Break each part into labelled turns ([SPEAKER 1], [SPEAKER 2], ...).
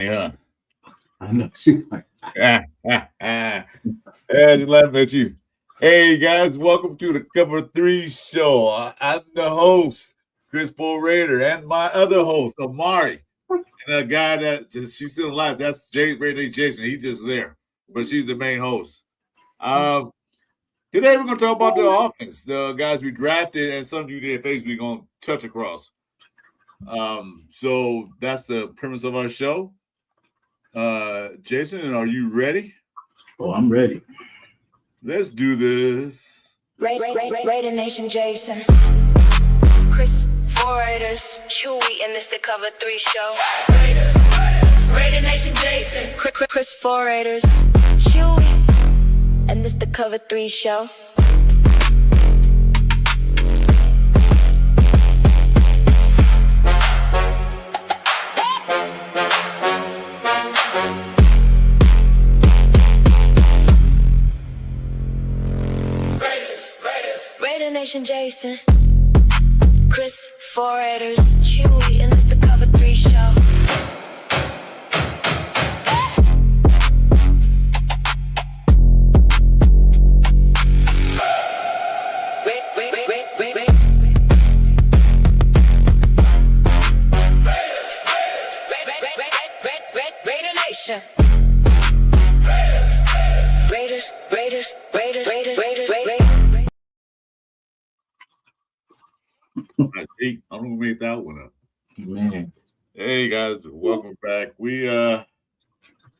[SPEAKER 1] Yeah.
[SPEAKER 2] I know. She's like,
[SPEAKER 1] Yeah, just laughing at you. Hey guys, welcome to the Cover Three Show. I'm the host, Chris Paul Raider, and my other host, Amari. And the guy she's still alive. That's Nation Jasin. He's just there, but she's the main host. Um, Today we're gonna talk about the offense, the guys we drafted, and some UDFAs we're gonna touch across. So that's the premise of our show. Jason, are you ready?
[SPEAKER 2] oh, I'm ready.
[SPEAKER 1] Let's do this.
[SPEAKER 3] Raider Nation Jasin. Chris, four Raiders. Chuy, and this the Cover 3 show. Raider Nation Jasin. Chris, four Raiders. Chuy, and this the Cover 3 show. Raider Nation Jasin. Chris, four Raiders. Chuy, and this the Cover 3 show. Raider Nation. Raiders.
[SPEAKER 1] I'm gonna make that one up.
[SPEAKER 2] Man.
[SPEAKER 1] Hey guys, welcome back. We gonna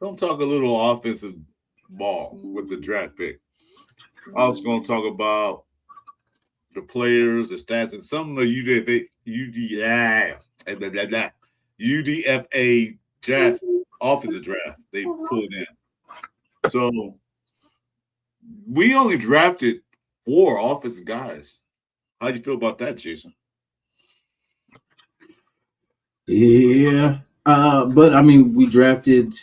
[SPEAKER 1] talk a little offensive ball with the draft pick. Also gonna talk about the players, the stats, and some of the UDFA draft, offensive draft they pulled in. So we only drafted 4 offensive guys. How do you feel about that, Jason?
[SPEAKER 2] Yeah. But I mean, we drafted,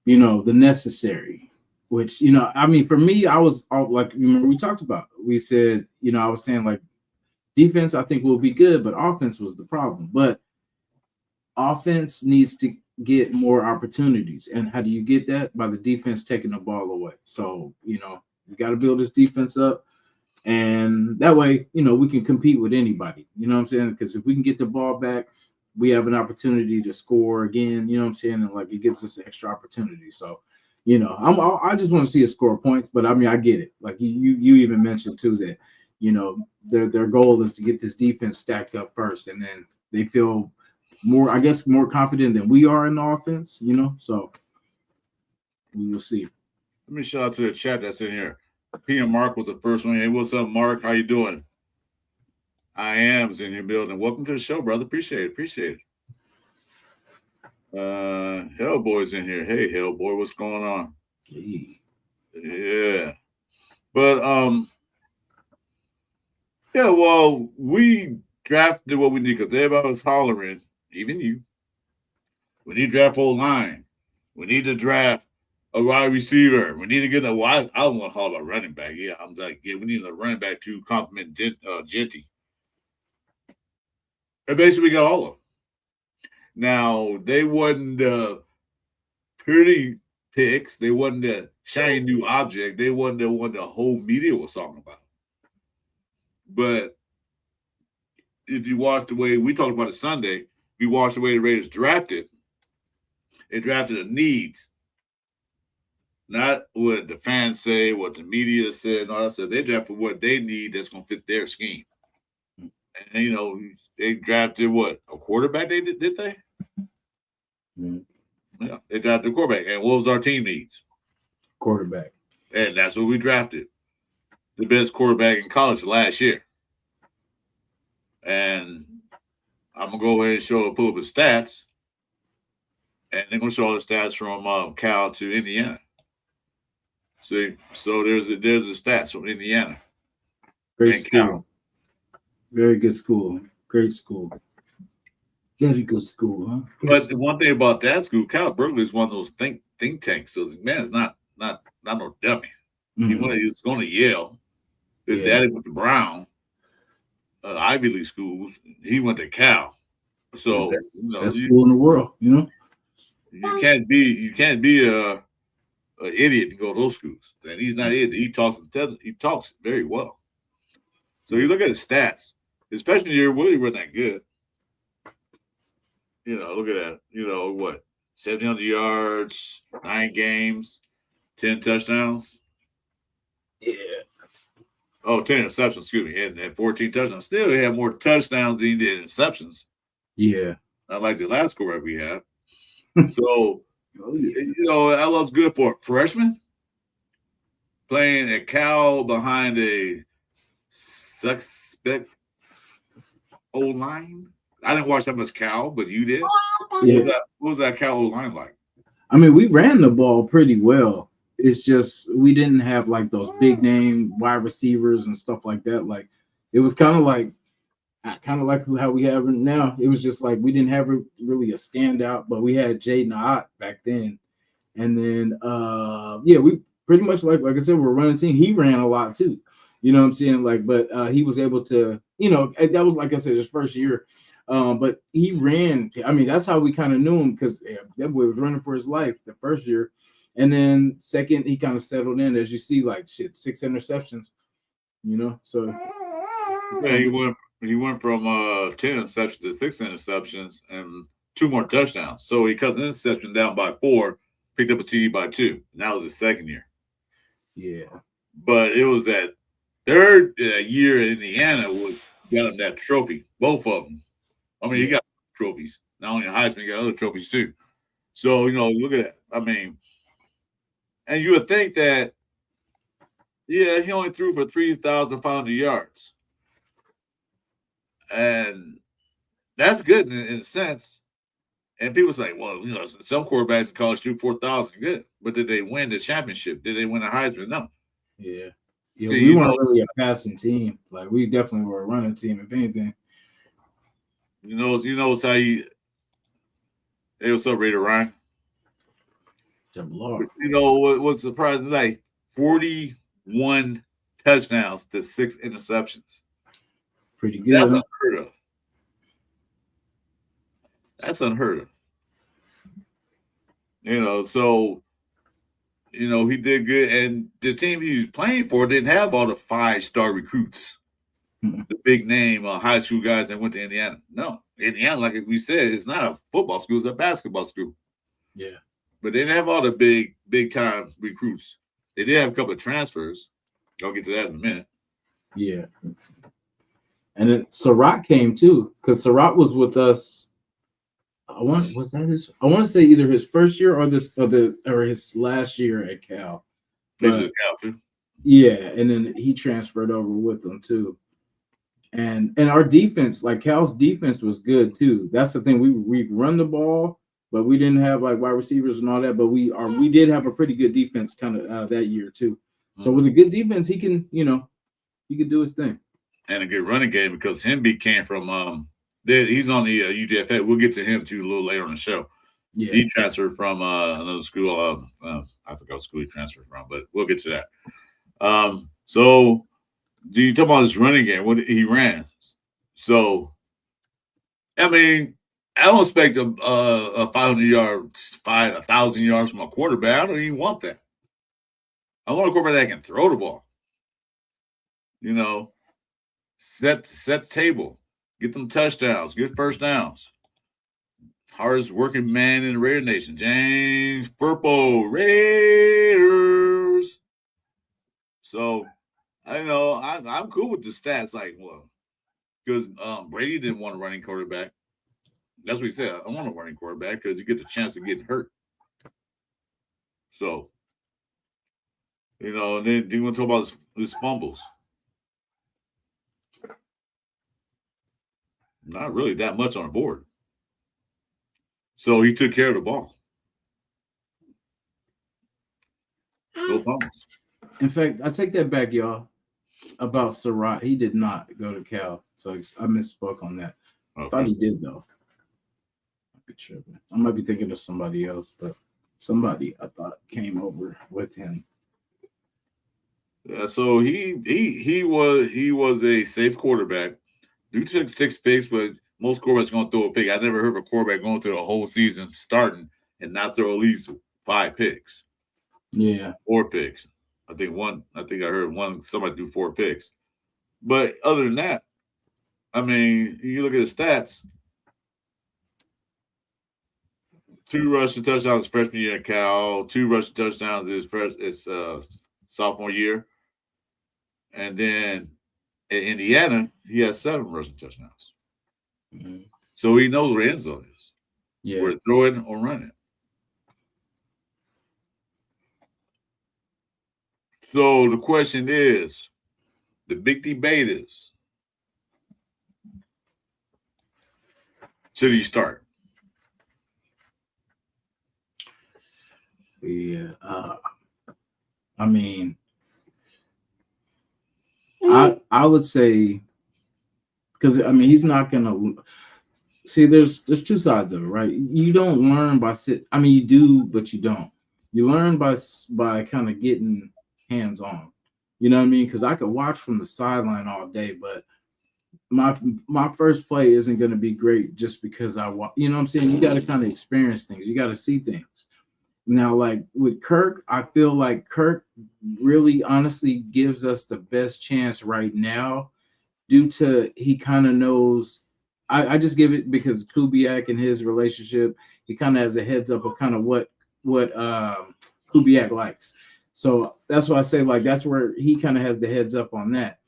[SPEAKER 2] the necessary, which, for me, I was all like, remember we talked about, we said, I was saying like defense, I think will be good, but offense was the problem. But offense needs to get more opportunities. And how do you get that? By the defense taking the ball away. So, you got to build this defense up. And that way, we can compete with anybody. You know what I'm saying? Because if we can get the ball back, we have an opportunity to score again. You know what I'm saying? And like it gives us extra opportunity. So, I just want to see us score points. But I mean, I get it. Like you even mentioned too that, their goal is to get this defense stacked up first, and then they feel more confident than we are in the offense. So we will see.
[SPEAKER 1] Let me shout out to the chat that's in here. Peter Mark was the first one. Hey, what's up, Mark? How you doing? I am in your building. Welcome to the show, brother. Appreciate it. Hellboy's in here. Hey, Hellboy, what's going on?
[SPEAKER 2] Hey.
[SPEAKER 1] Yeah. But well, we drafted what we need because everybody was hollering, even you. We need to draft full line. We need to draft a wide receiver. We need to get I don't want to holler about running back. Yeah, I'm like, we need a running back to complement Genty. And basically, we got all of them. Now, they wasn't the pretty picks. They wasn't the shiny new object. They wasn't the one the whole media was talking about. But if you watch the way we talked about it Sunday, we watched the way the Raiders drafted. They drafted the needs, not what the fans say, what the media said. No, I said they drafted what they need that's going to fit their scheme. And they drafted what, a quarterback? They did they?
[SPEAKER 2] Mm-hmm.
[SPEAKER 1] Yeah, they drafted a quarterback. And what was our team needs?
[SPEAKER 2] Quarterback.
[SPEAKER 1] And that's what we drafted. The best quarterback in college last year. And I'm gonna go ahead and pull up his stats. And they're gonna show all the stats from Cal to Indiana. See, so there's the stats from Indiana.
[SPEAKER 2] Great school. Cal. Very good school. Great school. Very good school, huh?
[SPEAKER 1] But the one thing about that school, Cal Berkeley is one of those think tanks. So man, it's not no dummy. Mm-hmm. He's going to Yale. His daddy went to Brown, Ivy League schools. He went to Cal. So
[SPEAKER 2] best school in the world,
[SPEAKER 1] You can't be a idiot to go to those schools. And he's not idiot. He talks very well. So you look at his stats, especially year Willie wasn't that good. Look at that. What? 700 yards, 9 games, 10 touchdowns.
[SPEAKER 2] Yeah.
[SPEAKER 1] Oh, 10 interceptions, excuse me, and 14 touchdowns. Still, he had more touchdowns than he did interceptions.
[SPEAKER 2] Yeah.
[SPEAKER 1] Not like the last quarterback we had. So, that was good for a freshman playing at Cal behind a suspect O-line. I didn't watch that much Cal, but you did.
[SPEAKER 2] Yeah.
[SPEAKER 1] What was that Cal O-line like?
[SPEAKER 2] I mean, we ran the ball pretty well. It's just we didn't have like those big name wide receivers and stuff like that. Like it was kind of like how we have it now. It was just like we didn't have really a standout, but we had Jay Naat back then. And then we pretty much like I said, we're running team. He ran a lot too. You know what I'm saying? Like, but he was able to, that was like I said, his first year. But he ran. I mean, that's how we kind of knew him because that boy was running for his life the first year. And then second, he kind of settled in, as you see, like 6 interceptions, So
[SPEAKER 1] yeah, he went from 10 interceptions to 6 interceptions and 2 more touchdowns. So he cut the interception down by 4, picked up a TD by 2. And that was his second year.
[SPEAKER 2] Yeah.
[SPEAKER 1] But it was that third year in Indiana was got him that trophy, both of them. I mean, he got trophies. Not only the Heisman, he got other trophies too. So, look at that. I mean, and you would think that, he only threw for 3,500 yards. And that's good in a sense. And people say, well, some quarterbacks in college do 4,000. Good. But did they win the championship? Did they win the Heisman? No.
[SPEAKER 2] Yeah. Yeah, we weren't really a passing team. Like, we definitely were a running team, if anything.
[SPEAKER 1] How you – hey, what's up, Raider Ryan? What's surprising? Like 41 touchdowns to 6 interceptions.
[SPEAKER 2] Pretty good.
[SPEAKER 1] That's unheard of. So, he did good. And the team he was playing for didn't have all the 5-star recruits, the big name high school guys that went to Indiana. No, Indiana, like we said, it's not a football school, it's a basketball school.
[SPEAKER 2] Yeah.
[SPEAKER 1] But they didn't have all the big time recruits. They did have a couple of transfers. I'll get to that in a minute.
[SPEAKER 2] Yeah. And then Surratt came too, because Surratt was with us. I want to say either his first year or his last year at Cal.
[SPEAKER 1] He's at Cal too.
[SPEAKER 2] Yeah, and then he transferred over with them too. And our defense, like Cal's defense, was good too. That's the thing. We run the ball, but we didn't have like wide receivers and all that. But we did have a pretty good defense kind of that year too. So with a good defense, he can do his thing.
[SPEAKER 1] And a good running game because Hemby came from he's on the UDFA. We'll get to him too a little later on the show.
[SPEAKER 2] Yeah.
[SPEAKER 1] He transferred from another school. I forgot what school he transferred from, but we'll get to that. So do you talk about his running game? What he ran? So, I mean, I don't expect a 500 yards, 1,000 yards from a quarterback. I don't even want that. I want a quarterback that can throw the ball. Set the table, get them touchdowns, get first downs. Hardest working man in the Raider Nation, James Furpo, Raiders. So, I'm cool with the stats. Like, well, because Brady didn't want a running quarterback. That's what he said. I want a running quarterback because you get the chance of getting hurt. So, and then you want to talk about his fumbles. Not really that much on the board. So he took care of the ball. No fumbles.
[SPEAKER 2] In fact, I take that back, y'all. About Surratt, he did not go to Cal, so I misspoke on that. Okay. I thought he did though. I might be thinking of somebody else, but somebody I thought came over with him.
[SPEAKER 1] Yeah, so he was a safe quarterback. Dude took 6 picks, but most quarterbacks are going to throw a pick. I never heard of a quarterback going through a whole season starting and not throw at least 5 picks.
[SPEAKER 2] Yeah.
[SPEAKER 1] 4 picks. I think I heard somebody do 4 picks. But other than that, I mean, you look at the stats. 2 rushing touchdowns his freshman year at Cal, 2 rushing touchdowns his sophomore year. And then in Indiana, he has 7 rushing touchdowns.
[SPEAKER 2] Mm-hmm.
[SPEAKER 1] So he knows where the end zone is.
[SPEAKER 2] Yeah.
[SPEAKER 1] Where to throw it or run it. So the question is, the big debate is, should he start?
[SPEAKER 2] Yeah. I mean, I would say, because I mean, he's not gonna see. There's 2 sides of it, right? You don't learn by I mean, you do, but you don't. You learn by kind of getting hands on. You know what I mean? Because I could watch from the sideline all day, but my first play isn't going to be great just because you know what I'm saying? You got to kind of experience things. You got to see things. Now, like with Kirk, I feel like Kirk really honestly gives us the best chance right now due to he kind of knows. I just give it because Kubiak and his relationship, he kind of has a heads up of kind of what Kubiak likes. So that's why I say like that's where he kind of has the heads up on that.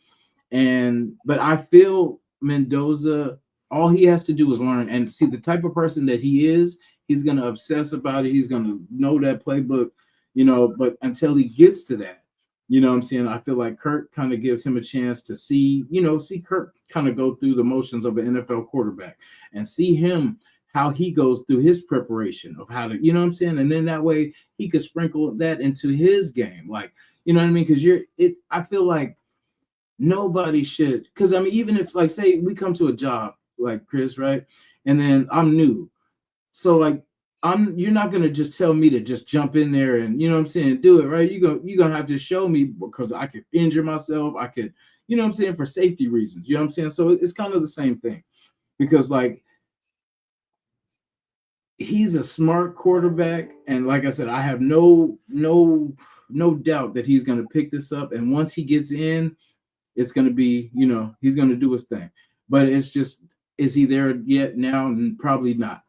[SPEAKER 2] But I feel Mendoza, all he has to do is learn and see the type of person that he is. He's going to obsess about it. He's going to know that playbook, you know, but until he gets to that, you know what I'm saying? I feel like Kirk kind of gives him a chance to see Kirk kind of go through the motions of an NFL quarterback and see him, how he goes through his preparation of how to, you know what I'm saying? And then that way he could sprinkle that into his game. Like, you know what I mean? Because I feel like nobody should, because I mean, even if like say we come to a job like Chris, right? And then I'm new. So like you're not gonna just tell me to just jump in there and you know what I'm saying, do it, right? You're gonna have to show me because I could injure myself. I could, you know what I'm saying, for safety reasons. You know what I'm saying? So it's kind of the same thing. Because like he's a smart quarterback, and like I said, I have no doubt that he's gonna pick this up. And once he gets in, it's gonna be, you know, he's gonna do his thing. But it's just, is he there yet now? Probably not.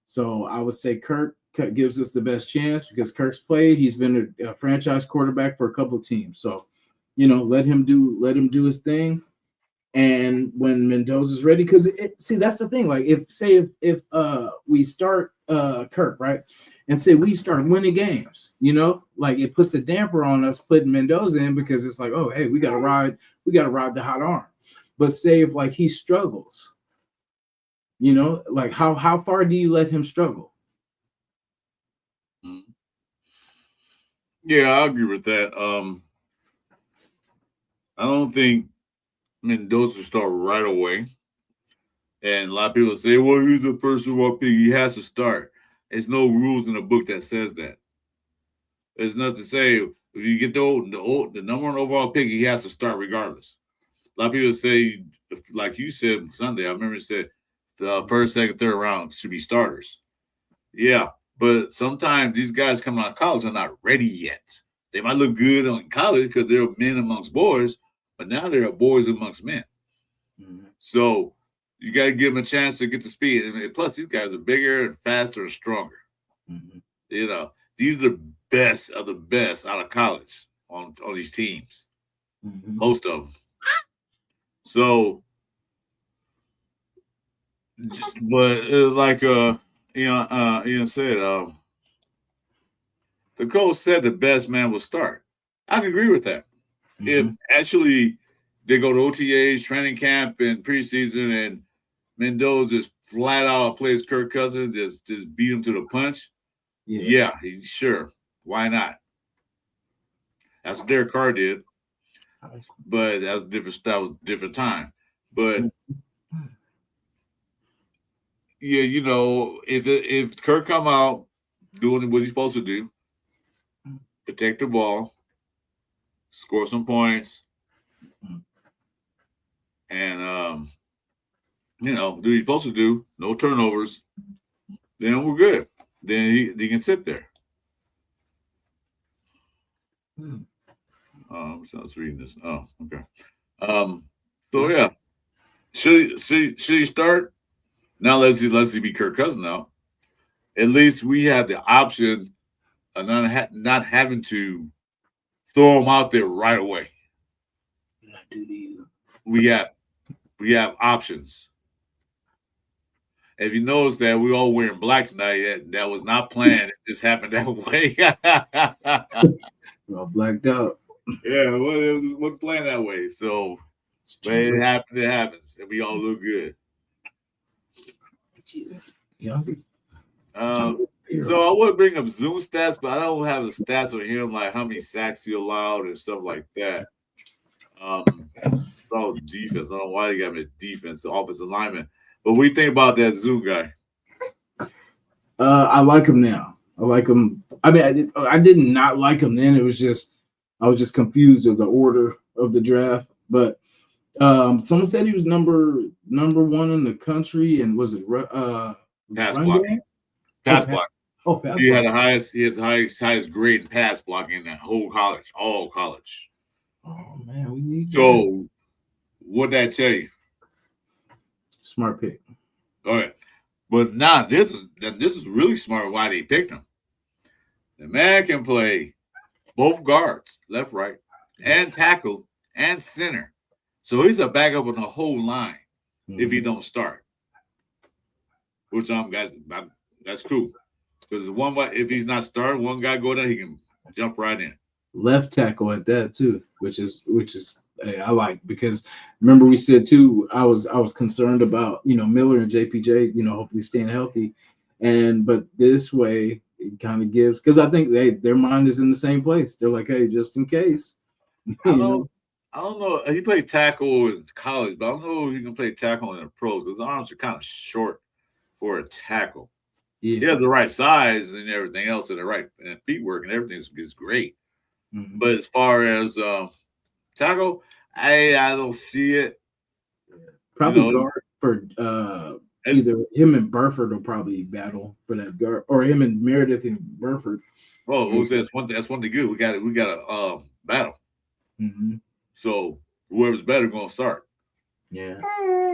[SPEAKER 2] So I would say Kirk gives us the best chance because Kirk's played. He's been a franchise quarterback for a couple of teams. So, you know, let him do his thing. And when Mendoza's ready, because see, that's the thing. Like if we start Kirk, right, and say we start winning games, you know, like it puts a damper on us putting Mendoza in because it's like, oh, hey, we gotta ride the hot arm. But say if like he struggles, you know, like how far do you let him struggle?
[SPEAKER 1] Yeah, I agree with that. I don't think Mendoza start right away. And a lot of people say, well, he's the first overall pick. He has to start. There's no rules in the book that says that. There's nothing to say. If you get the number 1 overall pick, he has to start regardless. A lot of people say, like you said Sunday, I remember you said the first, second, third round should be starters. Yeah, but sometimes these guys coming out of college are not ready yet. They might look good in college because they're men amongst boys, but now they're boys amongst men. Mm-hmm. So you got to give them a chance to get to speed. And plus, these guys are bigger and faster and stronger. Mm-hmm. You know, these are the best of the best out of college on these teams. Mm-hmm. Most of them. So, but like Ian said, the coach said the best man will start. I can agree with that. Mm-hmm. If actually they go to OTAs, training camp, and preseason, and Mendoza just flat out plays Kirk Cousins, just beat him to the punch. Yeah, sure. Why not? That's what Derek Carr did. But that was different. That was a different time. But yeah, you know, if Kirk come out doing what he's supposed to do, protect the ball, score some points, and you know, do what he's supposed to do, no turnovers, then we're good. then he can sit there. So I was reading this. Oh, okay. So yeah, should he start? Now let's see be Kirk Cousins now. At least we have the option of not having to throw him out there right away. We have options. If you notice that we all wearing black tonight, that was not planned. It just happened that way.
[SPEAKER 2] We're all blacked out.
[SPEAKER 1] Yeah, it wasn't planned that way. So, but it happens. It happens, and we all look good. So I would bring up Zoom stats, but I don't have the stats on him, like how many sacks he allowed and stuff like that. It's all defense. I don't know why they got him at defense, offensive lineman. But what do you think about that Zoom guy?
[SPEAKER 2] I like him now. I like him. I mean, I did not like him then. It was just I was just confused of the order of the draft. But someone said he was number one in the country, and was it
[SPEAKER 1] pass block? Pass block.
[SPEAKER 2] Oh, pass
[SPEAKER 1] he
[SPEAKER 2] block.
[SPEAKER 1] had the highest grade in pass blocking in that whole college, all college.
[SPEAKER 2] Oh man, we need.
[SPEAKER 1] So, what'd that tell you?
[SPEAKER 2] Smart pick.
[SPEAKER 1] All right, but now this is really smart. Why they picked him? The man can play both guards, left, right, and tackle and center. So he's a backup on the whole line if he don't start. Which guys, that's cool. Because if he's not starting, one guy go down, he can jump right in.
[SPEAKER 2] Left tackle at that too, which is I like, because remember we said too, I was concerned about Miller and JPJ, hopefully staying healthy, but this way it kind of gives, because I think their mind is in the same place. They're like, hey, just in case.
[SPEAKER 1] I don't know. He played tackle in college, but I don't know if he can play tackle in the pros because the arms are kind of short for a tackle.
[SPEAKER 2] Yeah,
[SPEAKER 1] he has the right size and everything else, and the right and feet work and everything is great. Mm-hmm. But as far as tackle, I don't see it.
[SPEAKER 2] Probably guard for either him and Burford will probably battle for that guard, or him and Meredith and Burford.
[SPEAKER 1] Oh, that's one thing good. We got a battle. Mm-hmm. So whoever's better going to start.
[SPEAKER 2] Yeah.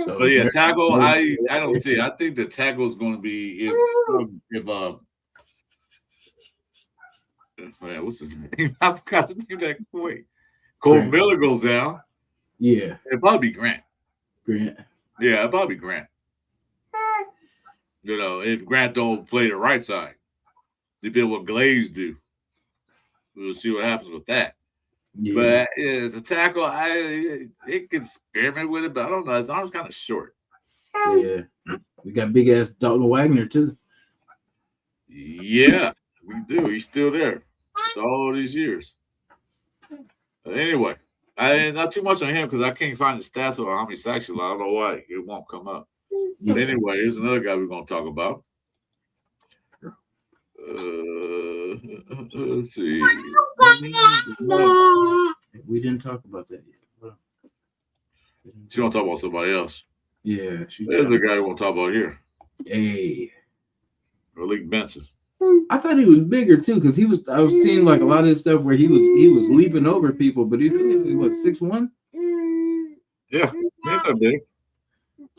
[SPEAKER 1] So, but yeah, tackle. I don't see it. I think the tackle is going to be if what's his name? I forgot his name that quick. Cole Miller goes down.
[SPEAKER 2] Yeah.
[SPEAKER 1] It'll probably be Grant.
[SPEAKER 2] Grant.
[SPEAKER 1] Yeah, it'll probably be Grant. If Grant don't play the right side, depending on what Glaze do, we'll see what happens with that. Yeah. But as a tackle, it can experiment with it, but I don't know. His arm's kind of short.
[SPEAKER 2] Yeah. We got big ass Dalton Wagner too.
[SPEAKER 1] Yeah, we do. He's still there after all these years. But anyway, not too much on him because I can't find the stats on how many sacks he allowed. I don't know why it won't come up. But anyway, here's another guy we're going to talk about. Let's see.
[SPEAKER 2] We didn't talk about that yet.
[SPEAKER 1] She want to talk about somebody else.
[SPEAKER 2] Yeah.
[SPEAKER 1] There's a guy we want to talk about here.
[SPEAKER 2] Hey.
[SPEAKER 1] Malik Benson.
[SPEAKER 2] I thought he was bigger too, because I was seeing like a lot of this stuff where he was leaping over people, but he was 6'1"?
[SPEAKER 1] Yeah, he's not big.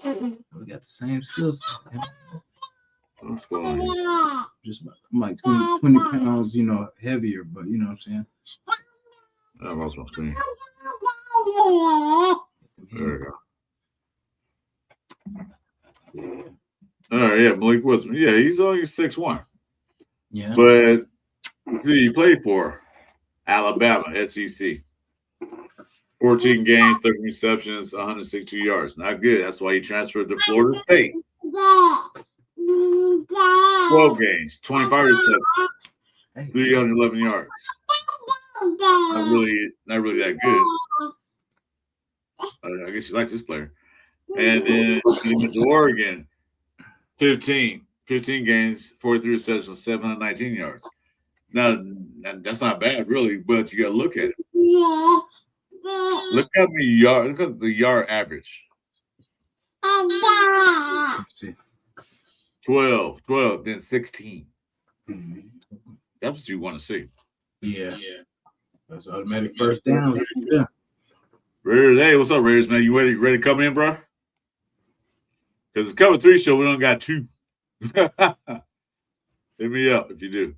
[SPEAKER 2] We got the same skill set.
[SPEAKER 1] What's going on here?
[SPEAKER 2] Just I'm like 20 pounds, heavier, but you know what I'm saying?
[SPEAKER 1] I lost my screen. There we go. Yeah. All right, yeah, Malik Wilson. Yeah, he's only 6'1".
[SPEAKER 2] Yeah.
[SPEAKER 1] But see, he played for Alabama, SEC. 14 games, 30 receptions, 162 yards. Not good. That's why he transferred to Florida State. 12 games, 25 receptions, 311 yards. Not really that good. I guess you like this player. And then he went to Oregon, 15 games, 43 receptions, 719 yards. Now, that's not bad, really, but you got to look at it. Look at the yard average. 12, then 16. That's what you want to see.
[SPEAKER 2] Yeah. That's automatic first down. Yeah.
[SPEAKER 1] Raiders, hey, what's up, Raiders, man? You ready to come in, bro? Because it's cover 3 show, we don't got 2. Hit me up if you do.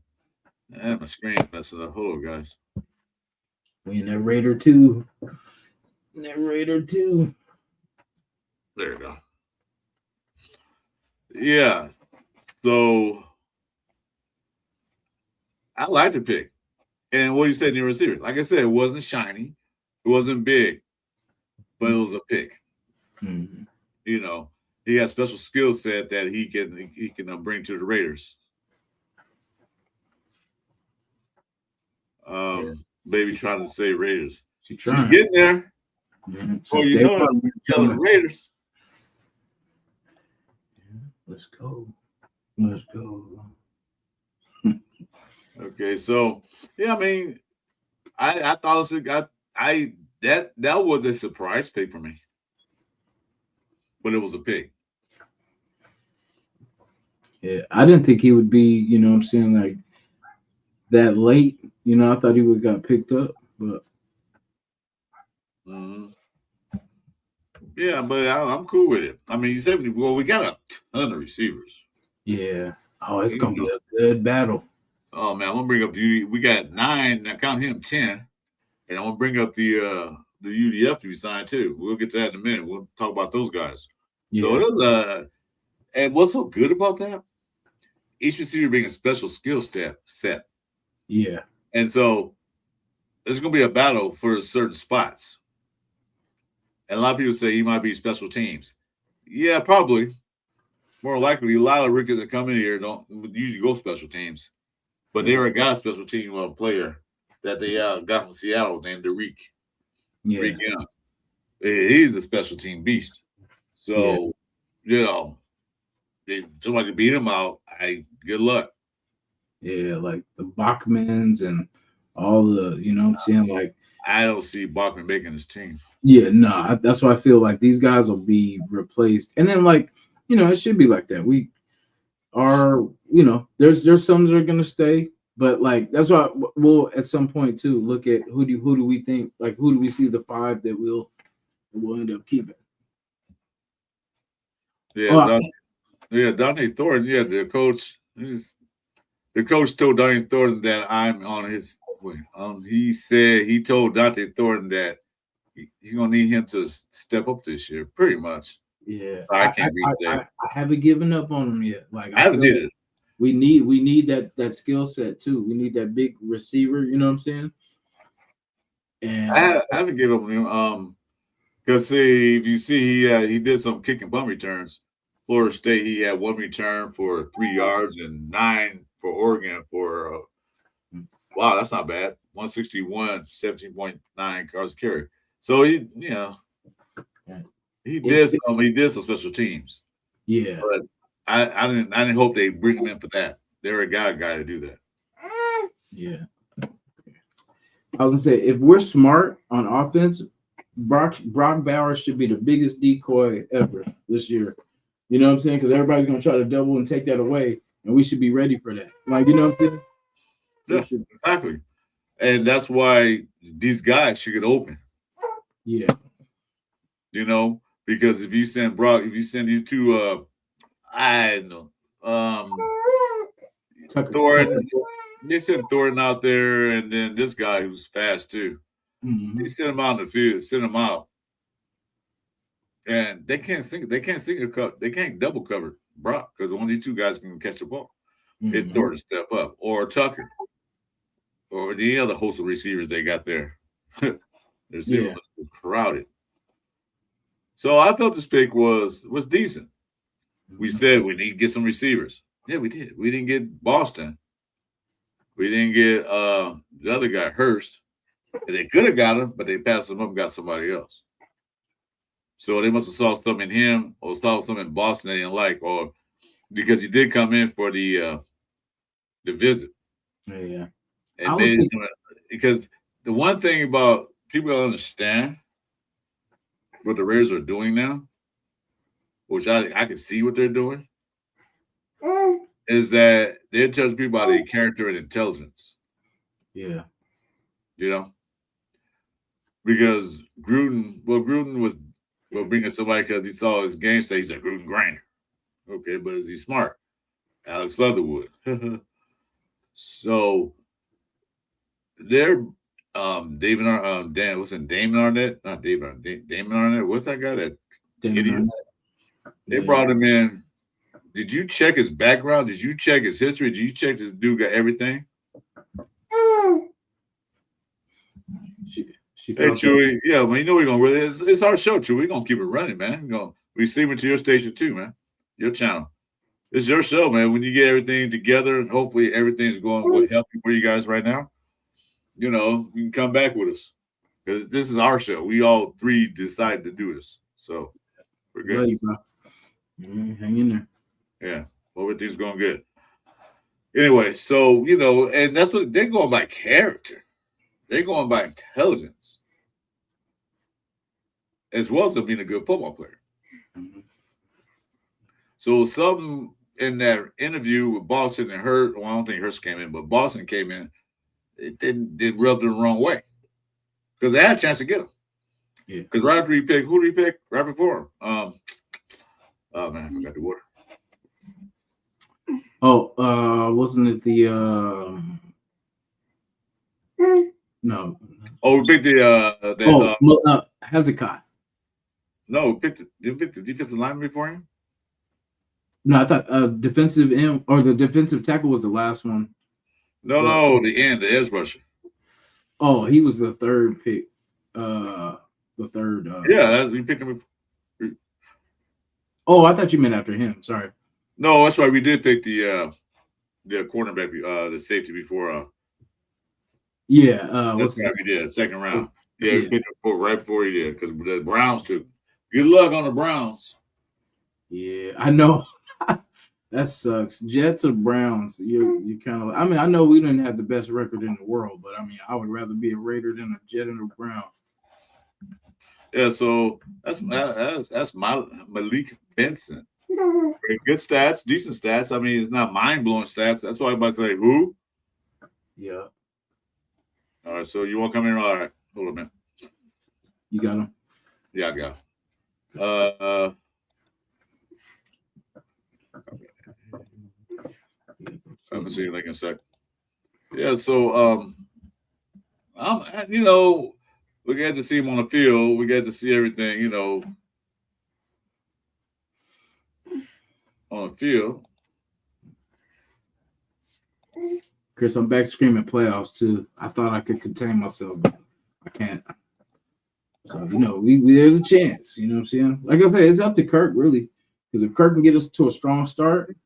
[SPEAKER 1] Man, my screen's messing up. Hold on, guys.
[SPEAKER 2] We in that Raider 2. That Raider 2.
[SPEAKER 1] There you go. Yeah. So I like the pick. And what you said in your receiver, like I said, it wasn't shiny, it wasn't big, but it was a pick.
[SPEAKER 2] Mm-hmm.
[SPEAKER 1] You know, he has special skill set that he can bring to the Raiders. Baby trying to say Raiders. She's getting there.
[SPEAKER 2] Yeah,
[SPEAKER 1] oh, you know it. Telling the Raiders.
[SPEAKER 2] Yeah, let's go. Let's go.
[SPEAKER 1] Okay, so yeah, I mean, I thought that was a surprise pick for me, but it was a pick.
[SPEAKER 2] Yeah, I didn't think he would be, you know what I'm saying, like that late. You know, I thought he would have got picked up, but
[SPEAKER 1] yeah, but I'm cool with it. I mean, you said, well, we got a ton of receivers.
[SPEAKER 2] Yeah. Oh, it's gonna be a good battle.
[SPEAKER 1] Oh man, I'm gonna bring up we got 9. Now count him 10, and I'm gonna bring up the UDF to be signed too. We'll get to that in a minute. We'll talk about those guys. Yeah. So it was and what's so good about that? Each receiver being a special skill set.
[SPEAKER 2] Yeah.
[SPEAKER 1] And so there's gonna be a battle for certain spots. And a lot of people say he might be special teams. Yeah, probably. More likely, a lot of rookies that come in here don't usually go special teams. But they already got a special team player that they got from Seattle named Derek.
[SPEAKER 2] Yeah.
[SPEAKER 1] Derek Young. He's a special team beast. So, you know, if somebody beat him out, good luck.
[SPEAKER 2] Yeah, like the Bachmans and all the, you know what I'm saying? Like,
[SPEAKER 1] I don't see Bachman making his team.
[SPEAKER 2] Yeah, no, that's why I feel like these guys will be replaced. And then, like, you know, it should be like that. We are, you know, there's some that are gonna stay, but like that's why we'll at some point too look at who do we think, like, who do we see the 5 that we'll end up keeping.
[SPEAKER 1] Yeah, Donnie Thornton. Yeah, the coach told Donnie Thornton that I'm on his way. He told Dante Thornton that you're gonna need him to step up this year, pretty much.
[SPEAKER 2] Yeah,
[SPEAKER 1] I can't read that.
[SPEAKER 2] I haven't given up on him yet. Like
[SPEAKER 1] I haven't did it.
[SPEAKER 2] We need that skill set too. We need that big receiver. You know what I'm saying? And
[SPEAKER 1] I haven't given up on him. Because see, if you see, he did some kick and punt returns. Florida State, he had 1 return for 3 yards and 9 for Oregon for. Wow, that's not bad. 161, 17.9 yards carry. So he did some special teams.
[SPEAKER 2] Yeah,
[SPEAKER 1] but I didn't hope they bring him in for that. They already got a guy to do that.
[SPEAKER 2] Yeah, I was gonna say, if we're smart on offense, Brock Bowers should be the biggest decoy ever this year. You know what I'm saying? Because everybody's gonna try to double and take that away, and we should be ready for that. Like, you know what I'm saying?
[SPEAKER 1] Yeah, exactly. And that's why these guys should get open.
[SPEAKER 2] Yeah.
[SPEAKER 1] You know, because if you send these 2, I don't know, Thornton, they sent Thornton out there, and then this guy who's fast too.
[SPEAKER 2] Mm-hmm.
[SPEAKER 1] They sent him out in the field, sent him out, and they can't double cover Brock because only 2 guys can catch the ball.
[SPEAKER 2] Mm-hmm.
[SPEAKER 1] If Thornton step up, or Tucker, or the other host of receivers they got there. The receiver was crowded. So I felt this pick was decent. We said we need to get some receivers. Yeah, we did. We didn't get Boston. We didn't get the other guy, Hurst. And they could have got him, but they passed him up and got somebody else. So they must have saw something in him or saw something in Boston they didn't like, or because he did come in for the visit.
[SPEAKER 2] Yeah.
[SPEAKER 1] And because the one thing about people don't understand what the Raiders are doing now, which I can see what they're doing. is that they judge people by their character and intelligence.
[SPEAKER 2] Yeah.
[SPEAKER 1] You know, because Gruden was bringing somebody because he saw his game. Say he's a Gruden grinder. Okay, but is he smart? Alex Leatherwood. So they're David Dan, what's it, Damon Arnett? Not David Arnett, Damon Arnett. What's that guy that idiot? They brought him in. Did you check his background? Did you check his history? Did you check this dude got everything? Hey Chuy, yeah, well, you know we're gonna really it's our show, Chuy. We're gonna keep it running, man. We streaming to your station too, man. Your channel. It's your show, man. When you get everything together and hopefully everything's going healthy for you guys right now, you know, you can come back with us because this is our show. We all three decided to do this, so we're good.
[SPEAKER 2] You, bro. Hang in there.
[SPEAKER 1] Yeah, everything's going good. Anyway, so you know, and that's what they're going by character. They're going by intelligence, as well as them being a good football player. Mm-hmm. So something in that interview with Boston and Hurts, well, I don't think Hurts came in, but Boston came in. It didn't rub them the wrong way because they had a chance to get him. Yeah. Because right after he picked, who did he pick? Right before him. Oh man, I forgot the order.
[SPEAKER 2] Oh, wasn't it the no?
[SPEAKER 1] Oh, we picked
[SPEAKER 2] Hezekiah.
[SPEAKER 1] No, we picked the defensive lineman before him.
[SPEAKER 2] No, I thought defensive end or the defensive tackle was the last one.
[SPEAKER 1] No, the edge rusher.
[SPEAKER 2] Oh, he was the third pick. The third.
[SPEAKER 1] Yeah, we picked him.
[SPEAKER 2] Oh, I thought you meant after him. Sorry.
[SPEAKER 1] No, that's right. We did pick the cornerback, the safety before.
[SPEAKER 2] Yeah,
[SPEAKER 1] that's right. We did second round. Yeah, we picked him right before he did because the Browns took. Good luck on the Browns.
[SPEAKER 2] Yeah, I know. That sucks. Jets or Browns? You kind of. I mean, I know we didn't have the best record in the world, but I mean, I would rather be a Raider than a Jet and a Brown.
[SPEAKER 1] Yeah, so that's my Malik Benson. Good stats, decent stats. I mean, it's not mind-blowing stats. That's why I'm about to say who.
[SPEAKER 2] Yeah.
[SPEAKER 1] All right, so you want to come in? All right, hold on a minute.
[SPEAKER 2] You got him?
[SPEAKER 1] Yeah, I got him. I'm gonna see you in a sec. Yeah, so you know, we got to see him on the field. We got to see everything, you know, on the field.
[SPEAKER 2] Chris, I'm back screaming playoffs too. I thought I could contain myself, but I can't. So you know, there's a chance. You know what I'm saying? Like I said, it's up to Kirk really, because if Kirk can get us to a strong start.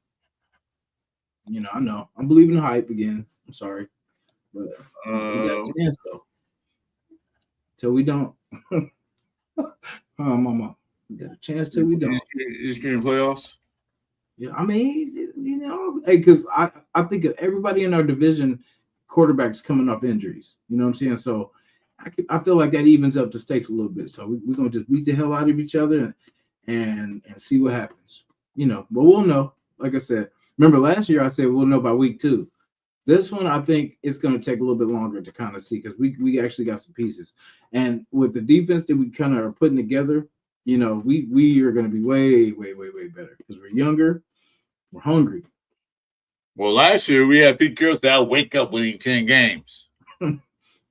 [SPEAKER 2] You know, I know. I'm believing the hype again. I'm sorry. But we got a chance, though. Till we don't. Oh, mama. We got a chance till we don't.
[SPEAKER 1] You screaming playoffs?
[SPEAKER 2] Yeah, I mean, you know, hey, because I think of everybody in our division, quarterbacks coming off injuries. You know what I'm saying? So I feel like that evens up the stakes a little bit. So we're going to just beat the hell out of each other and see what happens. You know, but we'll know. Like I said, remember last year I said we'll know by week 2. This one I think it's going to take a little bit longer to kind of see because we actually got some pieces. And with the defense that we kind of are putting together, you know, we are going to be way, way, way, way better because we're younger, we're hungry.
[SPEAKER 1] Well, last year we had Pete Carroll say, "I'll wake up winning 10 games."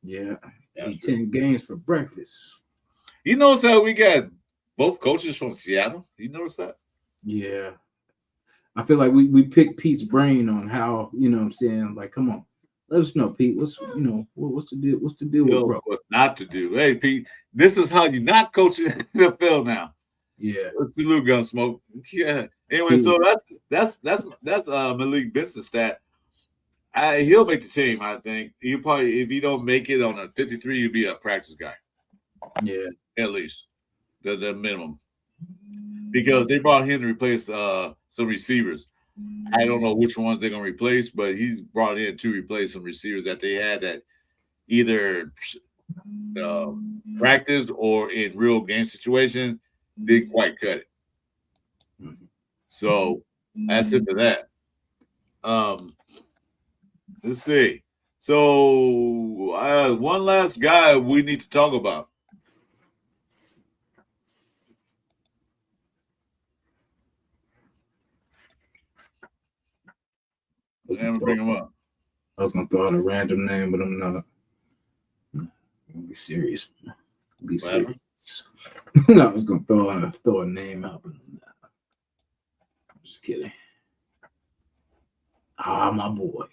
[SPEAKER 2] Yeah, 10 games for breakfast.
[SPEAKER 1] You notice how we got both coaches from Seattle? You notice that?
[SPEAKER 2] Yeah. I feel like we picked Pete's brain on how, you know what I'm saying? Like, come on. Let us know, Pete. What's the deal? What's the deal with bro?
[SPEAKER 1] What not to do. Hey, Pete, this is how you not coach in the NFL now.
[SPEAKER 2] Yeah.
[SPEAKER 1] Let's do little gun smoke. Yeah. Anyway, so that's Malik Benson's stat. He'll make the team, I think. He'll probably, if he don't make it on a 53, he'll be a practice guy.
[SPEAKER 2] Yeah.
[SPEAKER 1] At least. The minimum. Because they brought him to replace some receivers. I don't know which ones they're going to replace, but he's brought in to replace some receivers that they had that either practiced or in real game situations didn't quite cut it. So that's it for that. Let's see. So one last guy we need to talk about. I'm gonna bring him up.
[SPEAKER 2] I was gonna throw out a random name, but I'm not. Be serious. Be serious. No, I was gonna throw a name out, but I'm just kidding. Ah, my boy.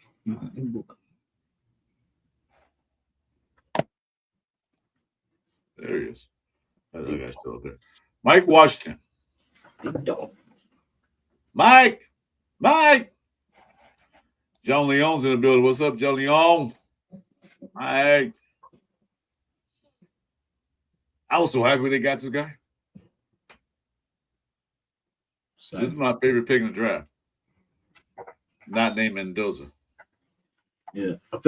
[SPEAKER 1] There he is. That guy's still there. Mike Washington. Mike. John Leon's in the building. What's up, John Leon? Mike. I was so happy they got this guy. This is my favorite pick in the draft. Not named Mendoza.
[SPEAKER 2] Yeah, I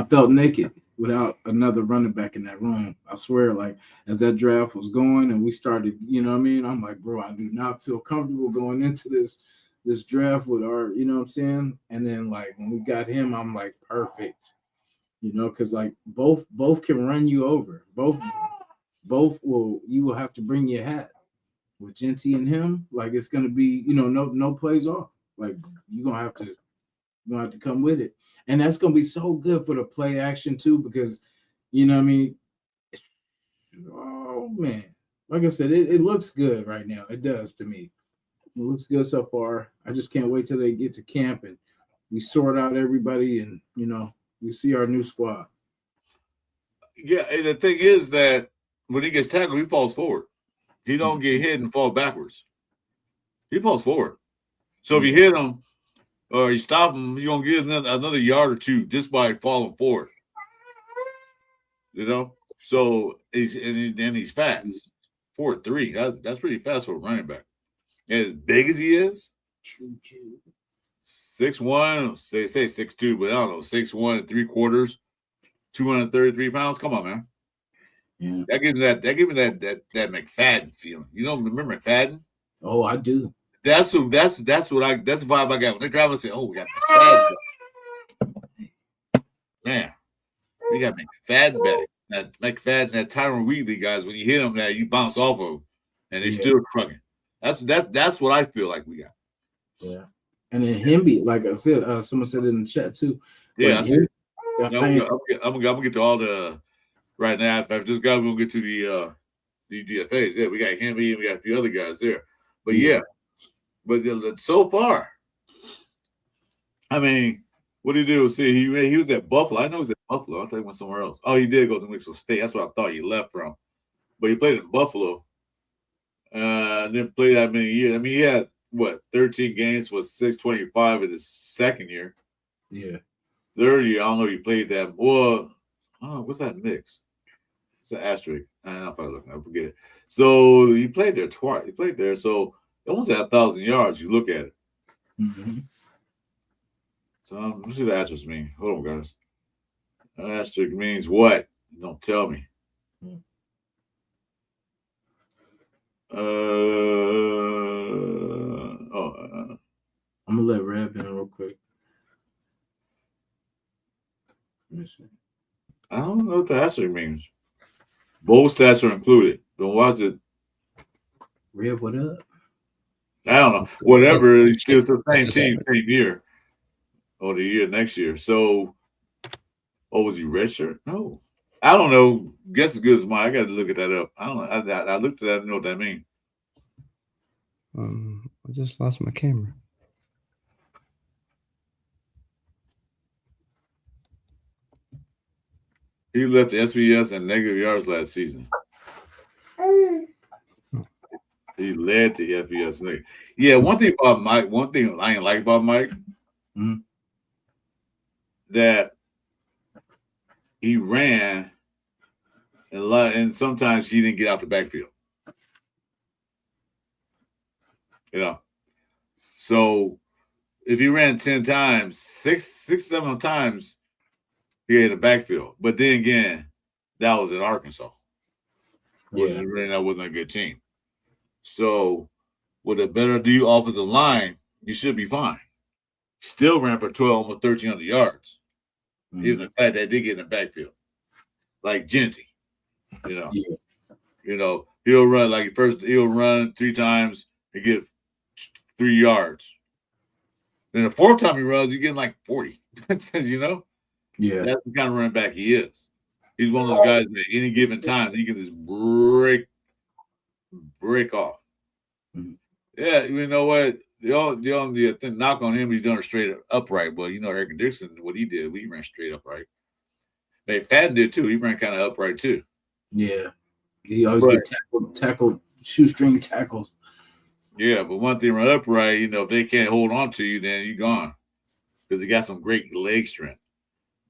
[SPEAKER 2] felt naked without another running back in that room. I swear, like as that draft was going and we started, you know what I mean? I'm like, bro, I do not feel comfortable going into this draft with our, you know what I'm saying? And then like when we got him, I'm like, perfect. You know, because like both can run you over. Both you will have to bring your hat. With Genty and him, like it's gonna be, you know, no plays off. Like you're gonna have to come with it. And that's gonna be so good for the play action too, because you know what I mean. Oh man. Like I said, it looks good right now. It does to me. It looks good so far. I just can't wait till they get to camp and we sort out everybody and you know, we see our new squad.
[SPEAKER 1] Yeah, and the thing is that when he gets tackled, he falls forward. He don't get hit and fall backwards. He falls forward. So if you hit him or you stop him, you're going to get another yard or two just by falling forward. You know? So he's fast. 4'3". That's pretty fast for a running back. And as big as he is, 6'1", they say 6'2", but I don't know, 6'1 3/4, 233 pounds. Come on, man.
[SPEAKER 2] Yeah.
[SPEAKER 1] That gives me that McFadden feeling. You don't remember McFadden?
[SPEAKER 2] Oh, I do.
[SPEAKER 1] That's the vibe I got when they drive and say, "Oh, we got McFadden." Man, we got McFadden back. That McFadden, that Tyron Wheatley guys. When you hit them, that you bounce off of them, and they still trucking. That's what I feel like we got.
[SPEAKER 2] Yeah, and then Hemby, like I said, someone said it in the chat too.
[SPEAKER 1] Yeah, I see. I'm gonna get to all the. Right now, if I just got, we'll get to the UDFAs. Yeah, we got him, and we got a few other guys there. But yeah, but so far, I mean, what did he do? See, he was at Buffalo. I know he was at Buffalo. I thought he went somewhere else. Oh, he did go to New Mexico State. That's what I thought he left from. But he played in Buffalo, and then played that many years. I mean, he had 13 games for 625 in his second year.
[SPEAKER 2] Yeah,
[SPEAKER 1] third year, I don't know if he played that. Well, oh, what's that mix? It's an asterisk. I don't know if I look. I forget it. So he played there twice. He played there. So it almost had 1,000 yards. You look at it.
[SPEAKER 2] Mm-hmm.
[SPEAKER 1] So let's see what the asterisk mean. Hold on, guys. Asterisk means what? Don't tell me.
[SPEAKER 2] I'm gonna let Reb in real quick.
[SPEAKER 1] I don't know what the asterisk means. Bowl stats are included. Don't watch it.
[SPEAKER 2] Reb, what up?
[SPEAKER 1] I don't know. Whatever. It's still the same team, same year. Or the year next year. So, was he redshirt? No. I don't know. Guess as good as mine. I got to look at that up. I don't know. I looked at that and know what that means.
[SPEAKER 4] I just lost my camera.
[SPEAKER 1] He left the SBS and negative yards last season. He led the SBS. Yeah, one thing about Mike, one thing I ain't like about Mike, that he ran and sometimes he didn't get out the backfield. You know. So if he ran 10 times, 7 times, he had the backfield. But then again, that was in Arkansas. Which really that wasn't a good team. So with a better offensive line, you should be fine. still ran for 12, almost 1,300 yards.
[SPEAKER 2] Mm.
[SPEAKER 1] Even the fact that they get in the backfield, like Genty,
[SPEAKER 2] Yeah.
[SPEAKER 1] He'll run he'll run 3 times and get 3 yards. Then the 4th time he runs, he's getting like 40.
[SPEAKER 2] Yeah.
[SPEAKER 1] That's the kind of running back he is. He's one of those guys that at any given time he can just break off.
[SPEAKER 2] Mm-hmm.
[SPEAKER 1] Yeah, you know what? The only thing knock on him, he's done it straight upright. But Eric Dixon, what he did, he ran straight upright. Fadden did too. He ran kind of upright too.
[SPEAKER 2] Yeah. He always get tackled, shoestring tackles.
[SPEAKER 1] Yeah, but one thing run upright, if they can't hold on to you, then you're gone. Because he got some great leg strength.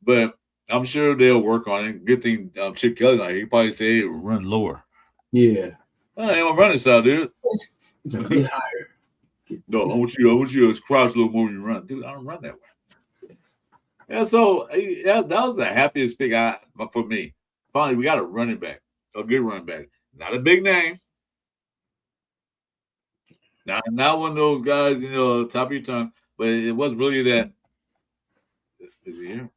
[SPEAKER 1] But I'm sure they'll work on it. Good thing Chip Kelly's on here. He probably say, hey, run lower.
[SPEAKER 2] Yeah.
[SPEAKER 1] I ain't running style, dude.
[SPEAKER 2] It's a bit higher.
[SPEAKER 1] No, I want you to crouch a little more when you run. Dude, I don't run that way. Yeah, so that was the happiest pick for me. Finally, we got a running back, a good running back. Not a big name. Not one of those guys, top of your tongue. But it was really that. Is he here?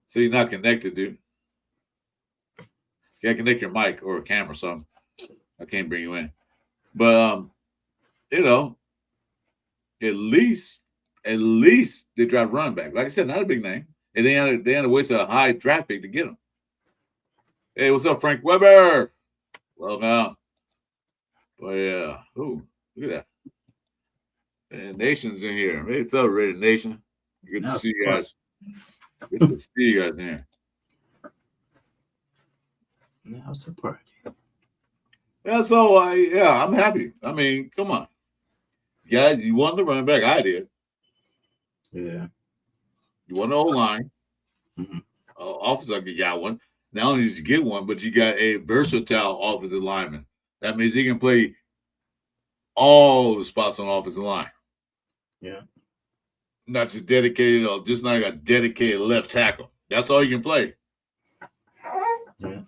[SPEAKER 1] So you're not connected, dude. You got to connect your mic or a camera or something. I can't bring you in. But, at least they draft running back. Like I said, not a big name. And they had to waste a high draft pick to get him. Hey, what's up, Frank Weber? Well, now. But, yeah. Ooh, look at that. And Nation's in here. Hey, what's up, Rated Nation? Good to see you guys. Good to see you guys in here.
[SPEAKER 2] Now it's a party.
[SPEAKER 1] Yeah, so I'm happy. I mean, come on. Guys, you won the running back. I did.
[SPEAKER 2] Yeah.
[SPEAKER 1] You won the whole line.
[SPEAKER 2] Mm-hmm.
[SPEAKER 1] Offensive, you got one. Not only did you get one, but you got a versatile offensive lineman. That means he can play all the spots on the offensive line.
[SPEAKER 2] Yeah.
[SPEAKER 1] Not just dedicated, or just not a dedicated left tackle. That's all you can play.
[SPEAKER 2] Yeah.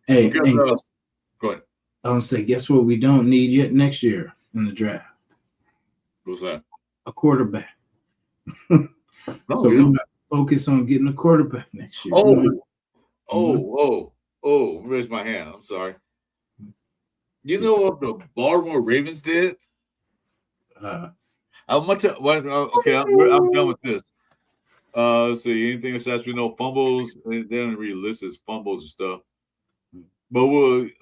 [SPEAKER 2] Hey,
[SPEAKER 1] go ahead.
[SPEAKER 2] I want to say, guess what we don't need yet next year in the draft?
[SPEAKER 1] What's that?
[SPEAKER 2] A quarterback.
[SPEAKER 1] No,
[SPEAKER 2] so we got to focus on getting a quarterback next year.
[SPEAKER 1] Raise my hand. I'm sorry. You know what the Baltimore Ravens did? Okay, I'm done with this. Let's see. Anything that we know fumbles, they don't really list as fumbles and stuff. But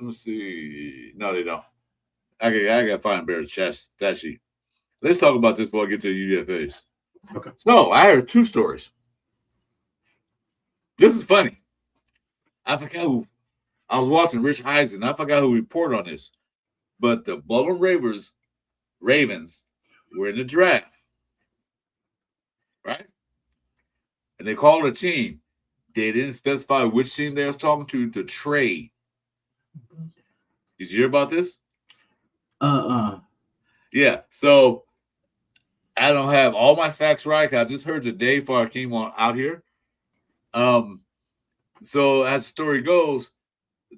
[SPEAKER 1] let's see. No, they don't. I gotta find a better stat sheet. Let's talk about this before I get to the UDFAs.
[SPEAKER 2] Okay.
[SPEAKER 1] So I heard 2 stories. This is funny. I forgot who. I was watching Rich Eisen. I forgot who reported on this. But the Baltimore Ravens were in the draft. Right? And they called a team. They didn't specify which team they was talking to trade. Did you hear about this? Yeah. So I don't have all my facts right. I just heard today before I came out here. So as the story goes,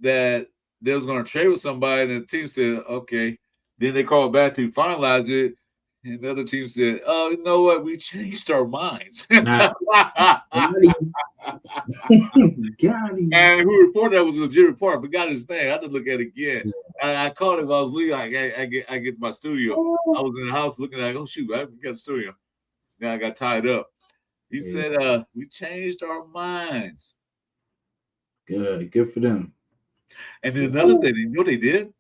[SPEAKER 1] that they was going to trade with somebody, and the team said, okay. Then they called back to finalize it, and the other team said, oh, you know what? We changed our minds.
[SPEAKER 2] Got him.
[SPEAKER 1] And who reported that was a legit report. I forgot his name. I had to look at it again. I called him while I was leaving. I get my studio. I was in the house looking at it. Oh, shoot, I got a studio. Now I got tied up. He said, we changed our minds.
[SPEAKER 2] Good for them.
[SPEAKER 1] And then another thing, you know what they did?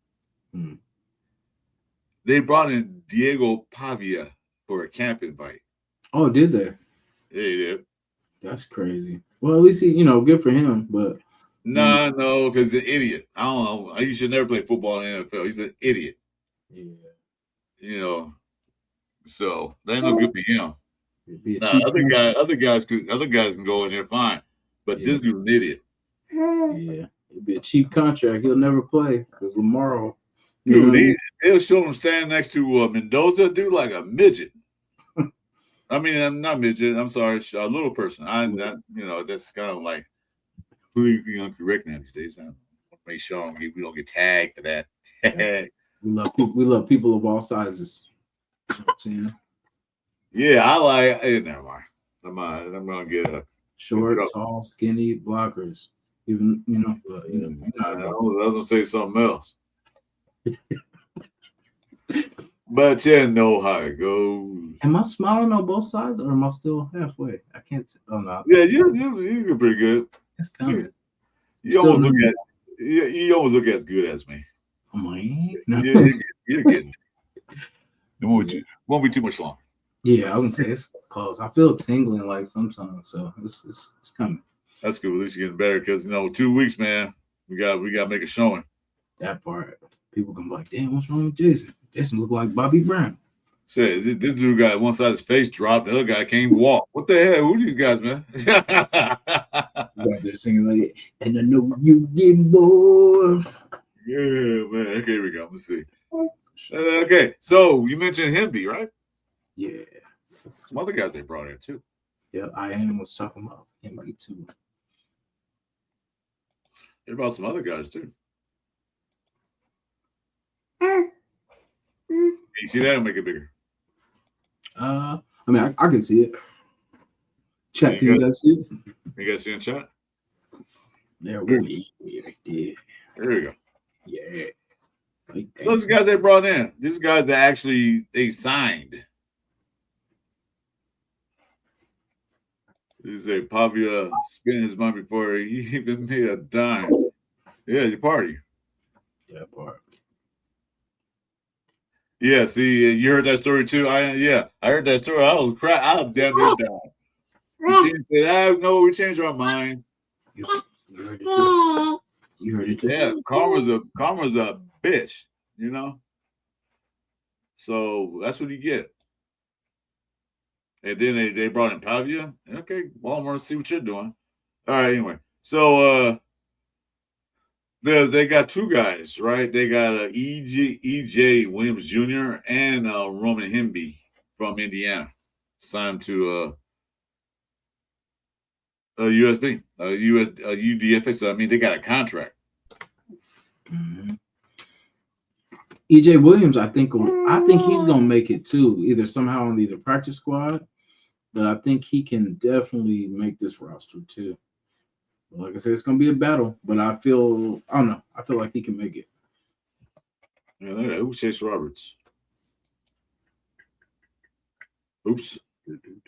[SPEAKER 1] They brought in Diego Pavia for a camp invite.
[SPEAKER 2] Oh, did they?
[SPEAKER 1] Yeah, they did.
[SPEAKER 2] That's crazy. Well, at least he, good for him. But
[SPEAKER 1] no, because he's an idiot. I don't know. He should never play football in the NFL. He's an idiot.
[SPEAKER 2] Yeah.
[SPEAKER 1] So that ain't no good for him. Other guys can go in there fine, but this dude's an idiot.
[SPEAKER 2] Yeah, it'd be a cheap contract. He'll never play because Lamar.
[SPEAKER 1] Dude, they'll show him stand next to Mendoza, dude, like a midget. I mean, I'm not midget. I'm sorry, a little person. That's kind of like completely incorrect now these days. I want to make sure we don't get tagged for that.
[SPEAKER 2] We love people of all sizes.
[SPEAKER 1] Yeah, I like. Hey, never mind. I'm gonna get a
[SPEAKER 2] Short, tall, skinny blockers. Even but
[SPEAKER 1] I was gonna say something else. But you know how it goes.
[SPEAKER 2] Am I smiling on both sides or am I still halfway? I can't. Oh no.
[SPEAKER 1] Yeah, you're pretty good.
[SPEAKER 2] It's coming.
[SPEAKER 1] You almost look as good as me. You're getting it. It won't be too much longer.
[SPEAKER 2] Yeah, I was gonna say it's close. I feel tingling like sometimes, so it's coming.
[SPEAKER 1] That's good. At least you're getting better because 2 weeks, man. We got to make a showing.
[SPEAKER 2] That part, people gonna be like, "Damn, what's wrong with Jason? Jason look like Bobby Brown."
[SPEAKER 1] Say this dude got one side of his face dropped, the other guy can't even walk. What the hell? Who are these guys, man?
[SPEAKER 2] You out there singing like, "And I know you getting bored."
[SPEAKER 1] Yeah, man. Okay, here we go. Let's see. Okay, so you mentioned Hemby, right?
[SPEAKER 2] Yeah.
[SPEAKER 1] Some other guys they brought in too.
[SPEAKER 2] Yeah, I am was talking about Hemby too.
[SPEAKER 1] They brought some other guys too. You see that? Make it bigger.
[SPEAKER 2] I mean, I can see it. Chat, can you guys see it?
[SPEAKER 1] You guys see in chat?
[SPEAKER 2] There
[SPEAKER 1] There
[SPEAKER 2] we go.
[SPEAKER 1] There we go.
[SPEAKER 2] Yeah.
[SPEAKER 1] Those guys they brought in. These guys that actually they signed. You say Pavia spending his money before he even made a dime. Yeah, the party.
[SPEAKER 2] Yeah, part.
[SPEAKER 1] Yeah, see, you heard that story too. I heard that story. I was crying. I was damn near down. We changed our mind.
[SPEAKER 2] You heard it too. You heard it too.
[SPEAKER 1] Yeah, karma's a bitch, So that's what you get. And then they brought in Pavia. Okay, Walmart, see what you're doing. All right, anyway. So they got two guys, right? They got EJ Williams Jr. and Roman Hemby from Indiana signed to UDFAs. So I mean, they got a contract.
[SPEAKER 2] Mm-hmm. EJ Williams, I think he's gonna make it too, either somehow on the practice squad, but I think he can definitely make this roster too. Like I said, it's gonna be a battle, but I don't know. I feel like he can make it.
[SPEAKER 1] Yeah, look at that. Who's Chase Roberts? Oops.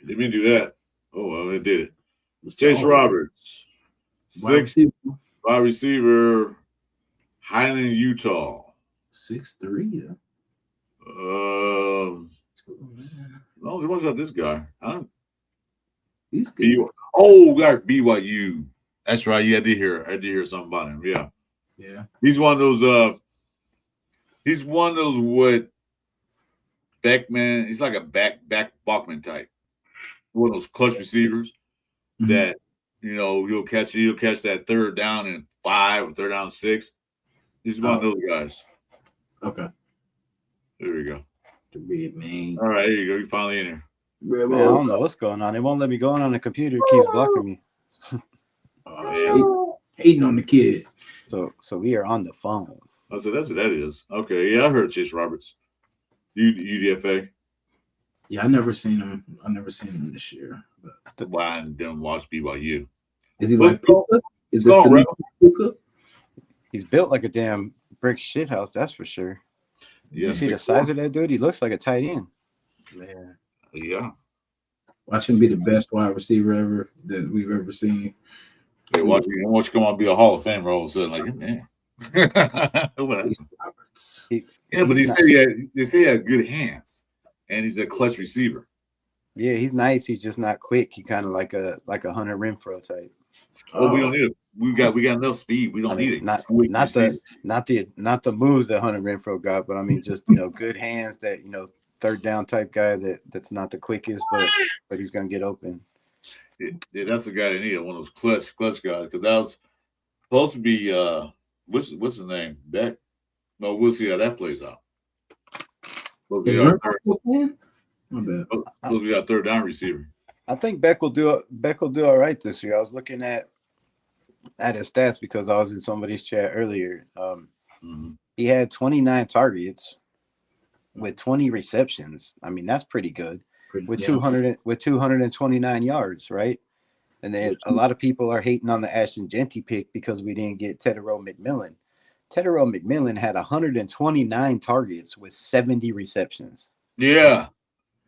[SPEAKER 1] Didn't do that. Oh, well, it did it. It's Chase Roberts. Wide receiver, Highland, Utah.
[SPEAKER 2] 6'3", yeah.
[SPEAKER 1] No, there wasn't this guy.
[SPEAKER 2] He's good.
[SPEAKER 1] Got BYU. That's right. Yeah, I did hear something about him. Yeah.
[SPEAKER 2] Yeah.
[SPEAKER 1] He's one of those what Beckman. He's like a back Bachman type. One of those clutch receivers that he'll catch that third down and 5 or third down 6. He's one of those guys.
[SPEAKER 2] Okay.
[SPEAKER 1] There we go.
[SPEAKER 2] The red man.
[SPEAKER 1] All right, there you go. You're finally in here.
[SPEAKER 5] Man, I don't know what's going on. It won't let me go on the computer. It keeps blocking me.
[SPEAKER 2] Hating on the kid.
[SPEAKER 5] So we are on the phone.
[SPEAKER 1] Oh, so that's what that is. Okay, yeah, I heard Chase Roberts. UDFA.
[SPEAKER 2] Yeah, I never seen him. I never seen him this year. But
[SPEAKER 1] Why I didn't watch BYU?
[SPEAKER 2] Is he like Puka? Is this the Puka?
[SPEAKER 5] He's built like a damn brick shit house, that's for sure.
[SPEAKER 1] Yeah,
[SPEAKER 5] you see the size of that dude? He looks like a tight end.
[SPEAKER 2] Man.
[SPEAKER 1] Yeah.
[SPEAKER 2] Watch him be the best wide receiver ever that we've ever seen.
[SPEAKER 1] Hey, watch you come on be a Hall of Famer all of a sudden, like, man. Yeah, but they say he had good hands, and he's a clutch receiver.
[SPEAKER 5] Yeah, he's nice. He's just not quick. He kind of like a Hunter Renfrow type.
[SPEAKER 1] Oh, we don't need it. We got enough speed. We don't need it.
[SPEAKER 5] Not the moves that Hunter Renfrow got, but I mean just good hands that third down type guy that's not the quickest, but he's gonna get open.
[SPEAKER 1] Yeah, that's the guy they need. One of those clutch guys, because that was supposed to be what's his name? Beck. No, we'll see how that plays out. Supposed to be our third down receiver.
[SPEAKER 5] I think Beck will do all right this year. I was looking at his stats because I was in somebody's chat earlier. He had 29 targets with 20 receptions. I mean, that's pretty good. with 229 yards, right? And then a lot of people are hating on the Ashton Genty pick because we didn't get Tedero McMillan. Tedero McMillan had 129 targets with 70 receptions.
[SPEAKER 1] Yeah,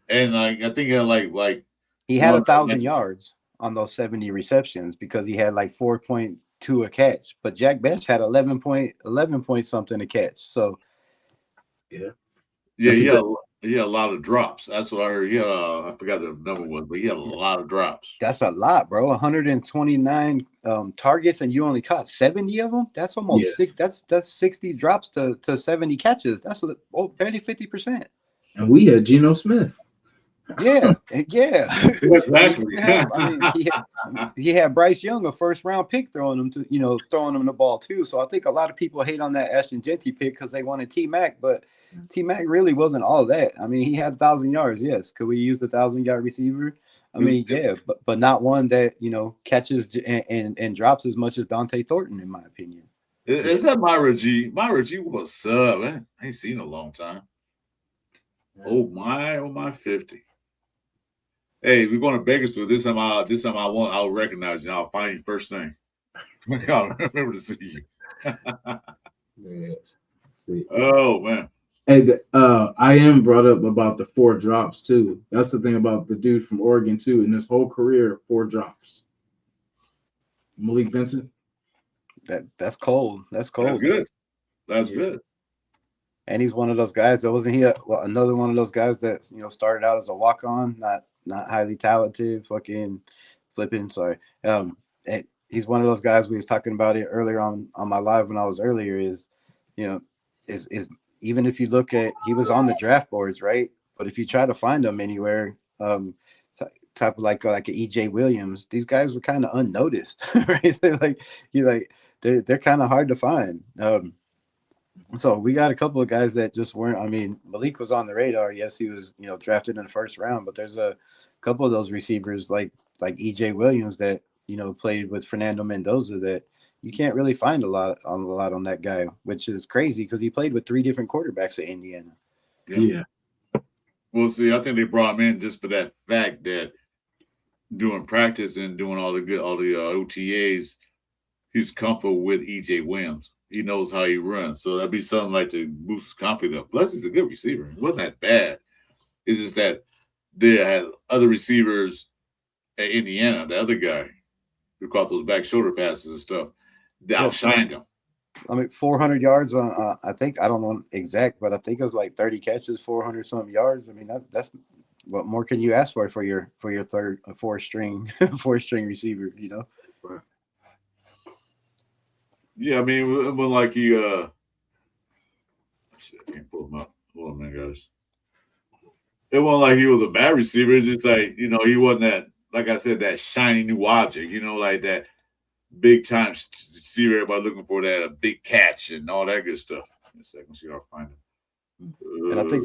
[SPEAKER 1] and like I think he had like
[SPEAKER 5] he had 1,000 yards on those 70 receptions because he had like 4.2 a catch. But Jack Bench had 11 point something a catch. So
[SPEAKER 1] yeah, he had a lot of drops. That's what I heard. Yeah, I forgot the number was, but he had a lot of drops.
[SPEAKER 5] That's a lot, bro. 129 targets, and you only caught 70 of them. That's almost that's 60 drops to 70 catches. That's barely 50%.
[SPEAKER 2] And we had Geno Smith.
[SPEAKER 5] Yeah.
[SPEAKER 1] Exactly.
[SPEAKER 5] He had Bryce Young, a first-round pick, throwing him the ball too. So I think a lot of people hate on that Ashton Genty pick because they wanted T-Mac, but T-Mac really wasn't all that. I mean, he had 1,000 yards. Yes, could we use the 1,000-yard receiver? I mean, yeah, but not one that catches and drops as much as Dante Thornton, in my opinion.
[SPEAKER 1] Is that Myra G? Myra G was sub, man. I ain't seen in a long time. Oh my 50. Hey, we're going to Bakersfield. This time I'll recognize you. I'll find you first thing. I'll remember to see you. Oh man.
[SPEAKER 2] Hey, I am brought up about the 4 drops too. That's the thing about the dude from Oregon too. In his whole career, 4 drops. Malik Benson.
[SPEAKER 5] That's cold. That's cold.
[SPEAKER 1] That's good. That's good.
[SPEAKER 5] And he's one of those guys that wasn't he another one of those guys that started out as a walk-on, not highly talented, fucking flipping. Sorry. He's one of those guys we was talking about it earlier on my live when I was earlier. Is even if you look at, he was on the draft boards, right? But if you try to find him anywhere, type of like an EJ Williams, these guys were kind of unnoticed, right? They're kind of hard to find. So we got a couple of guys that just weren't. I mean, Malik was on the radar. Yes, he was drafted in the first round, but there's a couple of those receivers like EJ Williams that played with Fernando Mendoza that you can't really find a lot on that guy, which is crazy because he played with 3 different quarterbacks at Indiana.
[SPEAKER 2] Yeah.
[SPEAKER 1] Well, see, I think they brought him in just for that fact that doing practice and doing all the OTAs, he's comfortable with EJ Williams. He knows how he runs, so that'd be something like to boost his confidence up. Plus, he's a good receiver. It wasn't that bad. It's just that they had other receivers at Indiana, the other guy who caught those back shoulder passes and stuff, that outshined him.
[SPEAKER 5] I mean, 400 yards on, I think, I don't know exact, but I think it was like 30 catches, 400 something yards. I mean, that's what more can you ask for your third, four string receiver,
[SPEAKER 2] Right.
[SPEAKER 1] Yeah, I mean, it wasn't like he shit, I can't pull him up. Hold on, man, guys. It wasn't like he was a bad receiver. It's just like, he wasn't that, like I said, that shiny new object, like that big time receiver everybody looking for, that a big catch and all that good stuff. In a second, see if I'll find it.
[SPEAKER 5] And I think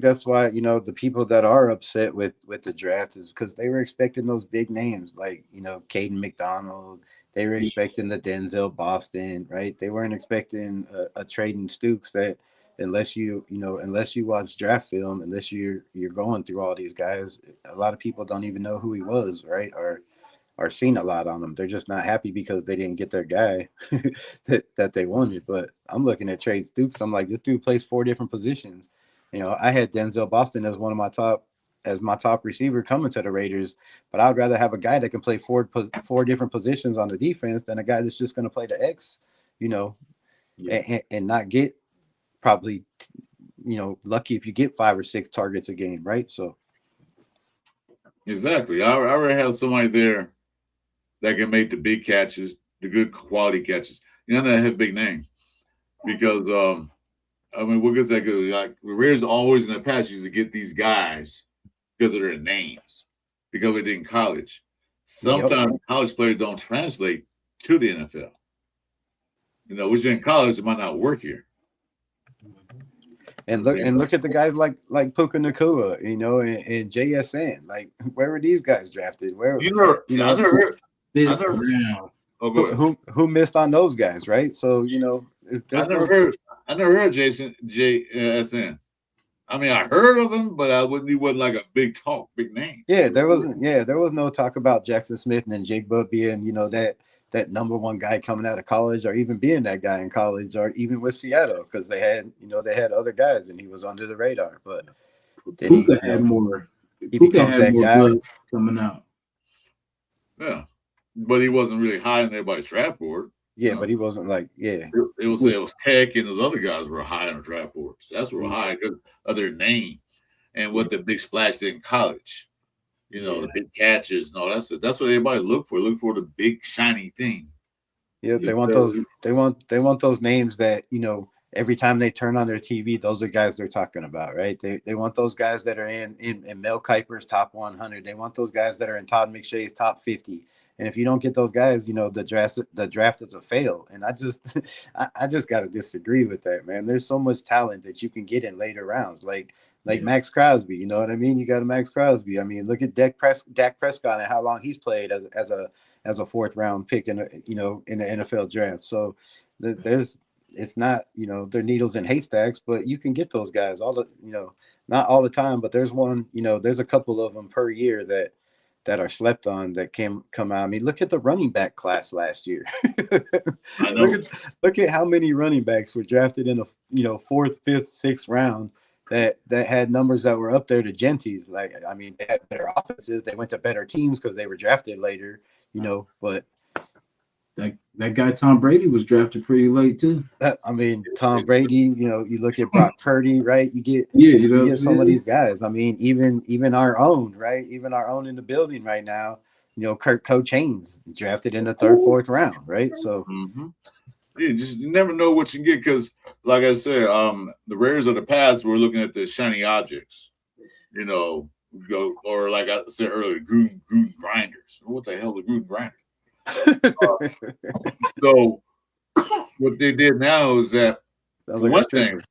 [SPEAKER 5] that's why the people that are upset with the draft is because they were expecting those big names like Caden McDonald. They were expecting the Denzel Boston, right? They weren't expecting a Traden Stukes that unless you watch draft film, unless you're going through all these guys, a lot of people don't even know who he was, right? Or seen a lot on him. They're just not happy because they didn't get their guy that they wanted. But I'm looking at Trey Stukes. I'm like, this dude plays 4 different positions. I had Denzel Boston as my top receiver coming to the Raiders, but I'd rather have a guy that can play 4 different positions on the defense than a guy that's just going to play the X, and not get probably, lucky if you get 5 or 6 targets a game, right? So
[SPEAKER 1] exactly. I already have somebody there that can make the big catches, the good quality catches. That has a big name because what goes that good? Like the Raiders always in the past used to get these guys because of their names, because they did in college. Sometimes college players don't translate to the NFL. Which in college, it might not work here.
[SPEAKER 5] And look at the guys like Puka Nacua, and JSN. Like, where were these guys drafted? Where
[SPEAKER 1] I never heard. Oh, go ahead.
[SPEAKER 5] Who missed on those guys, right? So
[SPEAKER 1] I never heard JSN. I mean, I heard of him, but he wasn't like a big name.
[SPEAKER 5] Yeah, there was no talk about Jackson Smith and Jigba being, that number one guy coming out of college, or even being that guy in college, or even with Seattle, because they had other guys and he was under the radar. But then
[SPEAKER 2] Puka had more.
[SPEAKER 5] he
[SPEAKER 2] Puka
[SPEAKER 5] becomes
[SPEAKER 2] had
[SPEAKER 5] that
[SPEAKER 2] more
[SPEAKER 5] guy.
[SPEAKER 2] buzz coming out.
[SPEAKER 1] Yeah, but he wasn't really high on everybody's draft board.
[SPEAKER 5] Yeah, but he wasn't like, yeah.
[SPEAKER 1] It was Tech and those other guys were high on the draft boards. That's were high because of their name and what the big splash did in college. The big catches and all that's what everybody look for. Look for the big shiny thing.
[SPEAKER 5] Yeah, they want those names that, every time they turn on their TV, those are guys they're talking about, right? They want those guys that are in Mel Kiper's top 100. They want those guys that are in Todd McShay's top 50. And if you don't get those guys, the draft is a fail. And I just got to disagree with that, man. There's so much talent that you can get in later rounds, like Max Crosby. You know what I mean? You got a Max Crosby. I mean, look at Dak Prescott and how long he's played as a fourth round pick in the NFL draft. So it's not, they're needles in haystacks, but you can get those guys not all the time, but there's there's a couple of them per year that are slept on that come out. I mean, look at the running back class last year.
[SPEAKER 1] I know.
[SPEAKER 5] Look at how many running backs were drafted in the fourth, fifth, sixth round that had numbers that were up there to Genty's. Like, I mean, they had better offenses. They went to better teams because they were drafted later, but
[SPEAKER 2] that guy Tom Brady was drafted pretty late too.
[SPEAKER 5] Tom Brady, you look at Brock Purdy, right? You get some of these guys. I mean, even our own, right? Even our own in the building right now, Kurt Cochain's drafted in the third, fourth round, right? So
[SPEAKER 1] you never know what you get because, like I said, the Raiders of the past were looking at the shiny objects, or like I said earlier, Gruden grinders. What the hell are Gruden grinders? So what they did now is that one thing,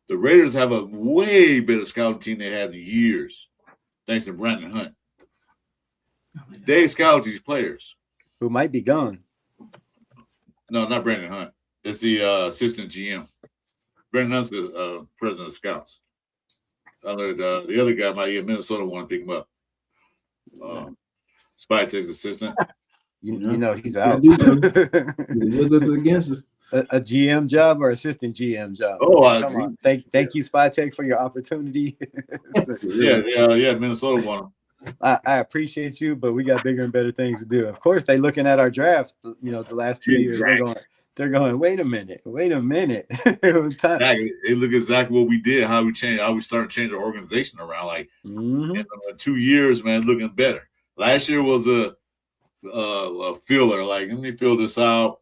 [SPEAKER 1] the Raiders have a way better scouting team they had in years, thanks to Brandon Hunt. They scout these players
[SPEAKER 5] who might be gone.
[SPEAKER 1] No, not Brandon Hunt. It's the assistant GM. Brandon Hunt's the president of scouts. The other guy might Minnesota want to pick him up. Spytek's assistant.
[SPEAKER 5] He's out.
[SPEAKER 2] With us against us.
[SPEAKER 5] A GM job or assistant GM job?
[SPEAKER 1] Oh,
[SPEAKER 5] come on! Thank you, Spytek, for your opportunity.
[SPEAKER 1] yeah. Minnesota won him.
[SPEAKER 5] I appreciate you, but we got bigger and better things to do. Of course, they looking at our draft. The last 2 years, they're going. Wait a minute. It was time.
[SPEAKER 1] They look exactly what we did. How we started changing our organization around. Like in 2 years, man, looking better. Last year was a filler. Like, let me fill this out.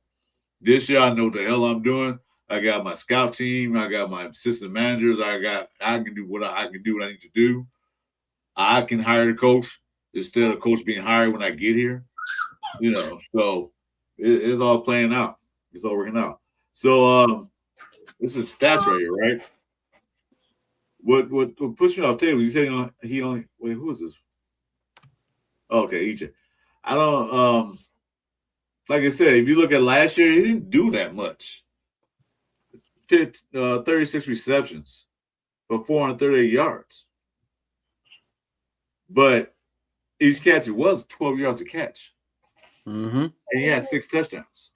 [SPEAKER 1] This year, I know what the hell I'm doing. I got my scout team. I got my assistant managers. I can do what I need to do. I can hire the coach instead of coach being hired when I get here. So it's all playing out. It's all working out. So this is stats right here, right? What pushed me off table? You say he only wait. Who is this? Okay, EJ. I don't like I said, if you look at last year, he didn't do that much. 36 receptions for 438 yards. But each catch was 12 yards a catch. And he had 6 touchdowns.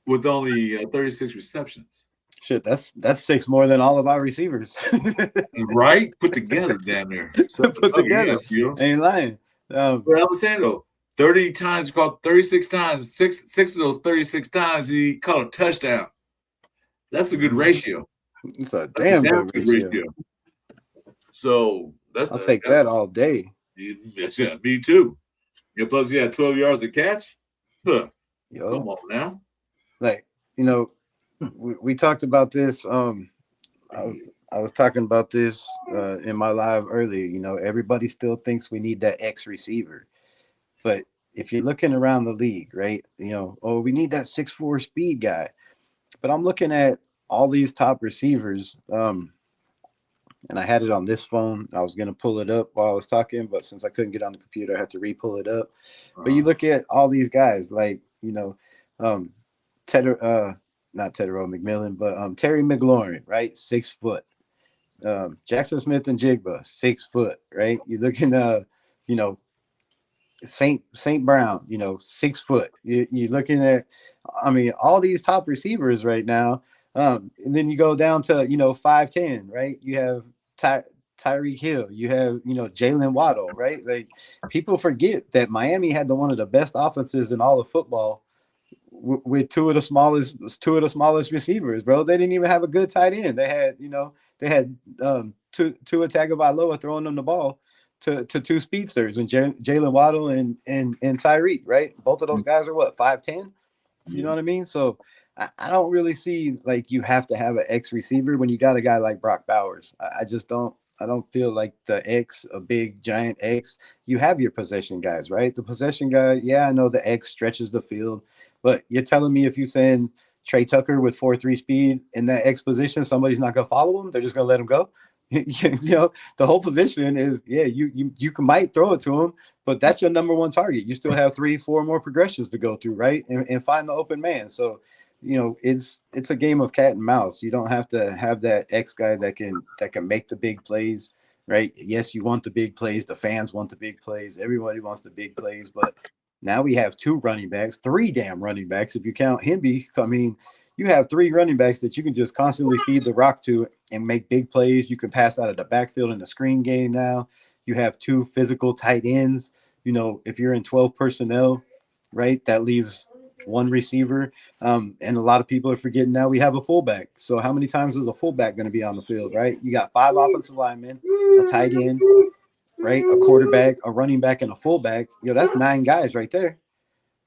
[SPEAKER 1] With only 36 receptions.
[SPEAKER 5] Shit, that's 6 more than all of our receivers.
[SPEAKER 1] Right? Put together, damn near.
[SPEAKER 5] Put together. Ain't lying.
[SPEAKER 1] But I was saying though, 30 times, he caught 36 times. Six of those 36 times, he caught a touchdown. That's a good ratio.
[SPEAKER 5] It's a damn good ratio.
[SPEAKER 1] So
[SPEAKER 5] I'll take that all day.
[SPEAKER 1] Yeah, me too. Yeah, plus he had 12 yards a catch. Huh.
[SPEAKER 5] Yo.
[SPEAKER 1] Come on now.
[SPEAKER 5] Like, we talked about this. I was talking about this in my live earlier. Everybody still thinks we need that X receiver. But if you're looking around the league, right, we need that 6'4" speed guy. But I'm looking at all these top receivers, and I had it on this phone. I was going to pull it up while I was talking, but since I couldn't get on the computer, I had to re-pull it up. But you look at all these guys, like, not Tedero McMillan, but Terry McLaurin, right? 6 foot. Jackson Smith and Jigba, 6 foot, right? You're looking, you know, Saint Brown, 6 foot. You're looking at, I mean, all these top receivers right now. And then you go down to 5'10", right? You have Tyreek Hill, you have Jalen Waddle, right? Like people forget that Miami had one of the best offenses in all of football with two of the smallest receivers, bro. They didn't even have a good tight end. They had Tua Tagovailoa throwing them the ball to two speedsters, and Jalen Waddle and Tyreek, right? Both of those guys are what, 5'10"? You know what I mean? So I don't really see like you have to have an X receiver when you got a guy like Brock Bowers. I just don't. I don't feel like the X, a big giant X. You have your possession guys, right? The possession guy, yeah, I know the X stretches the field, but you're telling me if you send Trey Tucker with 4.3 speed in that X position, somebody's not gonna follow him. They're just gonna let him go. The whole position is, yeah, you might throw it to him, but that's your number one target. You still have 3-4 more progressions to go through, right? And find the open man. So, it's a game of cat and mouse. You don't have to have that X guy that can make the big plays, right? Yes, you want the big plays. The fans want the big plays. Everybody wants the big plays, but now we have 2 running backs, 3 damn running backs. If you count Hemby, I mean, you have 3 running backs that you can just constantly feed the rock to and make big plays. You can pass out of the backfield in the screen game now. You have 2 physical tight ends. If you're in 12 personnel, right, that leaves 1 receiver. And a lot of people are forgetting now we have a fullback. So how many times is a fullback going to be on the field, right? You got 5 offensive linemen, a tight end, right, a quarterback, a running back, and a fullback. That's 9 guys right there.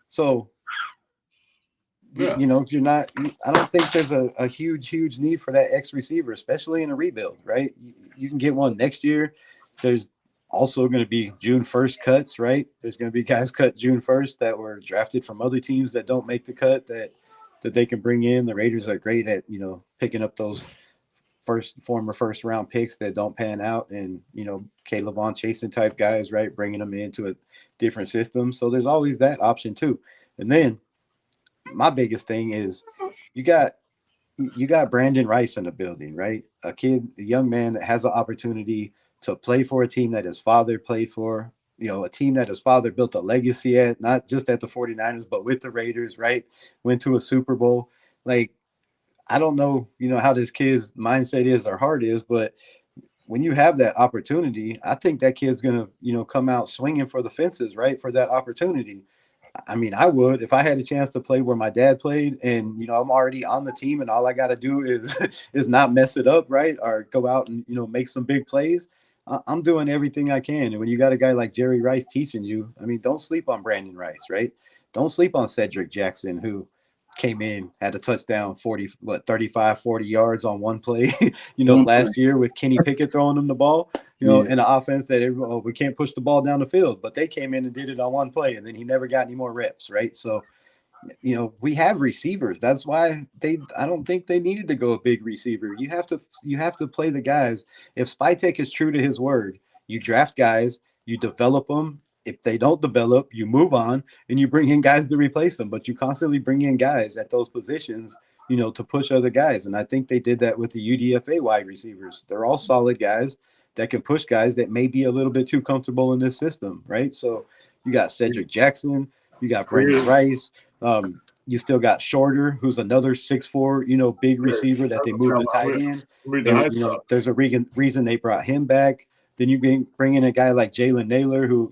[SPEAKER 5] So
[SPEAKER 1] Yeah.
[SPEAKER 5] you're not. I don't think there's a huge need for that X receiver, especially in a rebuild, right? You can get one next year. There's also going to be June 1st cuts, right? There's going to be guys cut June 1st that were drafted from other teams that don't make the cut that they can bring in. The Raiders are great at picking up those former first round picks that don't pan out, and Caleb Von Chasen type guys, right? Bringing them into a different system. So there's always that option too. And then my biggest thing is you got Brandon Rice in the building, right? A young man that has an opportunity to play for a team that his father played for, a team that his father built a legacy at, not just at the 49ers, but with the Raiders, right? Went to a Super Bowl. Like, I don't know, how this kid's mindset is or heart is, but when you have that opportunity, I think that kid's going to, come out swinging for the fences, right? For that opportunity. I mean, I would if I had a chance to play where my dad played, and I'm already on the team, and all I got to do is not mess it up, right? Or go out and make some big plays. I'm doing everything I can, and when you got a guy like Jerry Rice teaching you, I mean, don't sleep on Brandon Rice, right? Don't sleep on Cedric Jackson, who came in, had a touchdown, 35, 40 yards on one play, last year with Kenny Pickett throwing him the ball, in an offense that we can't push the ball down the field, but they came in and did it on one play, and then he never got any more reps, right? So, we have receivers. That's why I don't think they needed to go a big receiver. You have to play the guys. If Spytek is true to his word, you draft guys, you develop them. If they don't develop, you move on and you bring in guys to replace them. But you constantly bring in guys at those positions, to push other guys. And I think they did that with the UDFA wide receivers. They're all solid guys that can push guys that may be a little bit too comfortable in this system, right? So you got Cedric Jackson, you got Brandon Rice, you still got Shorter, who's another 6'4", big receiver that they moved to tight end. There's a reason they brought him back. Then you bring in a guy like Jalen Naylor, who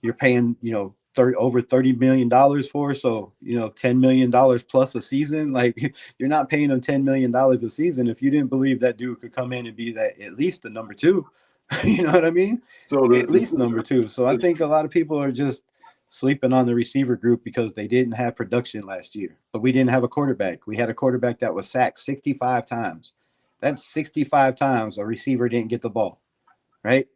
[SPEAKER 5] you're paying over $30 million for, so $10 million plus a season. Like, you're not paying him $10 million a season if you didn't believe that dude could come in and be that at least the number 2. You know what I mean? So at least number 2. So I think a lot of people are just sleeping on the receiver group because they didn't have production last year. But we didn't have a quarterback. We had a quarterback that was sacked 65 times. That's 65 times a receiver didn't get the ball, right?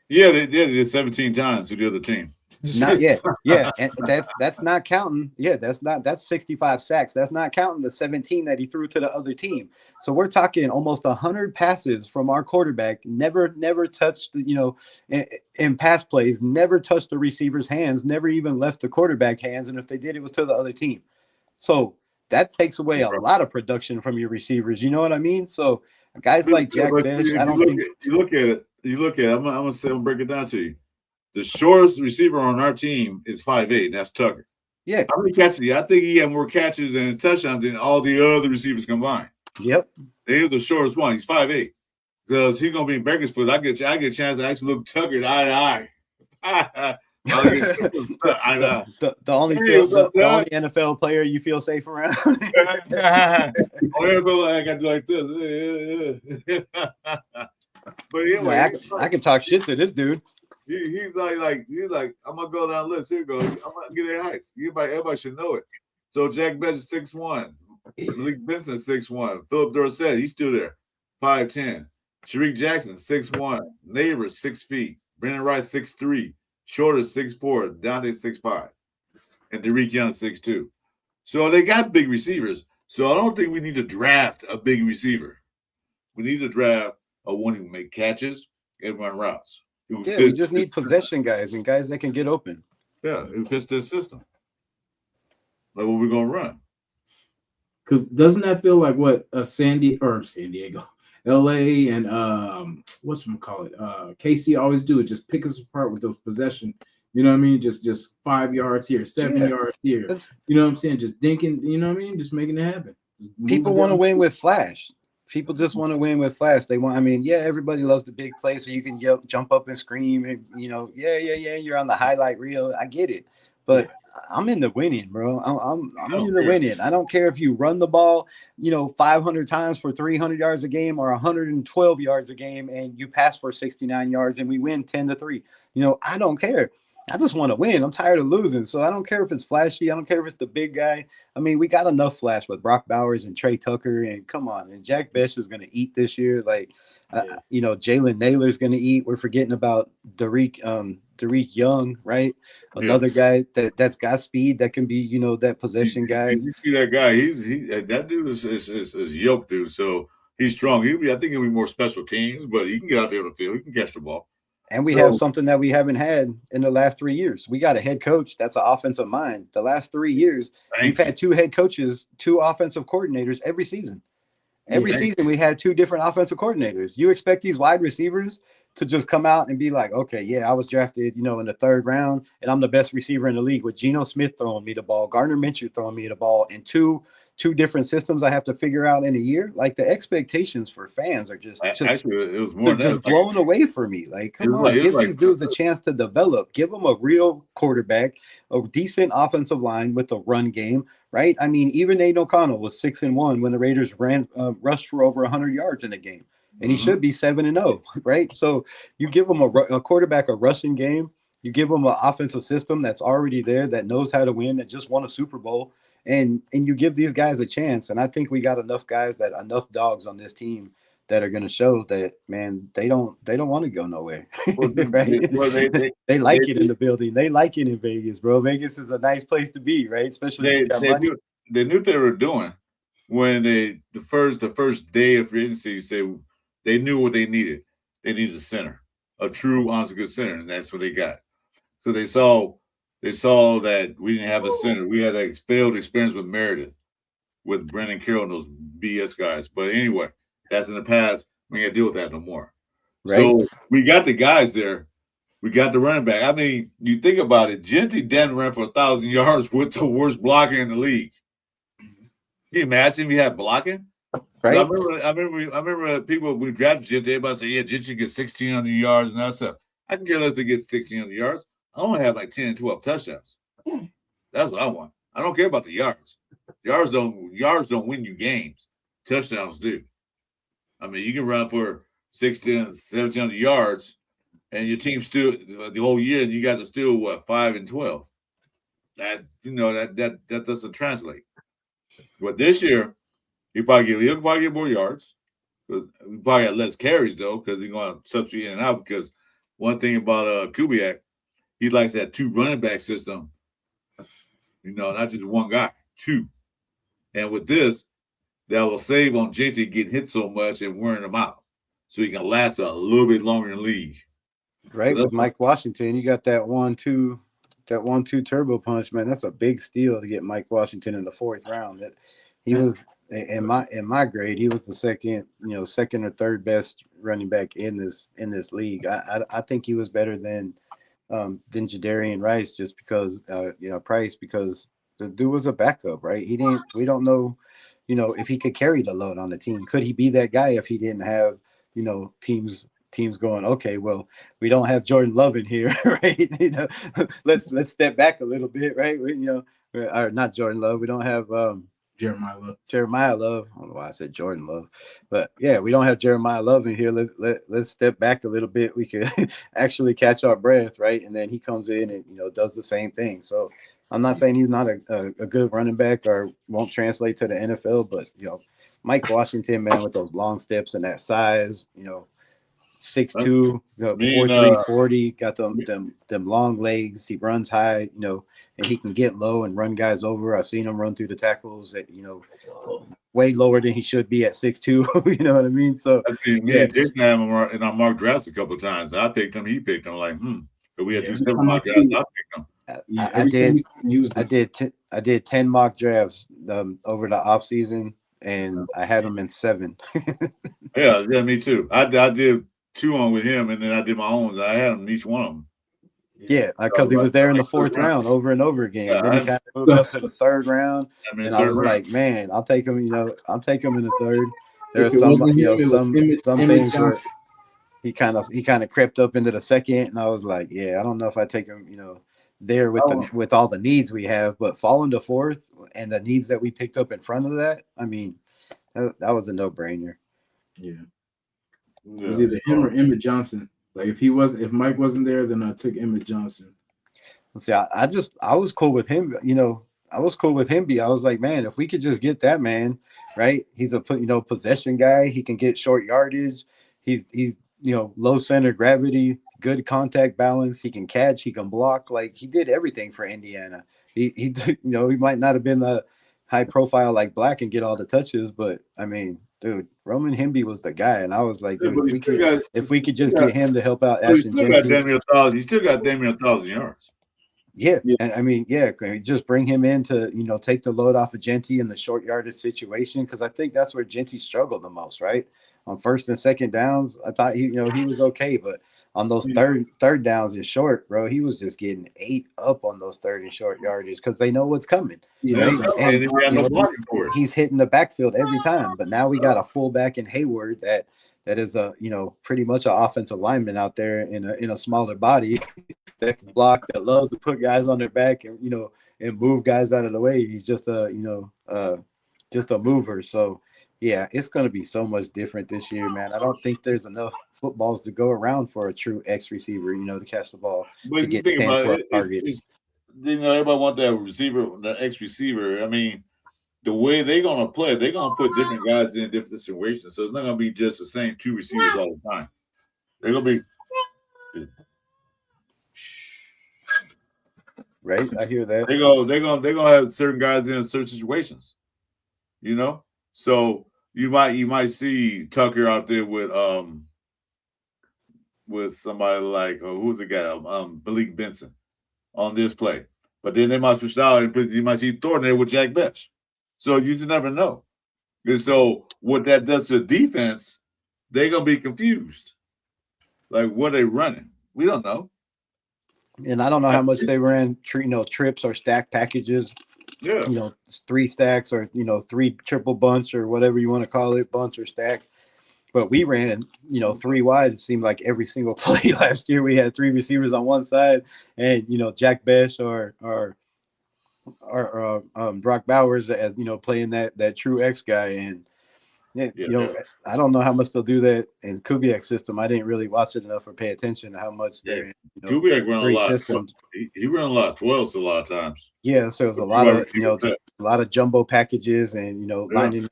[SPEAKER 1] Yeah, they did 17 times to the other team.
[SPEAKER 5] Not yet. Yeah, and that's not counting. Yeah, that's 65 sacks. That's not counting the 17 that he threw to the other team. So we're talking almost 100 passes from our quarterback. Never touched, in pass plays, never touched the receiver's hands, never even left the quarterback hands. And if they did, it was to the other team. So that takes away a lot of production from your receivers. You know what I mean? So Guys like Jack
[SPEAKER 1] But
[SPEAKER 5] Bish,
[SPEAKER 1] if
[SPEAKER 5] I don't think.
[SPEAKER 1] you look at it. I'm gonna break it down to you. The shortest receiver on our team is 5'8", and that's Tucker.
[SPEAKER 5] Yeah.
[SPEAKER 1] How many catches? I think he had more catches and touchdowns than all the other receivers combined.
[SPEAKER 5] Yep.
[SPEAKER 1] He's the shortest one. He's 5'8". Because he's gonna be in Bakersfield. I get a chance to actually look Tucker eye to eye.
[SPEAKER 5] The only NFL player you feel safe around.
[SPEAKER 1] I got to do like this. But anyway,
[SPEAKER 5] I can talk shit to this dude.
[SPEAKER 1] He's like I'm gonna go down the list. Here we go. I'm gonna get their heights. Everybody should know it. So Jack Bench is 6'1". Malik Benson 6'1". Philip Dorsett, he's still there, 5'10". Shareek Jackson 6'1". Neighbors 6 feet. Brendan Rice 6'3". Shorter 6'4". Dante 6'5". And Derek Young 6'2". So they got big receivers. So I don't think we need to draft a big receiver. We need to draft a one who can make catches and run routes.
[SPEAKER 5] Yeah, we just need possession guys and guys that can get open.
[SPEAKER 1] Yeah, it fits this system. Like what we're gonna run.
[SPEAKER 2] Because doesn't that feel like what San Diego, LA, and what's we call it? KC always do it, just pick us apart with those possession. You know what I mean? Just 5 yards here, 7 yards here. You know what I'm saying? Just dinking, you know what I mean? Just making it happen.
[SPEAKER 5] People want to win with flash. People just want to win with flash. They want, everybody loves the big play, so you can jump up and scream and, you're on the highlight reel. I get it. But I'm in the winning, bro. I'm in the winning. I don't care if you run the ball, 500 times for 300 yards a game or 112 yards a game and you pass for 69 yards and we win 10-3. I don't care. I just want to win. I'm tired of losing. So I don't care if it's flashy. I don't care if it's the big guy. We got enough flash with Brock Bowers and Trey Tucker. And come on. And Jack Bish is going to eat this year. Jalen Naylor's going to eat. We're forgetting about Derek Young, right? Another guy that's got speed that can be, that possession guy.
[SPEAKER 1] You see that guy? That dude is yoked, dude. So he's strong. I think he'll be more special teams, but he can get out there on the field. He can catch the ball.
[SPEAKER 5] And we have something that we haven't had in the last 3 years. We got a head coach that's an offensive mind. The last 3 years, we've had 2 head coaches, 2 offensive coordinators every season. Every season, we had 2 different offensive coordinators. You expect these wide receivers to just come out and be like, okay, yeah, I was drafted, in the 3rd round, and I'm the best receiver in the league with Geno Smith throwing me the ball, Gardner Minshew throwing me the ball, and two different systems I have to figure out in a year. Like, the expectations for fans are just
[SPEAKER 1] actually it was more
[SPEAKER 5] just blown away for me. Like, come on, give these dudes a chance to develop. Give them a real quarterback, a decent offensive line with a run game, right? Even Aiden O'Connell was 6-1 when the Raiders rushed for over 100 yards in the game, and he should be 7-0, right? So you give them a quarterback a rushing game. You give them an offensive system that's already there, that knows how to win, that just won a Super Bowl. And you give these guys a chance. And I think we got enough dogs on this team that are going to show that, man, they don't want to go nowhere. Right? They like it in the building. They like it in Vegas, bro. Vegas is a nice place to be, right? Especially
[SPEAKER 1] they knew what they were doing when the first day of free agency. They knew what they needed. They needed a center, a true, honest, good center, and that's what they got. So they saw that we didn't have a center. We had a failed experience with Meredith, with Brendan Carroll and those BS guys. But anyway, that's in the past. We ain't got to deal with that no more. Right. So we got the guys there. We got the running back. You think about it. Genty didn't run for 1,000 yards with the worst blocker in the league. Can you imagine if he had blocking? Right. I remember people, we drafted Genty, everybody said, yeah, Genty gets 1,600 yards and that stuff. I can care less to get 1,600 yards. I want to have like 10 and 12 touchdowns. That's what I want. I don't care about the yards. Yards don't win you games. Touchdowns do. You can run for 1,600, 1,700 yards, and your team still the whole year, and you guys are still 5 and 12. That doesn't translate. But this year, he'll probably get more yards. We probably got less carries though, because he's going to substitute in and out. Because one thing about Kubiak, he likes that 2 running back system, not just one guy, 2. And with this, that will save on Genty getting hit so much and wearing him out, so he can last a little bit longer in the league.
[SPEAKER 5] Right, with Mike Washington, you got that 1-2 turbo punch, man. That's a big steal to get Mike Washington in the 4th round. That he was In my grade, he was the second or third best running back in this league. I think he was better than Jadarian Rice just because Price, because the dude was a backup, right? We don't know, if he could carry the load on the team. Could he be that guy if he didn't have, teams going, okay, well, we don't have Jordan Love in here, right? Let's step back a little bit, right? Or not Jordan Love. We don't have
[SPEAKER 2] Jeremiah Love.
[SPEAKER 5] Jeremiah Love. I don't know why I said Jordan Love, but yeah, we don't have Jeremiah Love in here. Let's step back a little bit. We could actually catch our breath, right? And then he comes in and does the same thing. So I'm not saying he's not a good running back or won't translate to the NFL, but Mike Washington, man, with those long steps and that size, 6'2", 4'3", 40, got them long legs. He runs high, and he can get low and run guys over. I've seen him run through the tackles at, way lower than he should be at 6'2". You know what I mean? So
[SPEAKER 1] Jason had him in our mock drafts a couple of times. I picked him, he picked him. Like, but we had two separate mock drafts. I picked him.
[SPEAKER 5] I did 10 mock drafts over the off season, and I had him in 7.
[SPEAKER 1] yeah, me too. I did 2 on with him, and then I did my own. I had him in each one of them.
[SPEAKER 5] Yeah, because he was there in the 4th round over and over again.
[SPEAKER 1] Yeah,
[SPEAKER 5] then he kind of moved up to the 3rd round, and I was like, man, I'll take him. I'll take him in the 3rd. There are some things where he kind of crept up into the 2nd, and I was like, yeah, I don't know if I take him, there with all the needs we have, but falling to 4th and the needs that we picked up in front of that, I mean, that was a no-brainer.
[SPEAKER 2] Yeah. It was either him or Emmett Johnson. Like if Mike wasn't there, then I took Emmett Johnson.
[SPEAKER 5] Let's see, I was cool with him. I was cool with him. I was like, man, if we could just get that man, right? He's a possession guy. He can get short yardage. He's low center gravity, good contact balance. He can catch. He can block. Like he did everything for Indiana. He might not have been the high profile like Black and get all the touches, but I mean, dude, Roman Hemby was the guy, and I was like, dude, if we could just get him to help out Ashton Jenkins.
[SPEAKER 1] He still got damn near 1,000 yards.
[SPEAKER 5] Yeah. I mean, just bring him in to take the load off of Genty in the short yardage situation, because I think that's where Genty struggled the most, right? On 1st and 2nd downs, I thought he was okay, but on those third downs and short, bro, he was just getting ate up on those 3rd and short yardages because they know what's coming. He's hitting the backfield every time. But now we got a fullback in Hayward that is a pretty much an offensive lineman out there in a smaller body that can block, that loves to put guys on their back and and move guys out of the way. He's just a mover. So yeah, it's going to be so much different this year, man. I don't think there's enough footballs to go around for a true X receiver, to catch the ball,
[SPEAKER 1] but
[SPEAKER 5] to get 10, 12 targets.
[SPEAKER 1] Everybody want that receiver, the X receiver. I mean, the way they're going to play, they're going to put different guys in different situations. So it's not going to be just the same 2 receivers all the time. They're going to be
[SPEAKER 5] right. I hear that.
[SPEAKER 1] They're going to have certain guys in certain situations. So you might see Tucker out there with somebody like who's the guy Malik Benson on this play, but then they might switch out and you might see Thornton there with Jack Besh. So you just never know. And so what that does to the defense, they're gonna be confused. Like what are they running? We don't know.
[SPEAKER 5] And I don't know how much they ran trips or stack packages.
[SPEAKER 1] Yeah.
[SPEAKER 5] 3 stacks or 3 triple bunch or whatever you want to call it, bunch or stack. But we ran 3 wide. It seemed like every single play last year we had 3 receivers on one side, and Jack Besh or Brock Bowers as playing that true X guy. And I don't know how much they'll do that in Kubiak's system. I didn't really watch it enough or pay attention to how much they're
[SPEAKER 1] Kubiak ran a lot. He ran a lot of 12s a lot of times.
[SPEAKER 5] Yeah, so it was a lot of jumbo packages and lining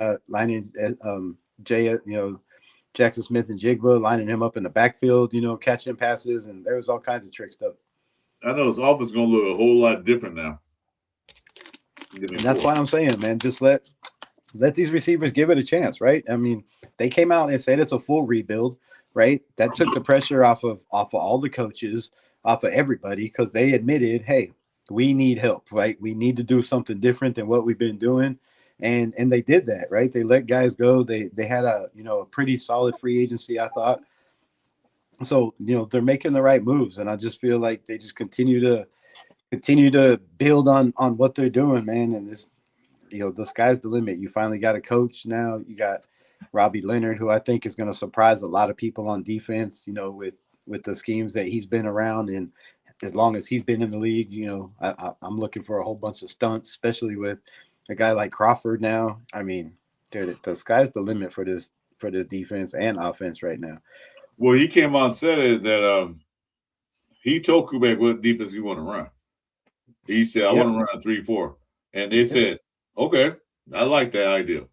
[SPEAKER 5] Jackson Smith and Jigba, lining him up in the backfield, catching passes, and there was all kinds of trick stuff.
[SPEAKER 1] I know his offense is gonna look a whole lot different now.
[SPEAKER 5] And that's why I'm saying, man, just let these receivers give it a chance, right? I mean, they came out and said it's a full rebuild, right? That took the pressure off of all the coaches, off of everybody, because they admitted, hey, we need help, right? We need to do something different than what we've been doing. and they did that, right? They let guys go. They had a a pretty solid free agency, I thought. So they're making the right moves, and I just feel like they just continue to build on what they're doing, man. And this, the sky's the limit. You finally got a coach now. You got Robbie Leonard, who I think is going to surprise a lot of people on defense. With the schemes that he's been around, and as long as he's been in the league, I'm looking for a whole bunch of stunts, especially with a guy like Crawford now. I mean, the sky's the limit for this defense and offense right now.
[SPEAKER 1] Well, he came out and said it that he told Kubiak what defense he want to run. He said, I want to run a 3-4. And they said, okay, I like that idea.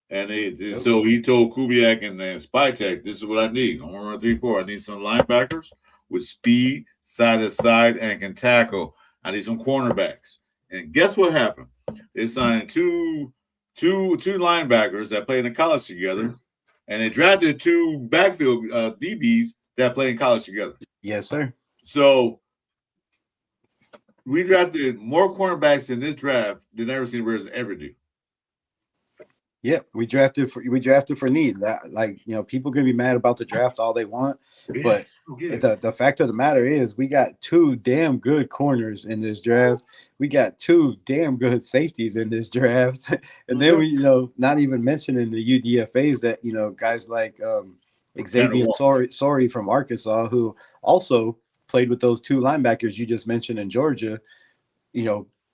[SPEAKER 1] And so he told Kubiak and Spytek, this is what I need. I want to run a 3-4. I need some linebackers with speed, side to side, and can tackle. I need some cornerbacks. And guess what happened? They signed two linebackers that played in college together. And they drafted 2 backfield DBs that play in college together.
[SPEAKER 5] Yes, sir.
[SPEAKER 1] So we drafted more cornerbacks in this draft than ever seen Bears ever do.
[SPEAKER 5] Yeah, we drafted for need. That people can be mad about the draft all they want, but the fact of the matter is we got 2 damn good corners in this draft. We got 2 damn good safeties in this draft, and then we not even mentioning the UDFAs that guys like Xavier Sorry from Arkansas, who also played with those 2 linebackers you just mentioned in Georgia,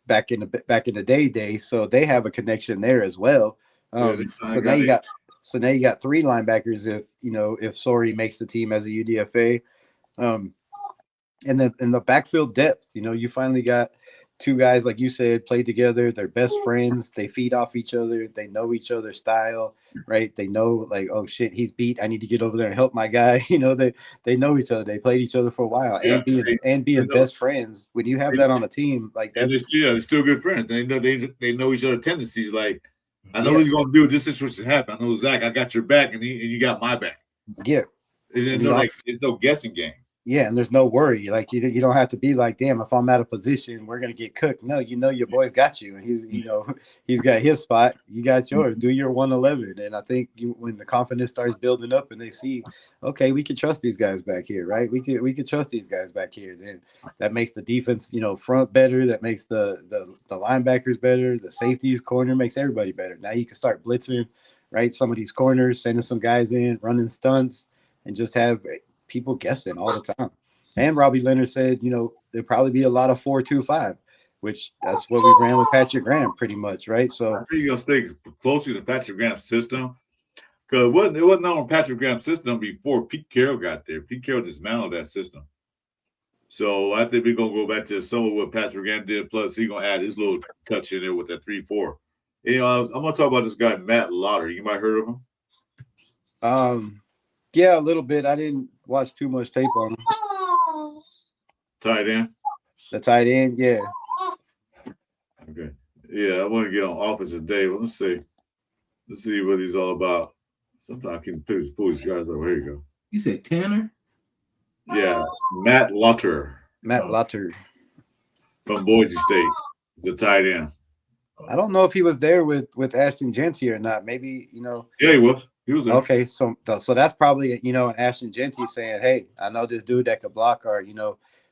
[SPEAKER 5] back in the day. So they have a connection there as well. So now you got 3 linebackers if Sorry makes the team as a UDFA, and then in the backfield depth, you finally got 2 guys, like you said, play together. They're best friends. They feed off each other. They know each other's style, right? They know oh shit, he's beat. I need to get over there and help my guy. They know each other. They played each other for a while, and being best friends. When you have that on a team,
[SPEAKER 1] they're still good friends. They know each other's tendencies. Like, I know what he's going to do. This situation happen. I know, Zach, I got your back, and you got my back.
[SPEAKER 5] Yeah.
[SPEAKER 1] It's no guessing game.
[SPEAKER 5] Yeah, and there's no worry. Like, you don't have to be like, damn, if I'm out of position, we're gonna get cooked. No, your boy's got you, and he's got his spot. You got yours. Do your 111, and I think when the confidence starts building up, and they see, okay, we can trust these guys back here, right? We can trust these guys back here. Then that makes the defense, front better. That makes the linebackers better. The safeties, corner makes everybody better. Now you can start blitzing, right? Some of these corners, sending some guys in, running stunts, and just have people guessing all the time. And Robbie Leonard said, there'll probably be a lot of 4-2-5, which that's what we ran with Patrick Graham pretty much, right? So I
[SPEAKER 1] think you're gonna stay closely to Patrick Graham's system, because it wasn't on Patrick Graham's system before Pete Carroll got there. Pete Carroll dismantled that system. So I think we're gonna go back to some of what Patrick Graham did. Plus, he's gonna add his little touch in there with that 3-4. I'm gonna talk about this guy Matt Lauter. You might heard of him.
[SPEAKER 5] Yeah, a little bit. I didn't watch too much tape on him.
[SPEAKER 1] Tight end?
[SPEAKER 5] The tight end, yeah.
[SPEAKER 1] Okay. Yeah, I want to get on Offensive Day. Well, let's see what he's all about. Sometimes I can pull these guys over. Here you go.
[SPEAKER 2] You said Tanner?
[SPEAKER 1] Yeah, Matt Lauter.
[SPEAKER 5] Matt Lauter.
[SPEAKER 1] From Boise State. He's a tight end.
[SPEAKER 5] I don't know if he was there with Ashton Genty or not. Maybe,
[SPEAKER 1] Yeah, he was. He was there.
[SPEAKER 5] Okay, so that's probably, an Ashton Genty saying, hey, I know this dude that could block, or,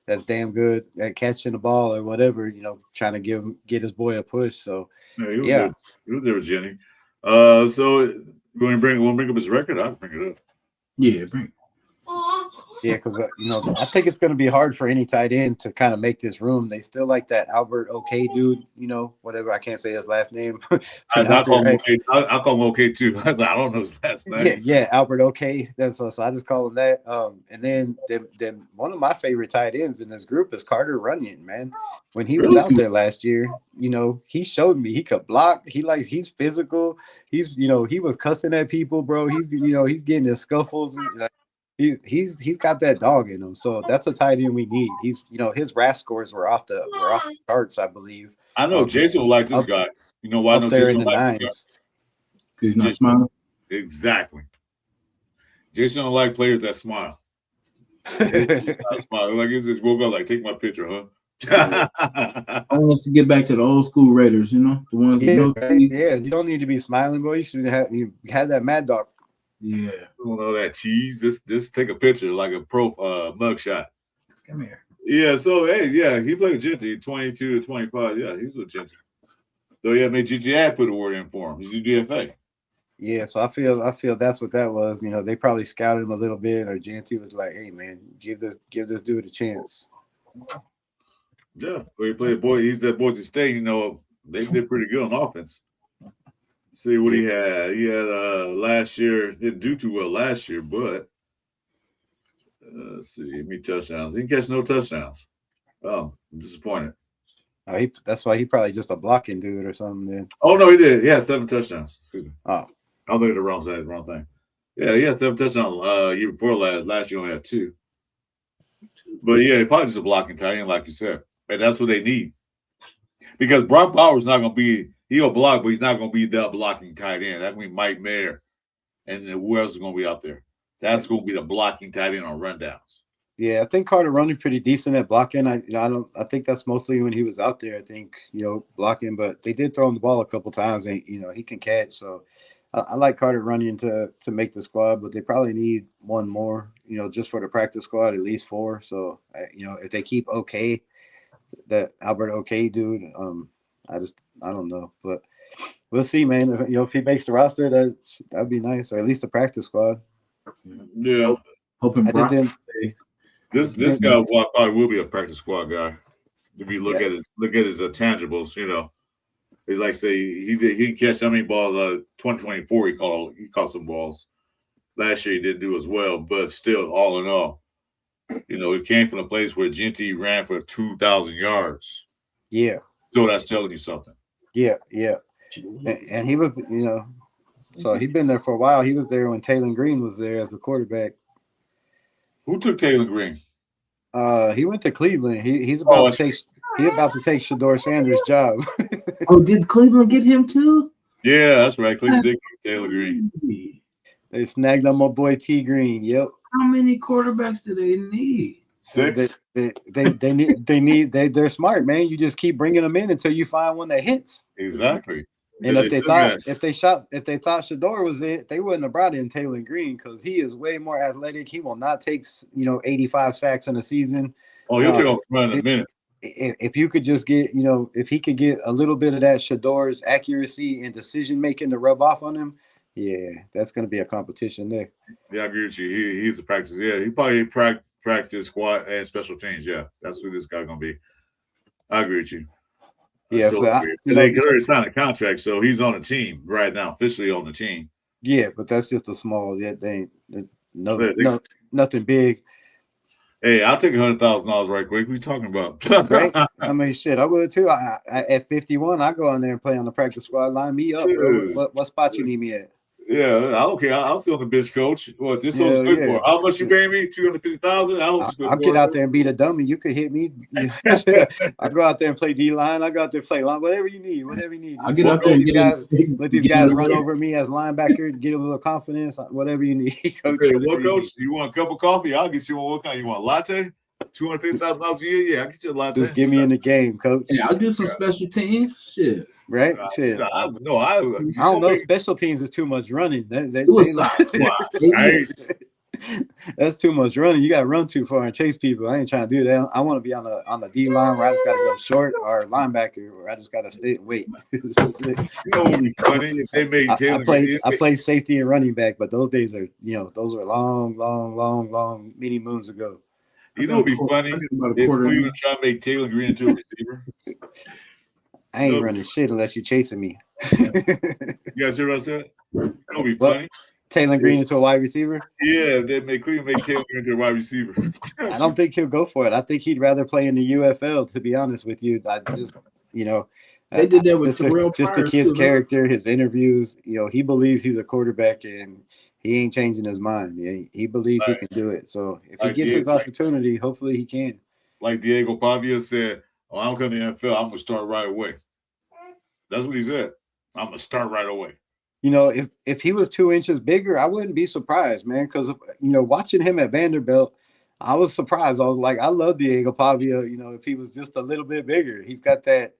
[SPEAKER 5] that's damn good at catching the ball or whatever, trying to get his boy a push. So,
[SPEAKER 1] yeah. He was there with Jenny. So you want to bring up his record? I'll bring it up.
[SPEAKER 2] Yeah, bring it.
[SPEAKER 5] Yeah, because I think it's going to be hard for any tight end to kind of make this room. They still like that Albert OK dude, whatever. I can't say his last name.
[SPEAKER 1] I'll call him OK too. I don't know his last name.
[SPEAKER 5] Yeah, Albert OK. So I just call him that. And then one of my favorite tight ends in this group is Carter Runyon, man. When he was out there last year, he showed me he could block. He's physical. He was cussing at people, bro. He's getting in scuffles. He's got that dog in him, so that's a tight end we need. He's his RAS scores were off the charts, I believe.
[SPEAKER 1] I know Jason will like this guy. You know why? I know
[SPEAKER 5] Jason
[SPEAKER 1] will like this guy.
[SPEAKER 2] He's not smiling.
[SPEAKER 1] Exactly. Jason don't like players that smile. He's not smiling. Like, he's just woke up like, take my picture, huh?
[SPEAKER 2] I want us to get back to the old school Raiders, you know, the ones with no
[SPEAKER 5] right?
[SPEAKER 2] teeth.
[SPEAKER 5] Yeah, you don't need to be smiling, boy. You had that mad dog.
[SPEAKER 2] Yeah.
[SPEAKER 1] Don't know that cheese. Just take a picture like a pro mugshot.
[SPEAKER 2] Come here.
[SPEAKER 1] Yeah, so hey, yeah, he played with Genty, 22 to 25. Yeah, he's with Genty. So yeah, made GGI put a word in for him. He's UDFA.
[SPEAKER 5] Yeah, so I feel that's what that was. You know, they probably scouted him a little bit, or GNT was like, "Hey, man, give this dude a chance."
[SPEAKER 1] Yeah, well, he played he's at Boise State. You know, they did pretty good on offense. See what he had. He had last year, didn't do too well last year, but let's see, how many touchdowns? He didn't catch no touchdowns. Oh, I'm disappointed.
[SPEAKER 5] Oh, that's why he probably just a blocking dude or something. Then.
[SPEAKER 1] Oh no, he did. He had 7 touchdowns. Excuse me.
[SPEAKER 5] Oh,
[SPEAKER 1] I'm looking at the wrong thing. Yeah, he had 7 touchdowns year before last. Last year only had 2. But yeah, probably just a blocking tight end, like you said. And that's what they need. Because Brock Bowers not gonna be, he'll block, but he's not gonna be the blocking tight end. That's gonna be Mike Mayer. And then who else is gonna be out there? That's gonna be the blocking tight end on rundowns.
[SPEAKER 5] yeah, I think Carter Running pretty decent at blocking. I think that's mostly when he was out there. I think blocking, but they did throw him the ball a couple times, and he can catch. So I like Carter Running to make the squad, but they probably need one more. Just for the practice squad, at least 4. So if they keep that Albert dude, I don't know, but we'll see, man. If he makes the roster, that'd be nice, or at least the practice squad.
[SPEAKER 1] Yeah,
[SPEAKER 2] hoping
[SPEAKER 5] I just didn't.
[SPEAKER 1] This guy probably will be a practice squad guy. If you look at his tangibles, it's like say he catch how many balls? 2024 he caught some balls. Last year he didn't do as well, but still, all in all, he came from a place where Genty ran for 2,000 yards.
[SPEAKER 5] Yeah.
[SPEAKER 1] So that's telling you something.
[SPEAKER 5] Yeah. And he was, so he'd been there for a while. He was there when Taylor Green was there as the quarterback.
[SPEAKER 1] Who took Taylor Green?
[SPEAKER 5] He went to Cleveland. He's about to take Shador Sanders' job.
[SPEAKER 2] Oh, did Cleveland get him too?
[SPEAKER 1] Yeah, that's right. Cleveland did get Taylor Green.
[SPEAKER 5] They snagged on my boy T Green. Yep.
[SPEAKER 2] How many quarterbacks do they need?
[SPEAKER 1] 6.
[SPEAKER 5] They're smart, man. You just keep bringing them in until you find one that hits.
[SPEAKER 1] Exactly.
[SPEAKER 5] And if they thought Shador was it, they wouldn't have brought in Taylor Green because he is way more athletic. He will not take 85 sacks in a season.
[SPEAKER 1] Oh, he'll take off run in a minute.
[SPEAKER 5] If you could just get if he could get a little bit of that Shador's accuracy and decision making to rub off on him, yeah, that's going to be a competition there.
[SPEAKER 1] Yeah, I agree with you. He's a practice. Yeah, he probably practice squad and special teams. Yeah, that's who this guy's going to be. I agree with you.
[SPEAKER 5] Yeah,
[SPEAKER 1] they already signed a contract, so he's on the team right now, officially on the team.
[SPEAKER 5] Yeah, but that's just a small. Yeah, nothing big.
[SPEAKER 1] Hey, I'll take $100,000 right quick. What are you talking about?
[SPEAKER 5] Right? I mean, shit, I would too. I at 51, I go in there and play on the practice squad. Line me up, bro. What spot you need me at?
[SPEAKER 1] Yeah, I don't care. I'll sit on the bench, coach. What this one's good for? How much you pay me? $250,000.
[SPEAKER 5] I'll get out there and beat a dummy. You could hit me. I go out there and play D line. I go out there and play line. Whatever you need.
[SPEAKER 2] I'll get out there and
[SPEAKER 5] let these guys run over me as linebacker. Get a little confidence. Whatever you need.
[SPEAKER 1] Coach, okay, what coach? You want a cup of coffee? I'll get you one. What kind? You want a latte? $250,000 a year? Yeah, I'll get you a latte.
[SPEAKER 5] Just get me in the game, coach.
[SPEAKER 2] Yeah, I'll do some special teams. Shit.
[SPEAKER 5] Right? Shit.
[SPEAKER 1] I don't know. Special teams is too much running.
[SPEAKER 5] That's too much running. You got to run too far and chase people. I ain't trying to do that. I want to be on the D line where I just got to go short, or linebacker where I just got to wait. That's it.
[SPEAKER 1] What would be funny if they made
[SPEAKER 5] I played safety and running back, but those days are those were long, many moons ago.
[SPEAKER 1] You know, it'd be funny if we would try to make Taylor Green into a receiver.
[SPEAKER 5] I ain't running shit unless you're chasing me.
[SPEAKER 1] You guys hear what I said? It'll be funny.
[SPEAKER 5] Taylor Green into a wide receiver?
[SPEAKER 1] Yeah, they make Taylor Green into a wide receiver.
[SPEAKER 5] I don't think he'll go for it. I think he'd rather play in the UFL, to be honest with you. I just,
[SPEAKER 2] they did that with Terrell Pryor.
[SPEAKER 5] Just the kid's character, his interviews. He believes he's a quarterback and he ain't changing his mind. He believes he can do it. So if he gets his opportunity, hopefully he can.
[SPEAKER 1] Like Diego Pavia said, I'm coming to the NFL, I'm going to start right away. That's what he said. I'm going to start right away.
[SPEAKER 5] If he was 2 inches bigger, I wouldn't be surprised, man, because, watching him at Vanderbilt, I was surprised. I was like, I love Diego Pavia. You know, if he was just a little bit bigger, he's got that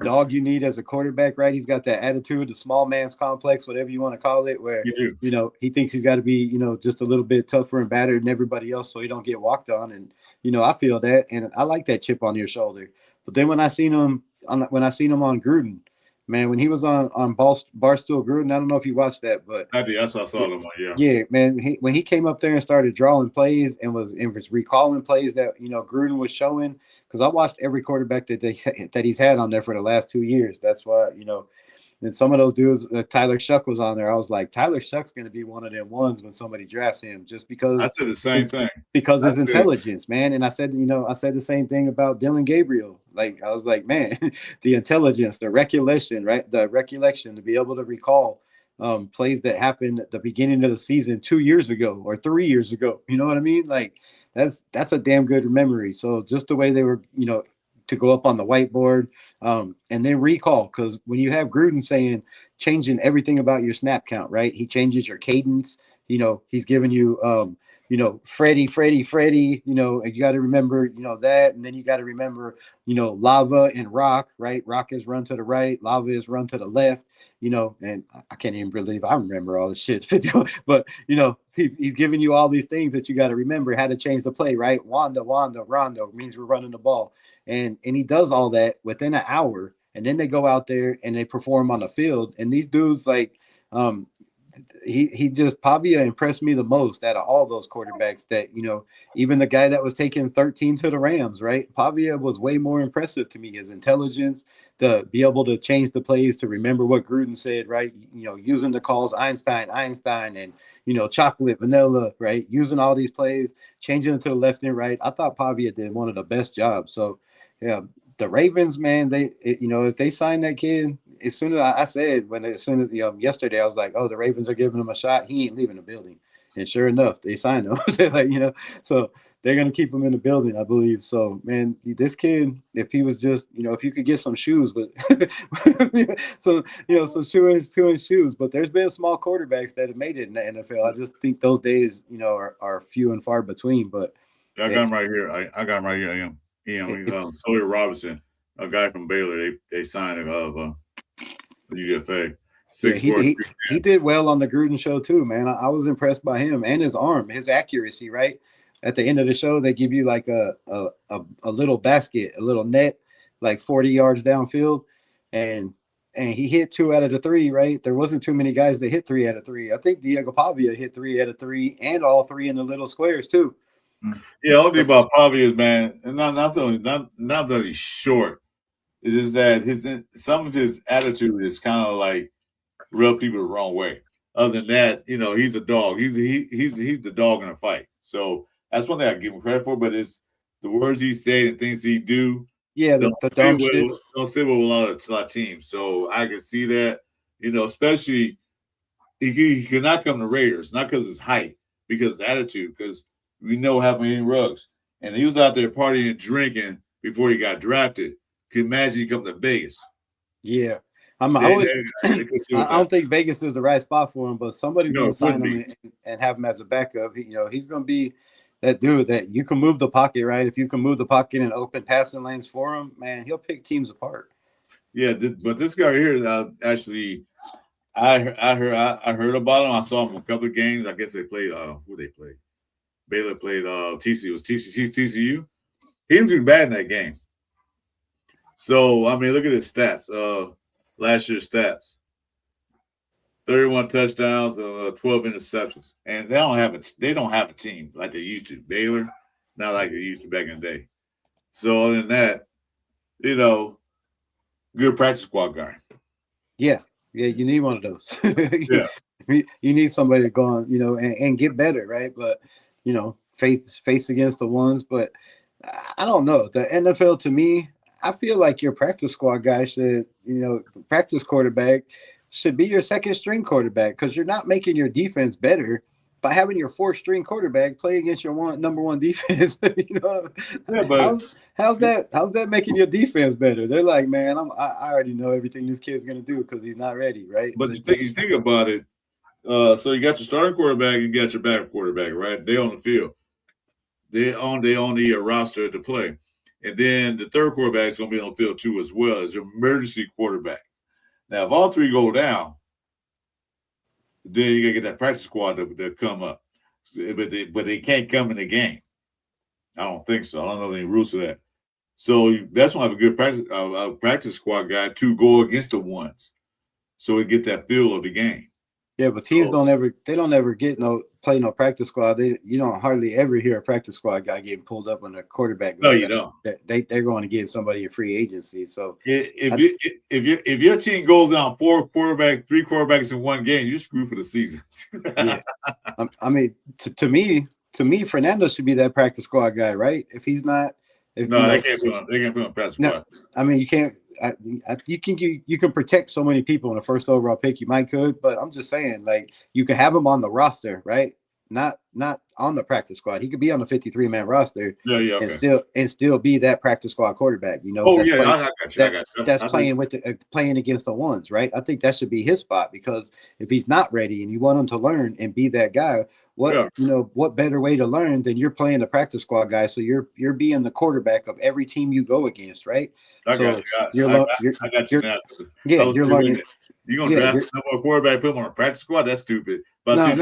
[SPEAKER 5] dog you need as a quarterback, right? He's got that attitude, the small man's complex, whatever you want to call it, where
[SPEAKER 1] You do.
[SPEAKER 5] you know he thinks he's got to be, you know, just a little bit tougher and badder than everybody else, so he don't get walked on. And you know, I feel that, and I like that chip on your shoulder. But then when I seen him on Gruden, man, when he was on Barstool Gruden, I don't know if you watched that, but
[SPEAKER 1] I did. That's what I saw them on. Yeah.
[SPEAKER 5] yeah, man. When he came up there and started drawing plays and was recalling plays that, you know, Gruden was showing, because I watched every quarterback that he's had on there for the last 2 years. That's why, you know, and some of those dudes, Tyler Shuck was on there. I was like, Tyler Shuck's going to be one of them ones when somebody drafts him, just
[SPEAKER 1] I
[SPEAKER 5] because
[SPEAKER 1] said the same thing.
[SPEAKER 5] because
[SPEAKER 1] I
[SPEAKER 5] his
[SPEAKER 1] said,
[SPEAKER 5] intelligence, man. And I said, you know, I said the same thing about Dylan Gabriel. Like, I was like, man, the intelligence, the recollection, right? The recollection to be able to recall plays that happened at the beginning of the season 2 years ago or 3 years ago. You know what I mean? Like, that's a damn good memory. So just the way they were, you know, to go up on the whiteboard, and then recall, because when you have Gruden saying changing everything about your snap count, right? He changes your cadence. You know, he's giving you you know, Freddie, you know, and you got to remember, you know, that. And then you got to remember, you know, Lava and Rock, right? Rock is run to the right, Lava is run to the left, you know, and I can't even believe I remember all this shit. But, you know, he's giving you all these things that you got to remember how to change the play, right? Rondo means we're running the ball. And he does all that within an hour. And then they go out there and they perform on the field. And these dudes, like, he just Pavia impressed me the most out of all those quarterbacks. That, you know, even the guy that was taking 13 to the Rams, right? Pavia was way more impressive to me. His intelligence to be able to change the plays, to remember what Gruden said, right? You know, using the calls Einstein, and, you know, chocolate, vanilla, right? Using all these plays, changing it to the left and right. I thought Pavia did one of the best jobs. So yeah, the Ravens, man, you know, if they sign that kid, as soon as I said, as soon as, you know, yesterday, I was like, oh, the Ravens are giving him a shot. He ain't leaving the building. And sure enough, they signed him. They're like, you know, so they're going to keep him in the building, I believe. So, man, this kid, if he was just, you know, if you could get some shoes, but so, you know, some shoes, but there's been small quarterbacks that have made it in the NFL. I just think those days, you know, are few and far between. But
[SPEAKER 1] I got him right here. I got him right here. I am. Sawyer Robinson, a guy from Baylor. They signed the UDFA.
[SPEAKER 5] Yeah, he did well on the Gruden show too, man. I was impressed by him and his arm, his accuracy. Right at the end of the show, they give you like a little basket, a little net, like 40 yards downfield, and he hit 2 out of the 3. Right, there wasn't too many guys that hit 3 out of 3. I think Diego Pavia hit 3 out of 3, and all 3 in the little squares too.
[SPEAKER 1] Yeah, only thing about Pavia is, man, and not that he's short. It's just that some of his attitude is kind of like rub people the wrong way. Other than that, you know, he's a dog. He's the dog in a fight. So that's one thing I give him credit for. But it's the words he said and things he do.
[SPEAKER 5] Yeah, the dumb shit.
[SPEAKER 1] Don't sit with a lot of teams. So I can see that. You know, especially he could not come to Raiders, not because of his height, because of his attitude. Because we know what happened in Ruggs, and he was out there partying and drinking before he got drafted. Can you imagine he come to Vegas?
[SPEAKER 5] Yeah. I don't think Vegas is the right spot for him, but somebody's going to sign him and have him as a backup. You know, he's going to be that dude that you can move the pocket, right? If you can move the pocket and open passing lanes for him, man, he'll pick teams apart.
[SPEAKER 1] Yeah, but this guy here, actually, I heard about him. I saw him a couple of games. I guess they played. Who they played? Baylor played TCU. It was TCU. He didn't do bad in that game. So I mean, look at his stats. Last year's stats: 31 touchdowns, 12 interceptions, and they don't have a team like they used to. Baylor, not like they used to back in the day. So other than that, you know, good practice squad guy.
[SPEAKER 5] Yeah, you need one of those.
[SPEAKER 1] Yeah,
[SPEAKER 5] you need somebody to go on, you know, and get better, right? But you know, face against the ones. But I don't know. The NFL, to me, I feel like your practice squad guy should, you know, practice quarterback should be your second string quarterback, because you're not making your defense better by having your 4th string quarterback play against your number one defense. You know,
[SPEAKER 1] yeah, but
[SPEAKER 5] how's that making your defense better? They're like, man, I already know everything this kid's gonna do because he's not ready, right?
[SPEAKER 1] But you think about it. So you got your starting quarterback and you got your backup quarterback, right? They on the field. They on the roster to play. And then the third quarterback is going to be on the field too as well as your emergency quarterback. Now, if all three go down, then you got to get that practice squad to come up. But they can't come in the game. I don't think so. I don't know any rules to that. So that's why I have a good practice squad guy to go against the ones, so we get that feel of the game.
[SPEAKER 5] Yeah, but teams don't ever get play no practice squad. You don't hardly ever hear a practice squad guy getting pulled up on a quarterback.
[SPEAKER 1] No, you don't.
[SPEAKER 5] They're going to get somebody in free agency. So
[SPEAKER 1] if your team goes down three quarterbacks in one game, you're screwed for the season.
[SPEAKER 5] Yeah, I mean, to me, Fernando should be that practice squad guy, right? If he's not, they can't put him on practice squad. I mean, you can't. You can protect so many people in the first overall pick. You might could, but I'm just saying, like, you can have him on the roster, right? Not on the practice squad. He could be on the 53-man roster,
[SPEAKER 1] okay.
[SPEAKER 5] and still be that practice squad quarterback. You know,
[SPEAKER 1] I got you.
[SPEAKER 5] That's playing with playing against the ones, right? I think that should be his spot, because if he's not ready and you want him to learn and be that guy, what better way to learn than you're playing the practice squad guy? So you're being the quarterback of every team you go against, right?
[SPEAKER 1] I got you now.
[SPEAKER 5] Yeah, you're learning.
[SPEAKER 1] You're gonna draft a quarterback, put him on a practice squad? That's stupid. But
[SPEAKER 5] you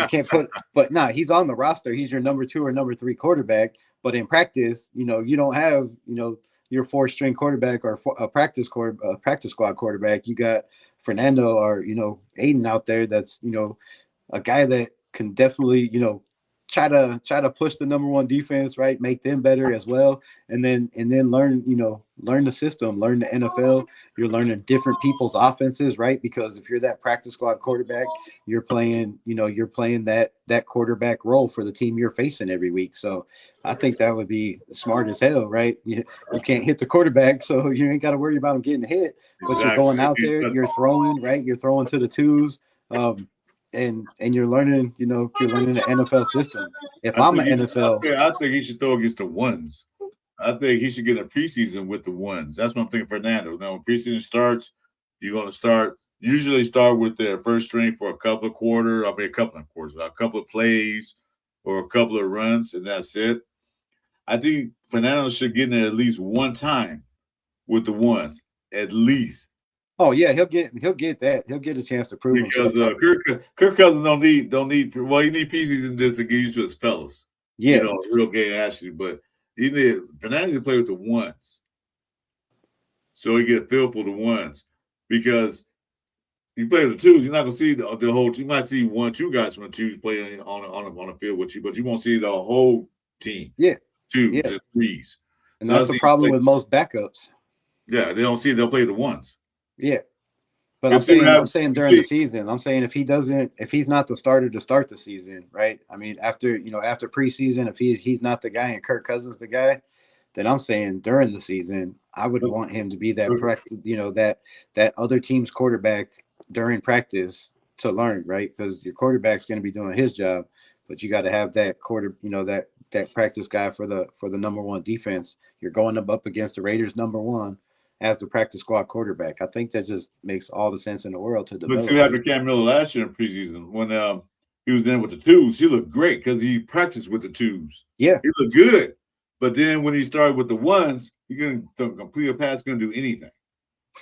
[SPEAKER 5] can't put. But he's on the roster. He's your number 2 or number 3 quarterback. But in practice, you don't have your 4th-string quarterback or a practice squad quarterback. You got Fernando or Aiden out there. That's a guy that can definitely try to push the number 1 defense, right? Make them better as well, and then learn the system, learn the NFL. You're learning different people's offenses, right? Because if you're that practice squad quarterback, you're playing that quarterback role for the team you're facing every week. So I think that would be smart as hell, right? You can't hit the quarterback, so you ain't got to worry about him getting hit. But you're going out there, you're throwing, right? You're throwing to the twos. And you're learning, you're learning the NFL system. If I'm an NFL,
[SPEAKER 1] I think he should throw against the ones. I think he should get a preseason with the ones. That's what I'm thinking, Fernando. Now, when preseason starts, you're going to usually start with their first string for a couple of quarters, a couple of plays or a couple of runs, and that's it. I think Fernando should get in there at least one time with the ones, at least.
[SPEAKER 5] Oh yeah, he'll get that. He'll get a chance to prove
[SPEAKER 1] because
[SPEAKER 5] himself.
[SPEAKER 1] Kirk Cousins don't need. Well, he need preseason just to get used to his fellas.
[SPEAKER 5] Yeah,
[SPEAKER 1] real game actually, but he need Fernando to play with the ones, so he get a feel for the ones. Because you play with the twos, you're not gonna see the whole. You might see 1-2 guys from the twos playing on the field with you, but you won't see the whole team.
[SPEAKER 5] Yeah,
[SPEAKER 1] twos and threes,
[SPEAKER 5] and that's the problem with most backups.
[SPEAKER 1] Yeah, they don't see. They'll play the ones.
[SPEAKER 5] Yeah, but I'm saying during the season. I'm saying if he's not the starter to start the season, right? I mean, after preseason, if he's not the guy and Kirk Cousins the guy, then I'm saying during the season, I would want him to be that that other team's quarterback during practice to learn, right? Because your quarterback's going to be doing his job, but you got to have that that practice guy for the number 1 defense. You're going up against the Raiders number 1. As the practice squad quarterback. I think that just makes all the sense in the world to develop.
[SPEAKER 1] Let's see what happened to Cam Miller last year in preseason when he was in with the twos. He looked great because he practiced with the twos.
[SPEAKER 5] Yeah,
[SPEAKER 1] he looked good. But then when he started with the ones, you're going to complete a pass, going to do anything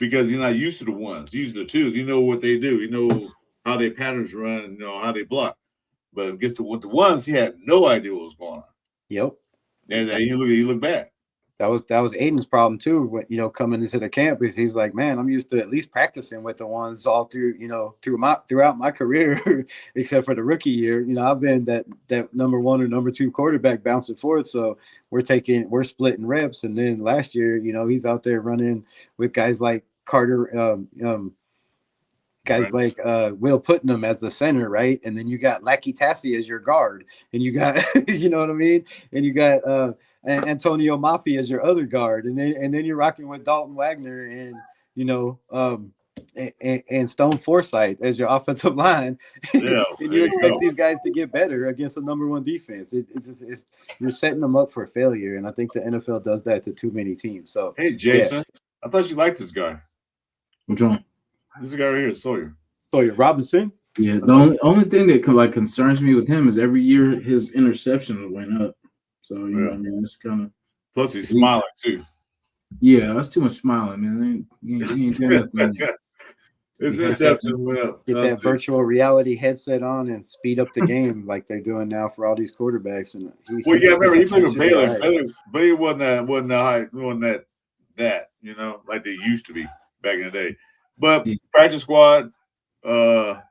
[SPEAKER 1] because you're not used to the ones. Used to the twos. You know what they do. You know how their patterns run. You know how they block. But with the ones, he had no idea what was going on.
[SPEAKER 5] Yep.
[SPEAKER 1] And he looked bad.
[SPEAKER 5] That was Aiden's problem too. When coming into the camp, because he's like, man, I'm used to at least practicing with the ones all through throughout my career, except for the rookie year. I've been that number 1 or number 2 quarterback bouncing forth. So we're splitting reps. And then last year, he's out there running with guys like Carter, like Will Putnam as the center, right? And then you got Lackey Tassie as your guard, and you got you know what I mean, and you got and Antonio Maffei as your other guard, and then you're rocking with Dalton Wagner and and Stone Forsythe as your offensive line.
[SPEAKER 1] Yeah,
[SPEAKER 5] and you expect these guys to get better against a number 1 defense. It's you're setting them up for failure, and I think the NFL does that to too many teams. So
[SPEAKER 1] hey, Jason, I thought you liked this guy.
[SPEAKER 2] Which one?
[SPEAKER 1] This guy right here, Sawyer
[SPEAKER 5] Robinson.
[SPEAKER 2] Yeah, the only thing that concerns me with him is every year his interceptions went up. So you know, what I mean, it's kind of
[SPEAKER 1] Plus he's smiling too.
[SPEAKER 2] Yeah, that's too much smiling, man. You ain't doing nothing yet.
[SPEAKER 1] His interception went up.
[SPEAKER 5] Get that virtual reality headset on and speed up the game like they're doing now for all these quarterbacks. And
[SPEAKER 1] remember he played with Baylor. Baylor wasn't that you know, like they used to be back in the day. But practice squad guy,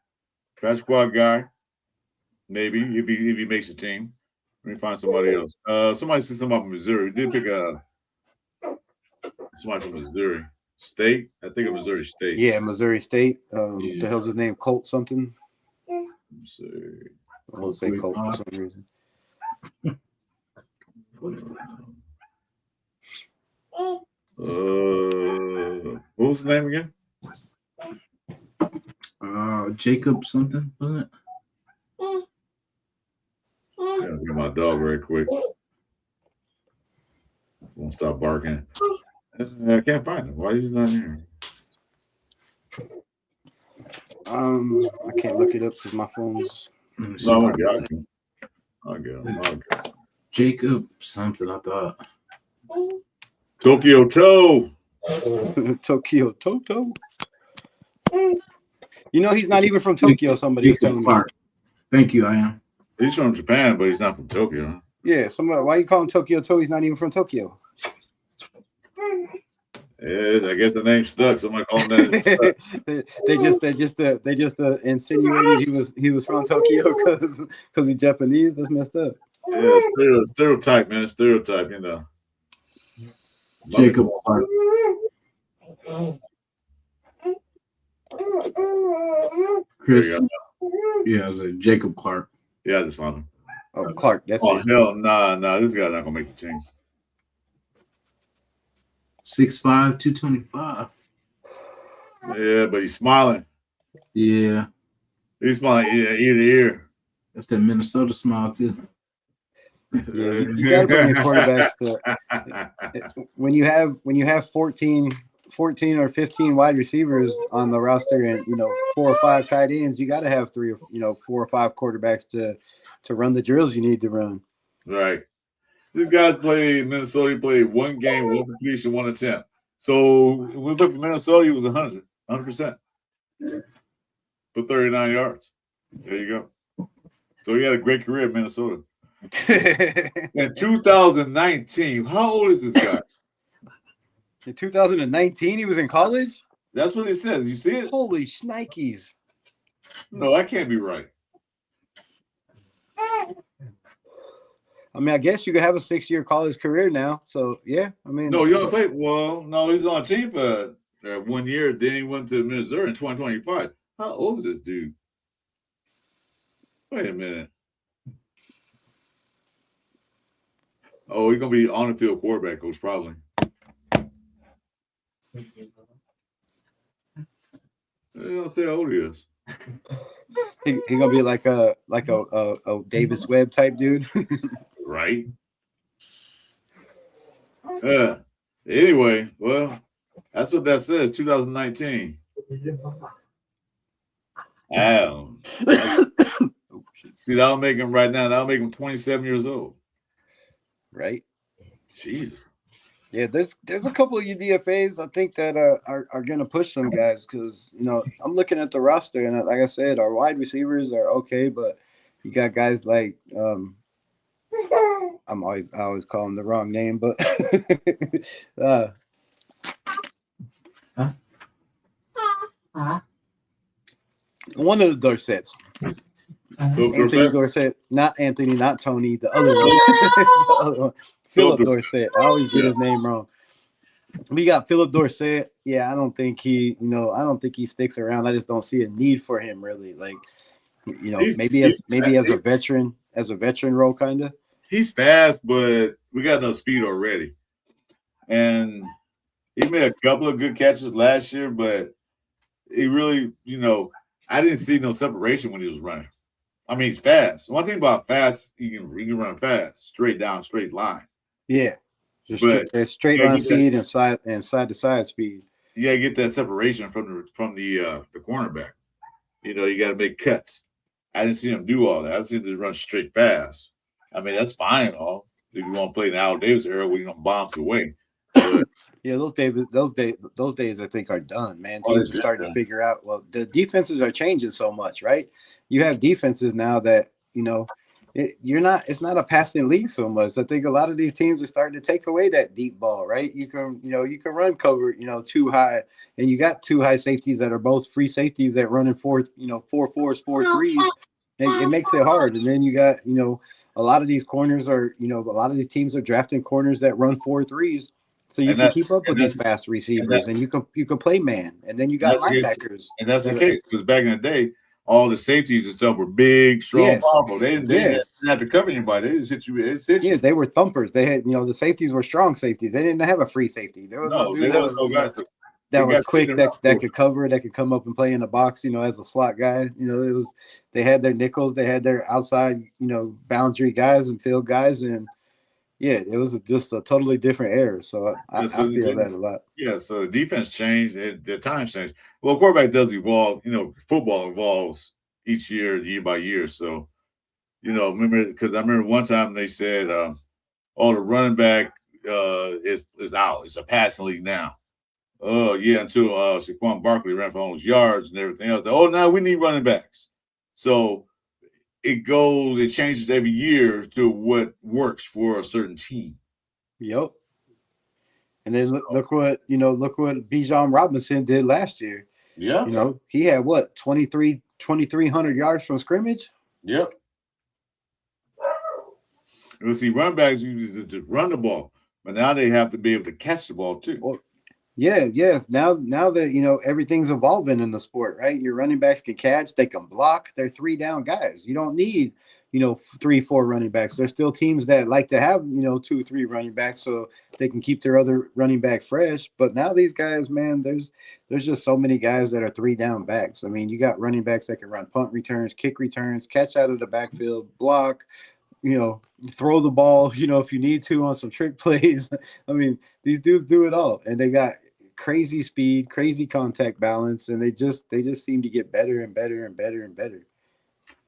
[SPEAKER 1] maybe if he makes the team. Let me find somebody else. Somebody said something about Missouri. We did pick somebody from Missouri State. I think of Missouri State.
[SPEAKER 5] Yeah, Missouri State. The hell's his name? Colt something.
[SPEAKER 1] Let's see.
[SPEAKER 5] I'll say Colt for some reason.
[SPEAKER 1] What was the name again?
[SPEAKER 2] Jacob something, wasn't it?
[SPEAKER 1] Yeah, get my dog right quick. Won't stop barking. I can't find him. Why is he not here?
[SPEAKER 5] I can't look it up because my phone's.
[SPEAKER 1] No, I got him. I got him.
[SPEAKER 2] Jacob something, I thought.
[SPEAKER 1] Tokyo Toe.
[SPEAKER 5] Tokyo Toto. You know, he's not even from Tokyo. Somebody was telling me.
[SPEAKER 2] Thank you, I am.
[SPEAKER 1] He's from Japan, but he's not from Tokyo.
[SPEAKER 5] Yeah, somebody. Why you call him Tokyo Toe? He's not even from Tokyo.
[SPEAKER 1] Yes, I guess the name stuck. Somebody called him that.
[SPEAKER 5] they just insinuated he was from Tokyo because he's Japanese. That's messed up.
[SPEAKER 1] Yeah, stereotype, man. Stereotype, you know.
[SPEAKER 2] Jacob Clark. Chris. Yeah, I was like Jacob Clark.
[SPEAKER 1] Yeah, I just found him.
[SPEAKER 5] Oh, Clark. That's
[SPEAKER 1] hell,
[SPEAKER 5] it.
[SPEAKER 1] nah. This guy's not gonna make the team.
[SPEAKER 2] 6'5", 225.
[SPEAKER 1] Yeah, but he's smiling.
[SPEAKER 2] Yeah.
[SPEAKER 1] He's smiling ear to ear.
[SPEAKER 2] That's that Minnesota smile too.
[SPEAKER 5] Yeah, you gotta bring your quarterbacks to when you have 14 or 15 wide receivers on the roster and 4 or 5 tight ends, you gotta have 4 or 5 quarterbacks to run the drills you need to run.
[SPEAKER 1] Right. These guys played Minnesota. He played 1 game, 1 completion, 1 attempt. So when we looked at Minnesota, he was 100% for 39 yards. There you go. So he had a great career at Minnesota. In 2019, how old is this guy?
[SPEAKER 5] In 2019, he was in college?
[SPEAKER 1] That's what he said. You see it?
[SPEAKER 5] Holy shnikes.
[SPEAKER 1] No, that can't be right.
[SPEAKER 5] I mean, I guess you could have a 6-year college career now. So, yeah, I mean.
[SPEAKER 1] No, you don't play. Well, no, he's on a team for 1 year. Then he went to Missouri in 2025. How old is this dude? Wait a minute. Oh, he's going to be on the field quarterback coach probably. They don't say how old he is.
[SPEAKER 5] He gonna be like a Davis Webb type dude.
[SPEAKER 1] Right. Anyway, well, that's what that says. 2019. See, that'll make him right now. That'll make him 27 years old.
[SPEAKER 5] Right.
[SPEAKER 1] Jeez.
[SPEAKER 5] Yeah, there's a couple of UDFAs I think that are gonna push some guys because I'm looking at the roster and like I said, our wide receivers are okay, but you got guys like I always call him the wrong name, but one of the Dorsets. Anthony Dorsett, not Anthony, not Tony, the other one. The other one. Philip Dorsett. I always get his name wrong. We got Philip Dorsett. Yeah, I don't think he sticks around. I just don't see a need for him really. Like, maybe as a veteran role kind of.
[SPEAKER 1] He's fast, but we got no speed already. And he made a couple of good catches last year, but he really, I didn't see no separation when he was running. I mean, he's fast. One thing about fast, he can run fast, straight down, straight line.
[SPEAKER 5] Yeah, there's straight line speed and side to side speed.
[SPEAKER 1] Yeah, get that separation from the cornerback. You know, you got to make cuts. I didn't see him do all that. I see him just run straight fast. I mean, that's fine, and all. If you want to play in the Al Davis era, where you don't bomb your way. But
[SPEAKER 5] Yeah, those days I think are done, man.
[SPEAKER 1] oh,
[SPEAKER 5] Teams are starting to figure out. Well, the defenses are changing so much, right? You have defenses now that it's not a passing league so much. I think a lot of these teams are starting to take away that deep ball, right? You can run cover, too high, and you got two high safeties that are both free safeties that run in 4-4s, 4-3s. It makes it hard, and then you got a lot of these corners are a lot of these teams are drafting corners that run 4-3s. So you can keep up with these fast receivers, and you can play man, and then you got linebackers.
[SPEAKER 1] And that's the case because back in the day, all the safeties and stuff were big, strong, powerful. They didn't have to cover anybody. They just hit you.
[SPEAKER 5] Yeah, they were thumpers. They had the safeties were strong safeties. They didn't have a free safety. There was no dude that was quick that could cover, that could come up and play in the box. As a slot guy. They had their nickels, they had their outside boundary guys and field guys and. Yeah, it was just a totally different era. So I feel that a lot.
[SPEAKER 1] Yeah, so the defense changed, the times changed. Well, quarterback does evolve. Football evolves each year by year. So, remember, because I remember one time they said, the running back is out. It's a passing league now. Oh, yeah, until Saquon Barkley ran for all those yards and everything else. Oh, now we need running backs. So it changes every year to what works for a certain team.
[SPEAKER 5] Yep. And then look what Bijan Robinson did last year.
[SPEAKER 1] Yeah.
[SPEAKER 5] He had 2,300 yards from scrimmage.
[SPEAKER 1] Yep. Let's see, running backs usually just run the ball, but now they have to be able to catch the ball too.
[SPEAKER 5] Well, yeah. Now that everything's evolving in the sport, right? Your running backs can catch, they can block. They're 3 down guys. You don't need 3-4 running backs. There's still teams that like to have 2-3 running backs so they can keep their other running back fresh. But now these guys, man, there's just so many guys that are 3 down backs. I mean, you got running backs that can run punt returns, kick returns, catch out of the backfield, block. Throw the ball, if you need to on some trick plays. I mean, these dudes do it all, and they got crazy speed, crazy contact balance, and they just seem to get better and better and better and better.